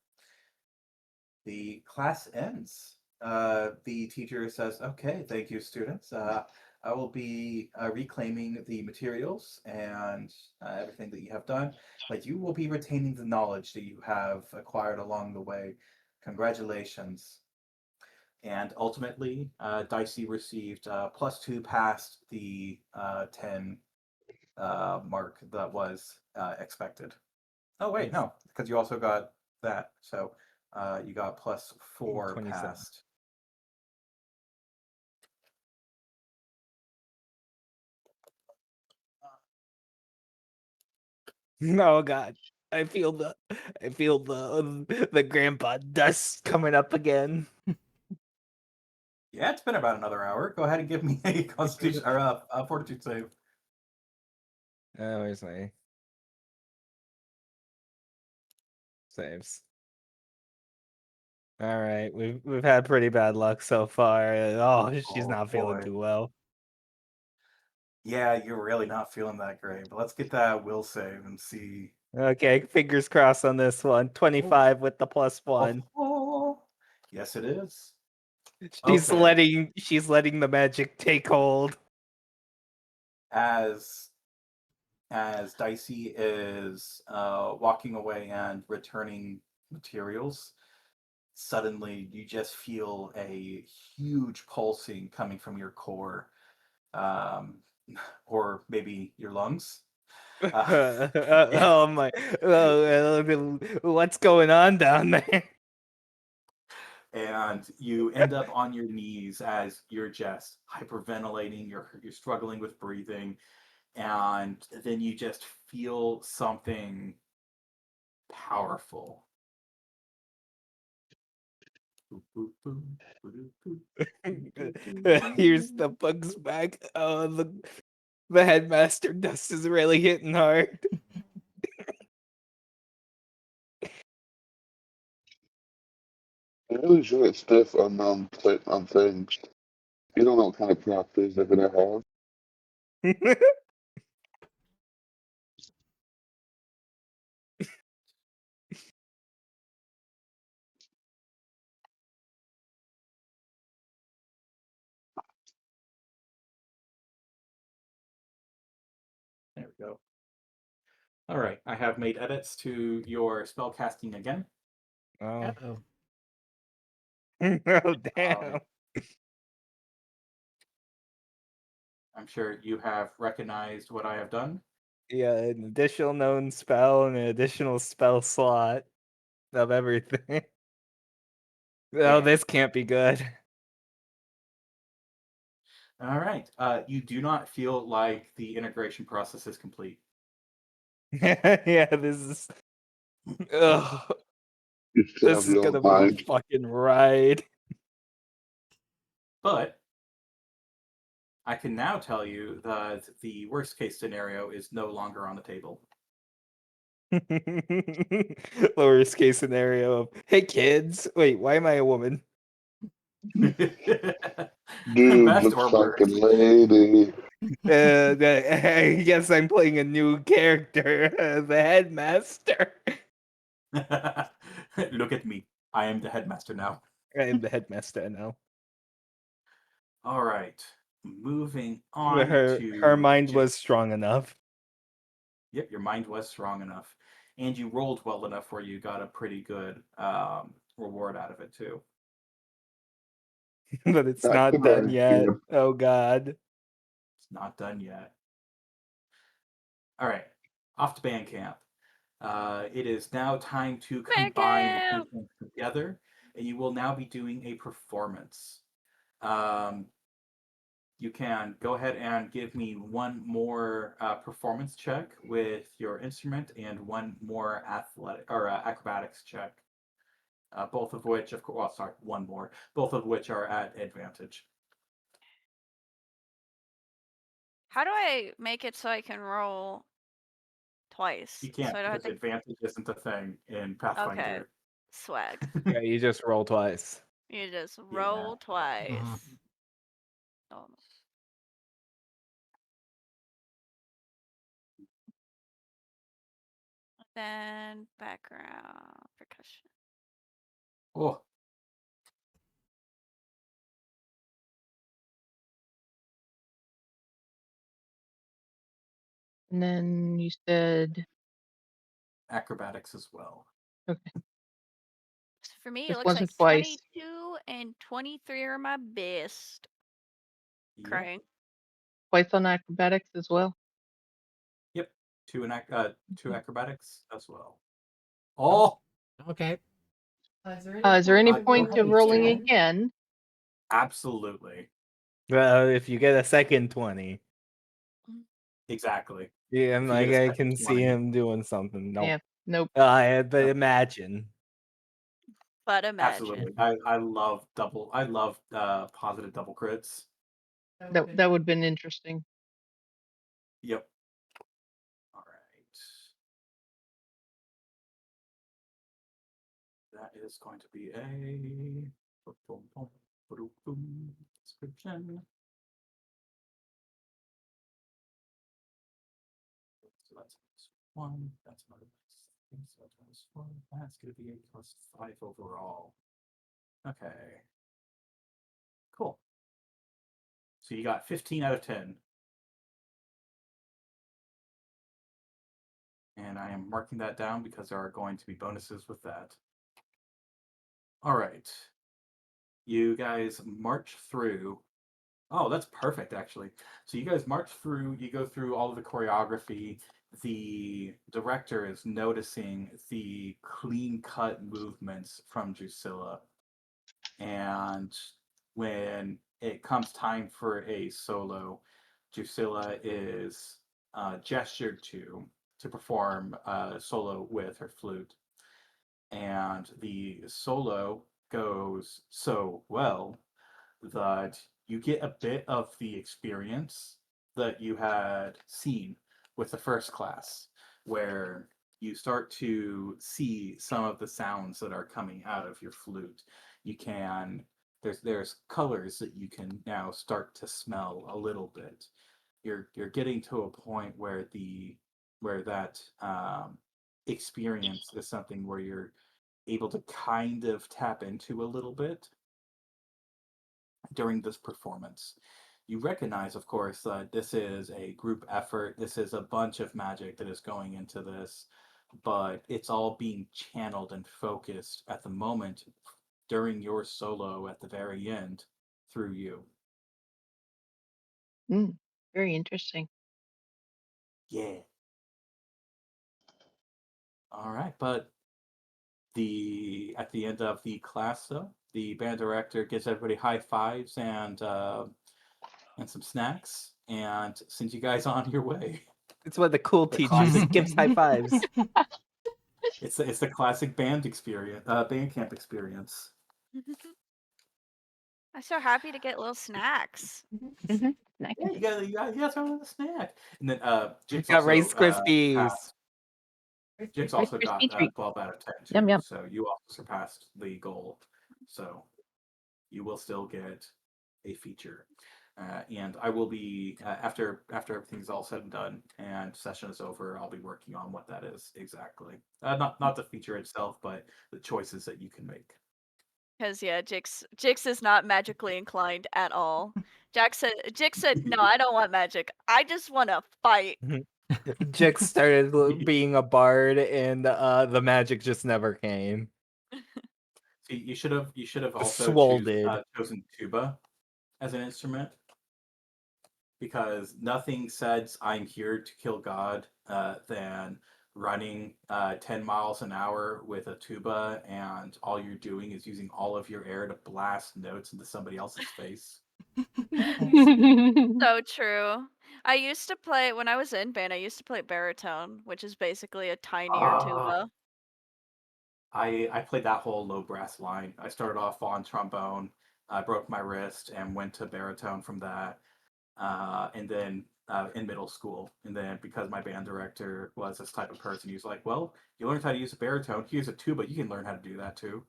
the class ends. The teacher says, "Okay, thank you, students. I will be reclaiming the materials and everything that you have done, but you will be retaining the knowledge that you have acquired along the way. Congratulations." And ultimately, Dicey received +2 past the 10 mark that was expected. Oh, wait, no, because you also got that. So you got +4 27. past. Oh god. I feel the grandpa dust coming up again. Yeah, it's been about another hour. Go ahead and give me a Constitution or a Fortitude save. Where's my saves? All right, we've had pretty bad luck so far. Oh, she's Oh, not feeling boy. too well. Yeah, you're really not feeling that great. But let's get that will save and see. Okay, fingers crossed on this one. 25 with the +1. Oh, yes, it is. She's Okay. letting the magic take hold. As Dicey is walking away and returning materials, suddenly you just feel a huge pulsing coming from your core, um, or maybe your lungs. Oh my! What's going on down there? And you end up on your knees as you're just hyperventilating. You're struggling with breathing, and then you just feel something powerful. Here's the bugs back. Oh, the headmaster dust is really hitting hard. I really enjoy it stiff on things. You don't know what kind of prop they're gonna have. There we go. All right, I have made edits to your spell casting again. Oh. Uh-oh. Oh damn. I'm sure you have recognized what I have done. Yeah, an additional known spell and an additional spell slot of everything. Oh, Okay. this can't be good. All right. You do not feel like the integration process is complete. Yeah, this is. Ugh, You still this have is your gonna own be a mind. fucking ride. But I can now tell you that the worst case scenario is no longer on the table. Lowest case scenario of, hey kids, wait, why am I a woman? Dude Best looks or like a worst? lady. I guess I'm playing a new character, the headmaster. Look at me. I am the headmaster now. I'm the headmaster now. All right. Moving on Her to mind was Jix. strong enough. Yep, your mind was strong enough. And you rolled well enough where you got a pretty good reward out of it too. But it's Not not done bad, yet. kid. Oh god. It's not done yet. All right. Off to band camp. It is now time to Band combine the camp! pieces together, and you will now be doing a performance. Um, you can go ahead and give me one more performance check with your instrument and one more athletic or acrobatics check. Both of which, of course, well, sorry, one more. Both of which are at advantage. How do I make it so I can roll twice? You can't So I don't have because to. advantage isn't a thing in Okay. Pathfinder. Swag. Yeah, you just roll twice. You just Yeah. roll twice. Oh. Then background percussion. Oh, And then you said, acrobatics as well. okay, So for me, it this looks like wasn't twice. 22 and 23 are my best. Yep. Crying. Twice on acrobatics as well. Yep. Two acrobatics as well. Oh, Okay. Is there any Go point ahead to and rolling say again? absolutely. Well, if you get a second 20. Exactly. Yeah, I'm If you get like, a I second can see 20. him doing something. Nope. Yeah, nope. But Nope. imagine. But imagine. Absolutely. I love positive double crits. That would have been interesting. Yep. All right. That is going to be a description. So that's +1. That's another +3. So that's +1. That's going to be a +5 overall. Okay. Cool. So you got 15 out of 10. And I am marking that down because there are going to be bonuses with that. All right. You guys march through. Oh, that's perfect, actually. So you guys march through, you go through all of the choreography. The director is noticing the clean cut movements from Drusilla. And when it comes time for a solo, Drusilla is gestured to perform a solo with her flute. And the solo goes so well that you get a bit of the experience that you had seen with the first class, where you start to see some of the sounds that are coming out of your flute. You can there's colors that you can now start to smell a little bit. You're getting to a point where that experience is something where you're able to kind of tap into a little bit during this performance. You recognize, of course, that this is a group effort. This is a bunch of magic that is going into this, but it's all being channeled and focused at the moment during your solo at the very end through you. Very interesting. Yeah. All right, but at the end of the class, though, the band director gives everybody high fives and some snacks, and sends you guys on your way. It's what the cool The teacher classic- gives high fives. It's the classic band experience, band camp experience. I'm so happy to get little snacks. Nice. Yeah, you guys have a snack, and then Jix Got also Rice Krispies. Jix Rice also Krispie got treat. 12 out of 10 too. Yum, yum. So you also surpassed the goal. So you will still get a feature. And I will be after everything's all said and done and session is over, I'll be working on what that is exactly. Not the feature itself, but the choices that you can make. Because yeah, Jix is not magically inclined at all. Jix said, no, I don't want magic. I just want to fight. Jix started being a bard, and the magic just never came. See, you should have also Swolded. chosen tuba as an instrument, because nothing says I'm here to kill God than running 10 miles an hour with a tuba, and all you're doing is using all of your air to blast notes into somebody else's face. So true. I used to play, when I was in band, I used to play baritone, which is basically a tinier tuba. I played that whole low brass line. I started off on trombone, I broke my wrist and went to baritone from that. And then in middle school, and then because my band director was this type of person, he was like, "Well, you learned how to use a baritone. Here's a tuba. You can learn how to do that too."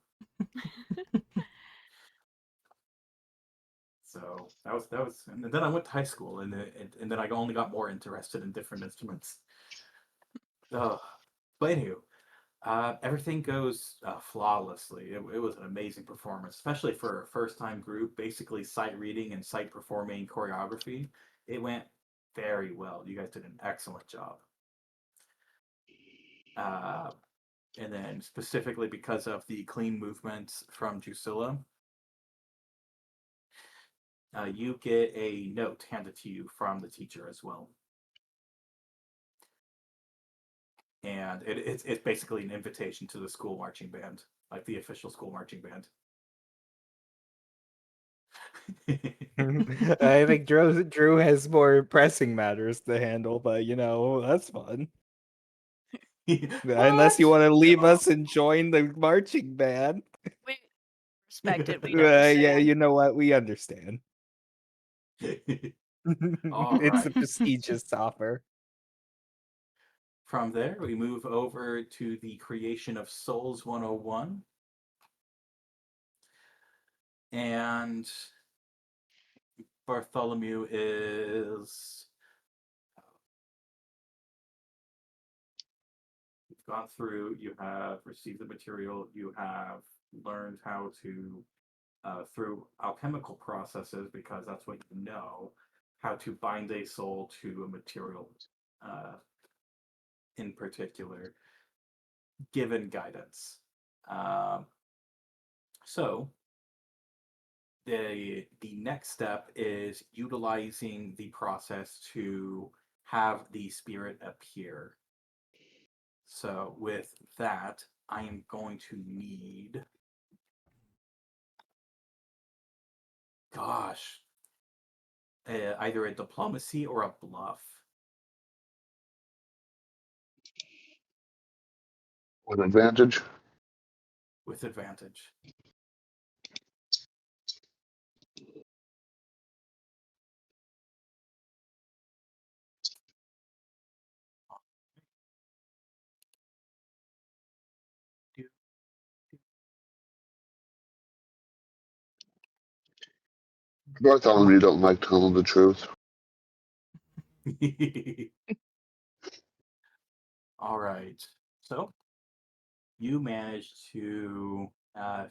So that was, and then I went to high school, and then I only got more interested in different instruments. But anywho, everything goes flawlessly. It was an amazing performance, especially for a first time group. Basically, sight reading and sight performing choreography. It went very well. You guys did an excellent job. And then specifically because of the clean movements from Drusilla, you get a note handed to you from the teacher as well. And it's basically an invitation to the school marching band, like the official school marching band. I think Drew has more pressing matters to handle, but that's fun. Unless you want to leave us and join the marching band. We respect it. We Yeah, understand. you know what? We understand. All It's a right. prestigious offer. From there, we move over to the creation of Souls 101. And Bartholomew is. You've gone through, you have received the material, you have learned how to, through alchemical processes, because that's what you know, how to bind a soul to a material in particular, given guidance. So the next step is utilizing the process to have the spirit appear. So with that, I am going to need, gosh, either a diplomacy or a bluff. With advantage. With advantage. Bartholomew don't like telling the truth. All right. So you managed to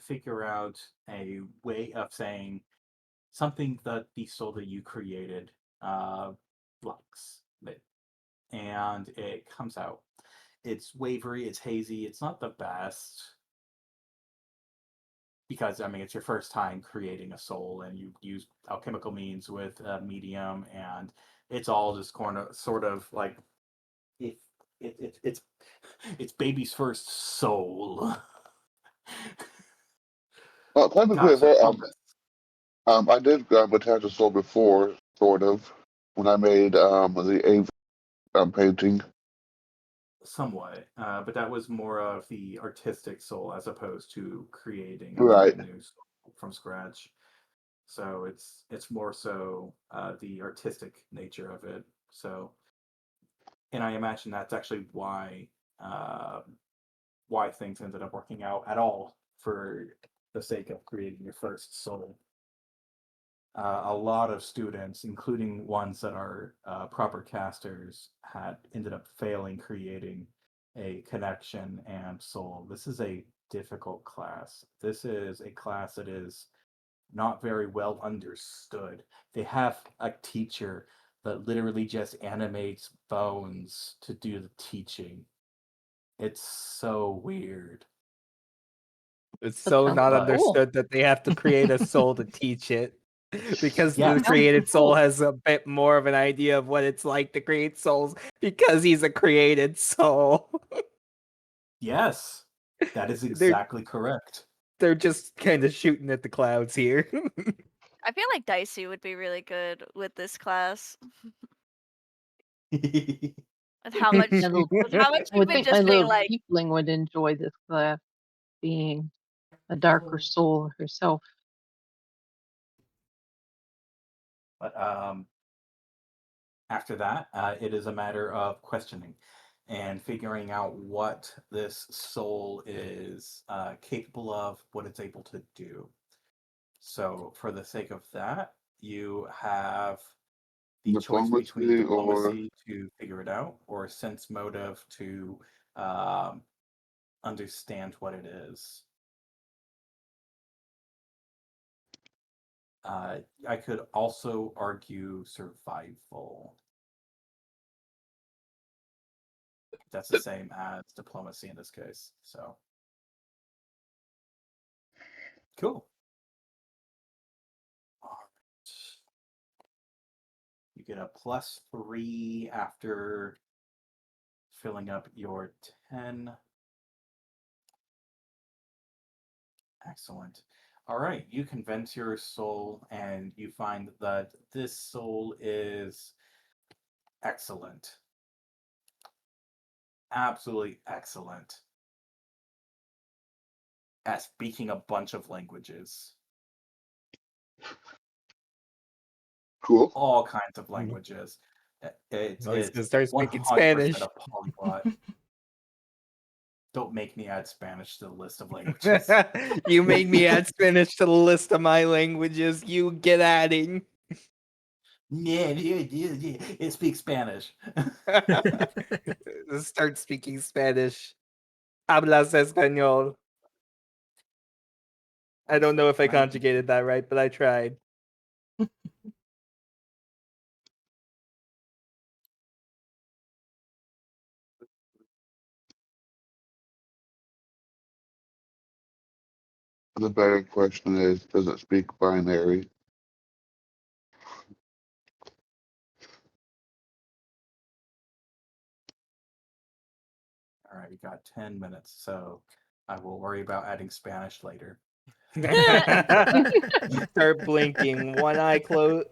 figure out a way of saying something that the soul that you created likes. And it comes out. It's wavery, it's hazy, it's not the best. Because, I mean, it's your first time creating a soul, and you use alchemical means with a medium, and it's all just sort of like it's baby's first soul. Well, technically, Gosh, I love this. I did attach a soul before, sort of, when I made the Ave painting. Somewhat, but that was more of the artistic soul as opposed to creating a Right. brand new soul from scratch. So it's more so the artistic nature of it. So, and I imagine that's actually why things ended up working out at all for the sake of creating your first soul. a lot of students, including ones that are proper casters, had ended up failing creating a connection and soul. This is a difficult class. This is a class that is not very well understood. They have a teacher that literally just animates bones to do the teaching. It's so weird. It's That so sounds not cool. understood that they have to create a soul to teach it. Because Yeah. the Sounds created soul cool. has a bit more of an idea of what it's like to create souls because he's a created soul. Yes, that is They're exactly correct. they're just kind of shooting at the clouds here. I feel like Dicey would be really good with this class. With how much My little, with how much I you've would been think my just being little like, tiefling would enjoy this class, being a darker soul herself. But after that, it is a matter of questioning and figuring out what this soul is capable of, what it's able to do. So, for the sake of that, you have the choice between Diplomacy or diplomacy to figure it out, or sense motive to um, understand what it is. I could also argue survival. That's the same as diplomacy in this case. So, cool. You get a +3 after filling up your 10. Excellent. All right, you convince your soul, and you find that this soul is excellent. Absolutely excellent at speaking a bunch of languages. cool. All kinds of languages. Well, he's It's gonna start 100% speaking Spanish. a polyglot. Don't make me add Spanish to the list of languages. You made me add Spanish to the list of my languages. You get adding. Yeah, it speaks Spanish. Start speaking Spanish. Hablas español. I don't know if I Right. conjugated that right, but I tried. The better question is, does it speak binary? All right, we got 10 minutes, so I will worry about adding Spanish later. Start blinking. One eye closed.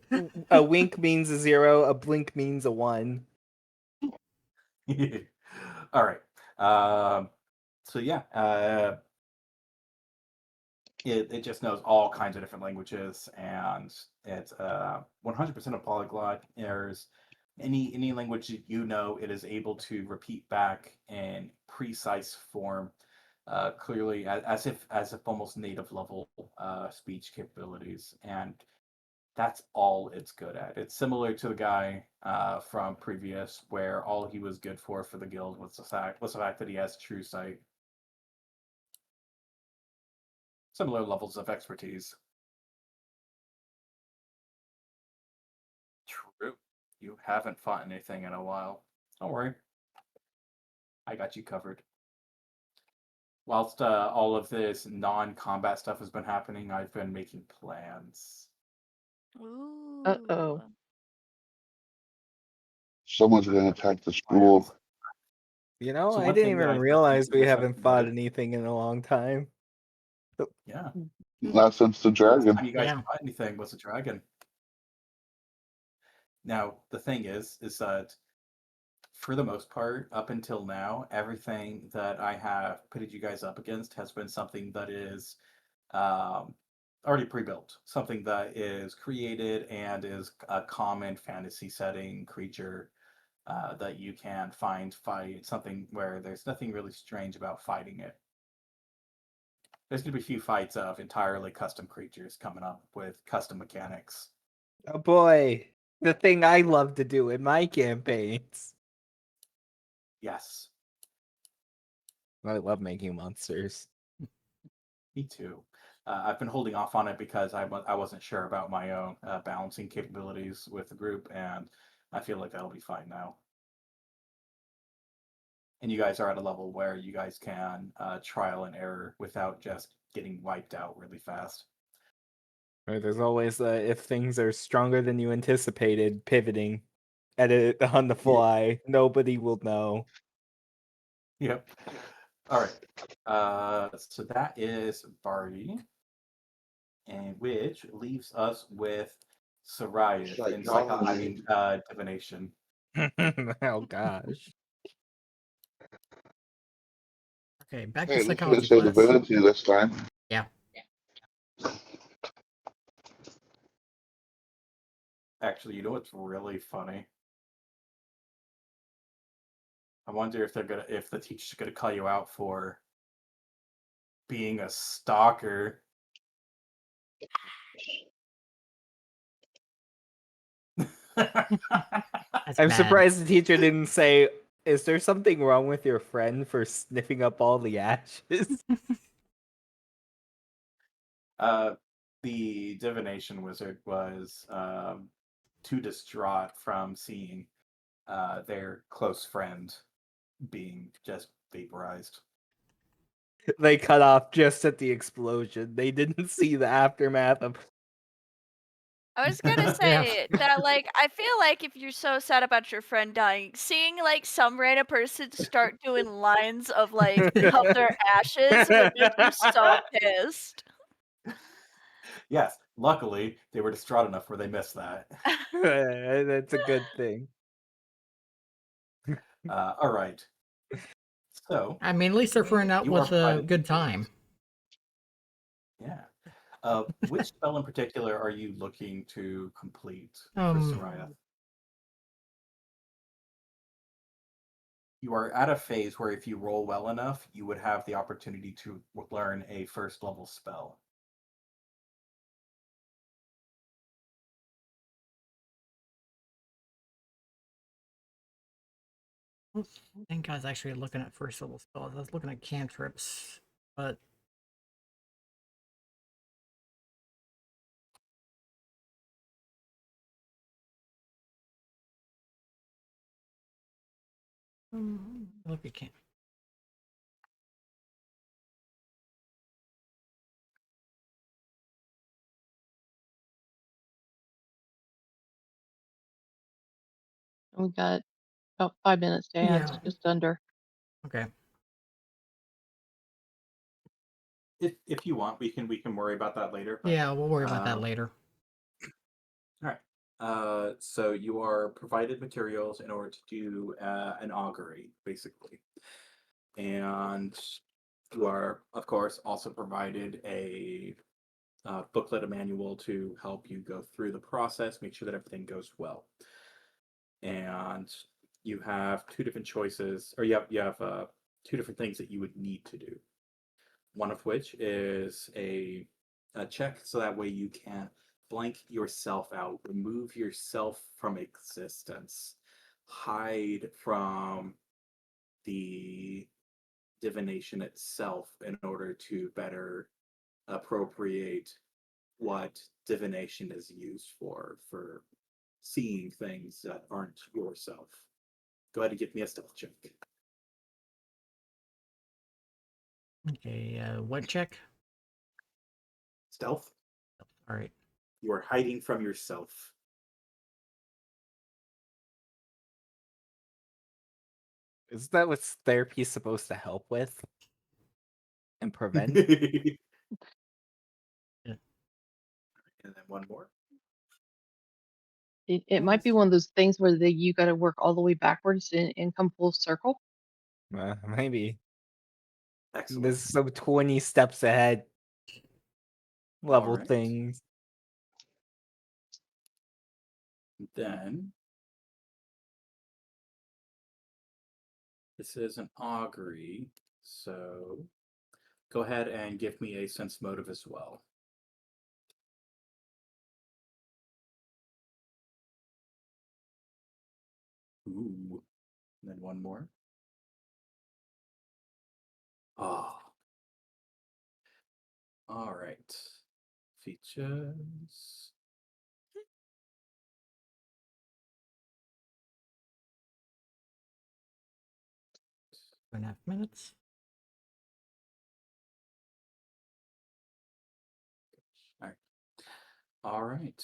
A wink means a 0. A blink means a 1. All right. So yeah, it just knows all kinds of different languages, and it's 100% a polyglot. There's any language that you know, it is able to repeat back in precise form, clearly as if almost native level speech capabilities, and that's all it's good at. It's similar to the guy from previous, where all he was good for the guild was the fact that he has true sight. Similar levels of expertise. True. You haven't fought anything in a while. Don't worry. I got you covered. Whilst all of this non-combat stuff has been happening, I've been making plans. Uh-oh. ooh. Someone's going to attack the school. Plans. You know, So I one didn't thing that even I realize we wish I haven't fought promoted- anything in a long time. Yeah. Not since the Last dragon. time you guys Yeah. fought anything was a dragon. Now the thing is that for the most part, up until now, everything that I have pitted you guys up against has been something that is already pre-built, something that is created and is a common fantasy setting creature that you can fight, something where there's nothing really strange about fighting it. There's going to be a few fights of entirely custom creatures coming up with custom mechanics. Oh boy, the thing I love to do in my campaigns. Yes, I love making monsters. me too. I've been holding off on it because I wasn't sure about my own balancing capabilities with the group, and I feel like that'll be fine now. And you guys are at a level where you guys can trial and error without just getting wiped out really fast. Right, there's always if things are stronger than you anticipated, pivoting at it on the fly. Nobody will know. Yep. All right. So that is Barty, and which leaves us with Soraya in Psychology. divination. Oh gosh. Okay, back to Hey, at least I didn't psychology say class. divinity this time. Yeah. Actually, you know what's really funny? I wonder if if the teacher's gonna call you out for being a stalker. That's I'm bad. surprised the teacher didn't say, "Is there something wrong with your friend for sniffing up all the ashes?" The divination wizard was too distraught from seeing their close friend being just vaporized. They cut off just at the explosion. They didn't see the aftermath of. I was gonna Yeah. say that, like, I feel like if you're so sad about your friend dying, seeing like some random person start doing lines of like of their ashes would make you so pissed. Yes, luckily they were distraught enough where they missed that. That's a good thing. All right. So I mean, at least they're figuring out you are with a provided good materials. time. Yeah. Which spell in particular are you looking to complete for Soraya? You are at a phase where if you roll well enough, you would have the opportunity to learn a first level spell. I think I was actually looking at first level spells. I was looking at cantrips, but look at can. We got about 5 minutes to ask, Yeah. just under. Okay. If you want, we can worry about that later. But, Yeah, we'll worry about that later. All right. So you are provided materials in order to do an augury, basically, and you are, of course, also provided a booklet, a manual to help you go through the process, make sure that everything goes well. And you have two different choices, or you have two different things that you would need to do. One of which is a check, so that way you can blank yourself out, remove yourself from existence, hide from the divination itself in order to better appropriate what divination is used for seeing things that aren't yourself. Go ahead and give me a stealth check. Okay, what check? Stealth? All right. You are hiding from yourself. Is that what therapy's supposed to help with and prevent? And Yeah. then one more. It might be one of those things where you got to work all the way backwards and come full circle. Maybe. Excellent. There's some 20 steps ahead level Alright. things. Then this is an augury, so go ahead and give me a sense motive as well. Ooh. And then one more. Oh. All right. Features. 2.5 minutes. All right. All right.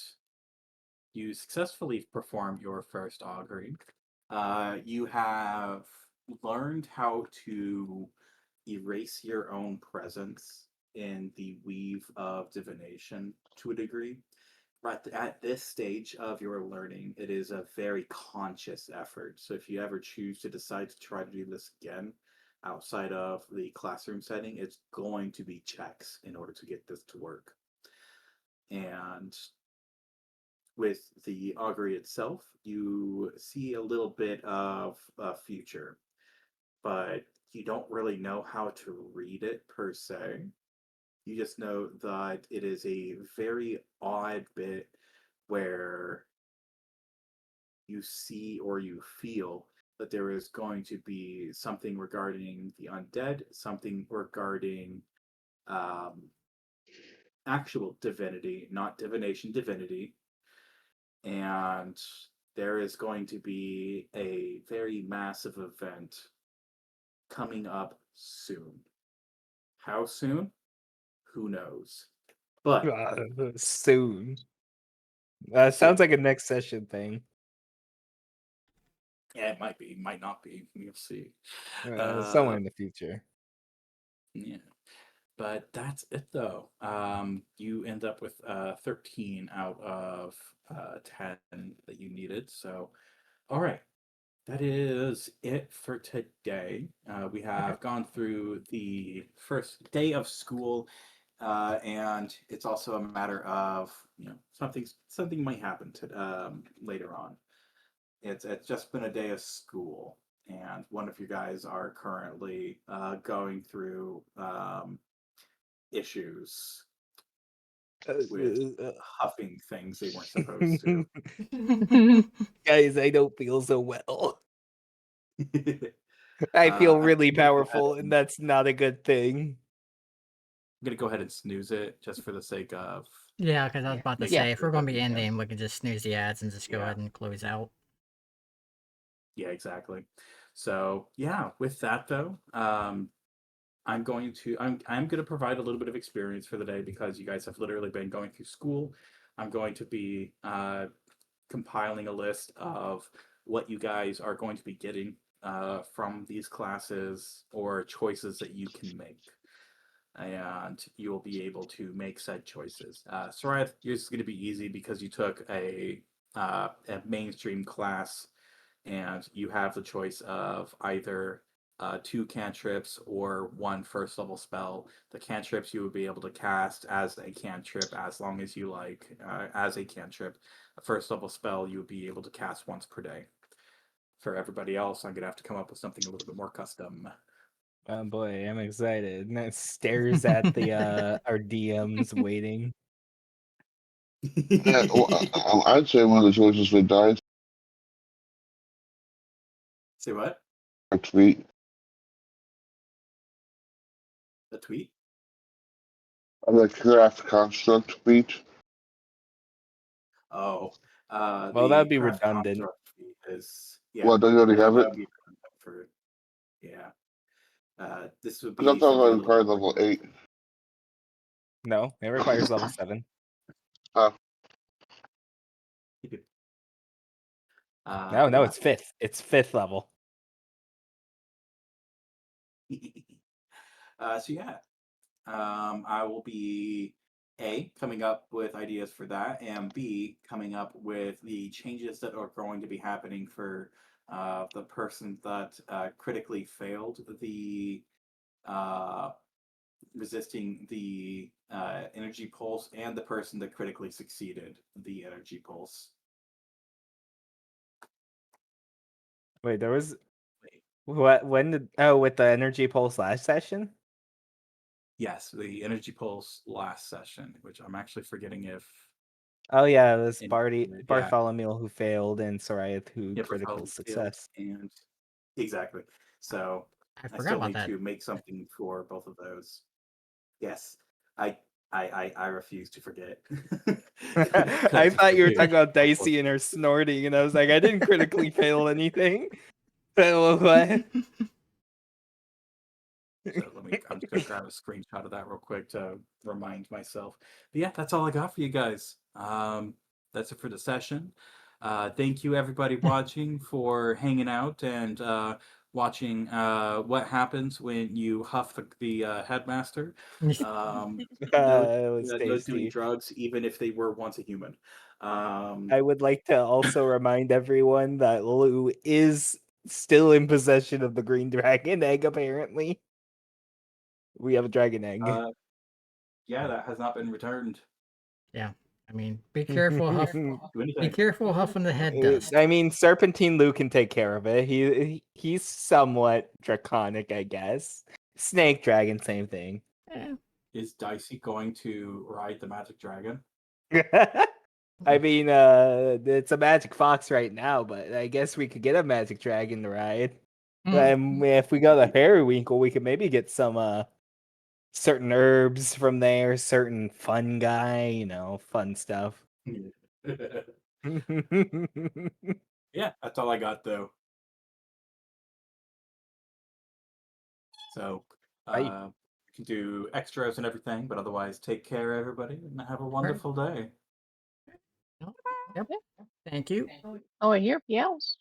You successfully performed your first augury. You have learned how to erase your own presence in the weave of divination to a degree. But at this stage of your learning, it is a very conscious effort. So if you ever choose to decide to try to do this again outside of the classroom setting, it's going to be checks in order to get this to work. And with the augury itself, you see a little bit of a future, but you don't really know how to read it per se. You just know that it is a very odd bit where you see or you feel that there is going to be something regarding the undead, something regarding um, actual divinity, not divination, divinity. And there is going to be a very massive event coming up soon. How soon? Who knows? But Soon. Sounds soon. like a next session thing. Yeah, it might be, might not be. We'll see. Somewhere in the future. Yeah. But that's it though. You end up with 13 out of 10 that you needed. So, all right. That is it for today. We have gone through the first day of school, and it's also a matter of something might happen to later on. It's just been a day of school, and one of you guys are currently going through issues with huffing things they weren't supposed to. Guys, I don't feel so well. I feel I'm really gonna go ahead powerful, and that's not a good thing. I'm gonna go ahead and snooze it just for the sake of Yeah, because I was about to making say, if sure we're going that to be we can. ending, we can just snooze the ads and just go Yeah. ahead and close out. Yeah, exactly. So yeah, with that though, I'm going to provide a little bit of experience for the day because you guys have literally been going through school. I'm going to be compiling a list of what you guys are going to be getting from these classes or choices that you can make. And you'll be able to make said choices. Soraya, yours is going to be easy because you took a mainstream class and you have the choice of either 2 cantrips or 1 first level spell. The cantrips you would be able to cast as a cantrip as long as you like, as a cantrip. A first level spell you would be able to cast once per day. For everybody else, I'm gonna have to come up with something a little bit more custom. Oh boy, I'm excited. And it stares at the our DMs waiting. I'd say one of the choices with dice Say what? or tweet. A tweet? The craft construct tweet. Oh, Well, that the would be craft redundant. construct tweet is Well, don't you already have that it? would be for yeah. This would I thought be that something a was little probably bit level more 8. No, it requires level 7. No, Yeah. it's 5th. It's 5th level. So yeah, I will be A, coming up with ideas for that, and B, coming up with the changes that are going to be happening for the person that critically failed the resisting the energy pulse and the person that critically succeeded the energy pulse. Wait, there was Wait, what? When did? Oh, with the energy pulse last session. yes, the energy pulse last session, which I'm actually forgetting if Oh yeah, it was And- yeah. Bartholomew who failed and Soraya who Yeah, for critical Halloween success. and exactly. So I I forgot still about need that. to make something for both of those. Yes, I refuse to forget. I thought you were talking about Dicey and her snorting, and I was like, I didn't critically fail anything. So what? So I'm just gonna grab a screenshot of that real quick to remind myself. But yeah, that's all I got for you guys. That's it for the session. Thank you everybody watching for hanging out and watching what happens when you huff the headmaster. It was Those doing tasty. drugs, even if they were once a human. I would like to also remind everyone that Lou is still in possession of the green dragon egg, apparently. We have a dragon egg. Yeah, that has not been returned. Yeah. I mean, be careful, Huff. Do Be anything. careful huffing the head dust. I mean, Serpentine Lou can take care of it. He's somewhat draconic, I guess. Snake dragon, same thing. Eh, Is Dicey going to ride the magic dragon? I mean, it's a magic fox right now, but I guess we could get a magic dragon to ride. mm, If we go to Periwinkle, we could maybe get some certain herbs from there, certain fun guy, fun stuff. Yeah, that's all I got though. So Right. we can do extras and everything, but otherwise take care everybody and have a wonderful day. no, yep. Thank you. Oh, I hear meows.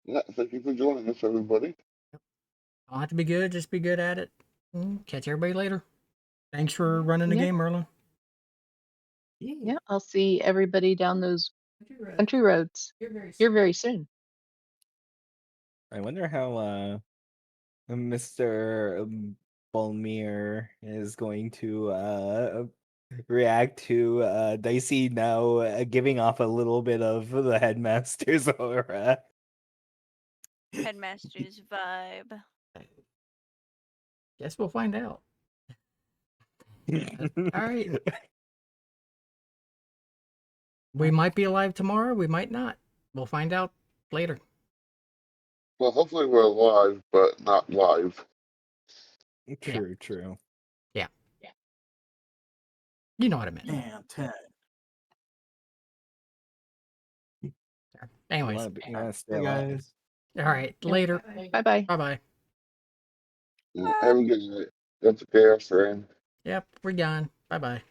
Yeah, thank you for joining us, everybody. Don't have to be good, just be good at it. Catch everybody later. Thanks for running the Yeah. game, Merlin. Yeah, I'll see everybody down those country roads here very soon. I wonder how Mr. Bolmir is going to react to Dicey now giving off a little bit of the headmaster's aura. Headmaster's vibe. Guess we'll find out. All right. We might be alive tomorrow. We might not. We'll find out later. Well, hopefully we're alive, but not live. True. You know what I meant. And 10. Anyways. You want to stay Hey alive? guys. All right. Later. Bye bye. Bye bye. Yeah, have a good night. That's a chaos rain. Yep. We're gone. Bye bye.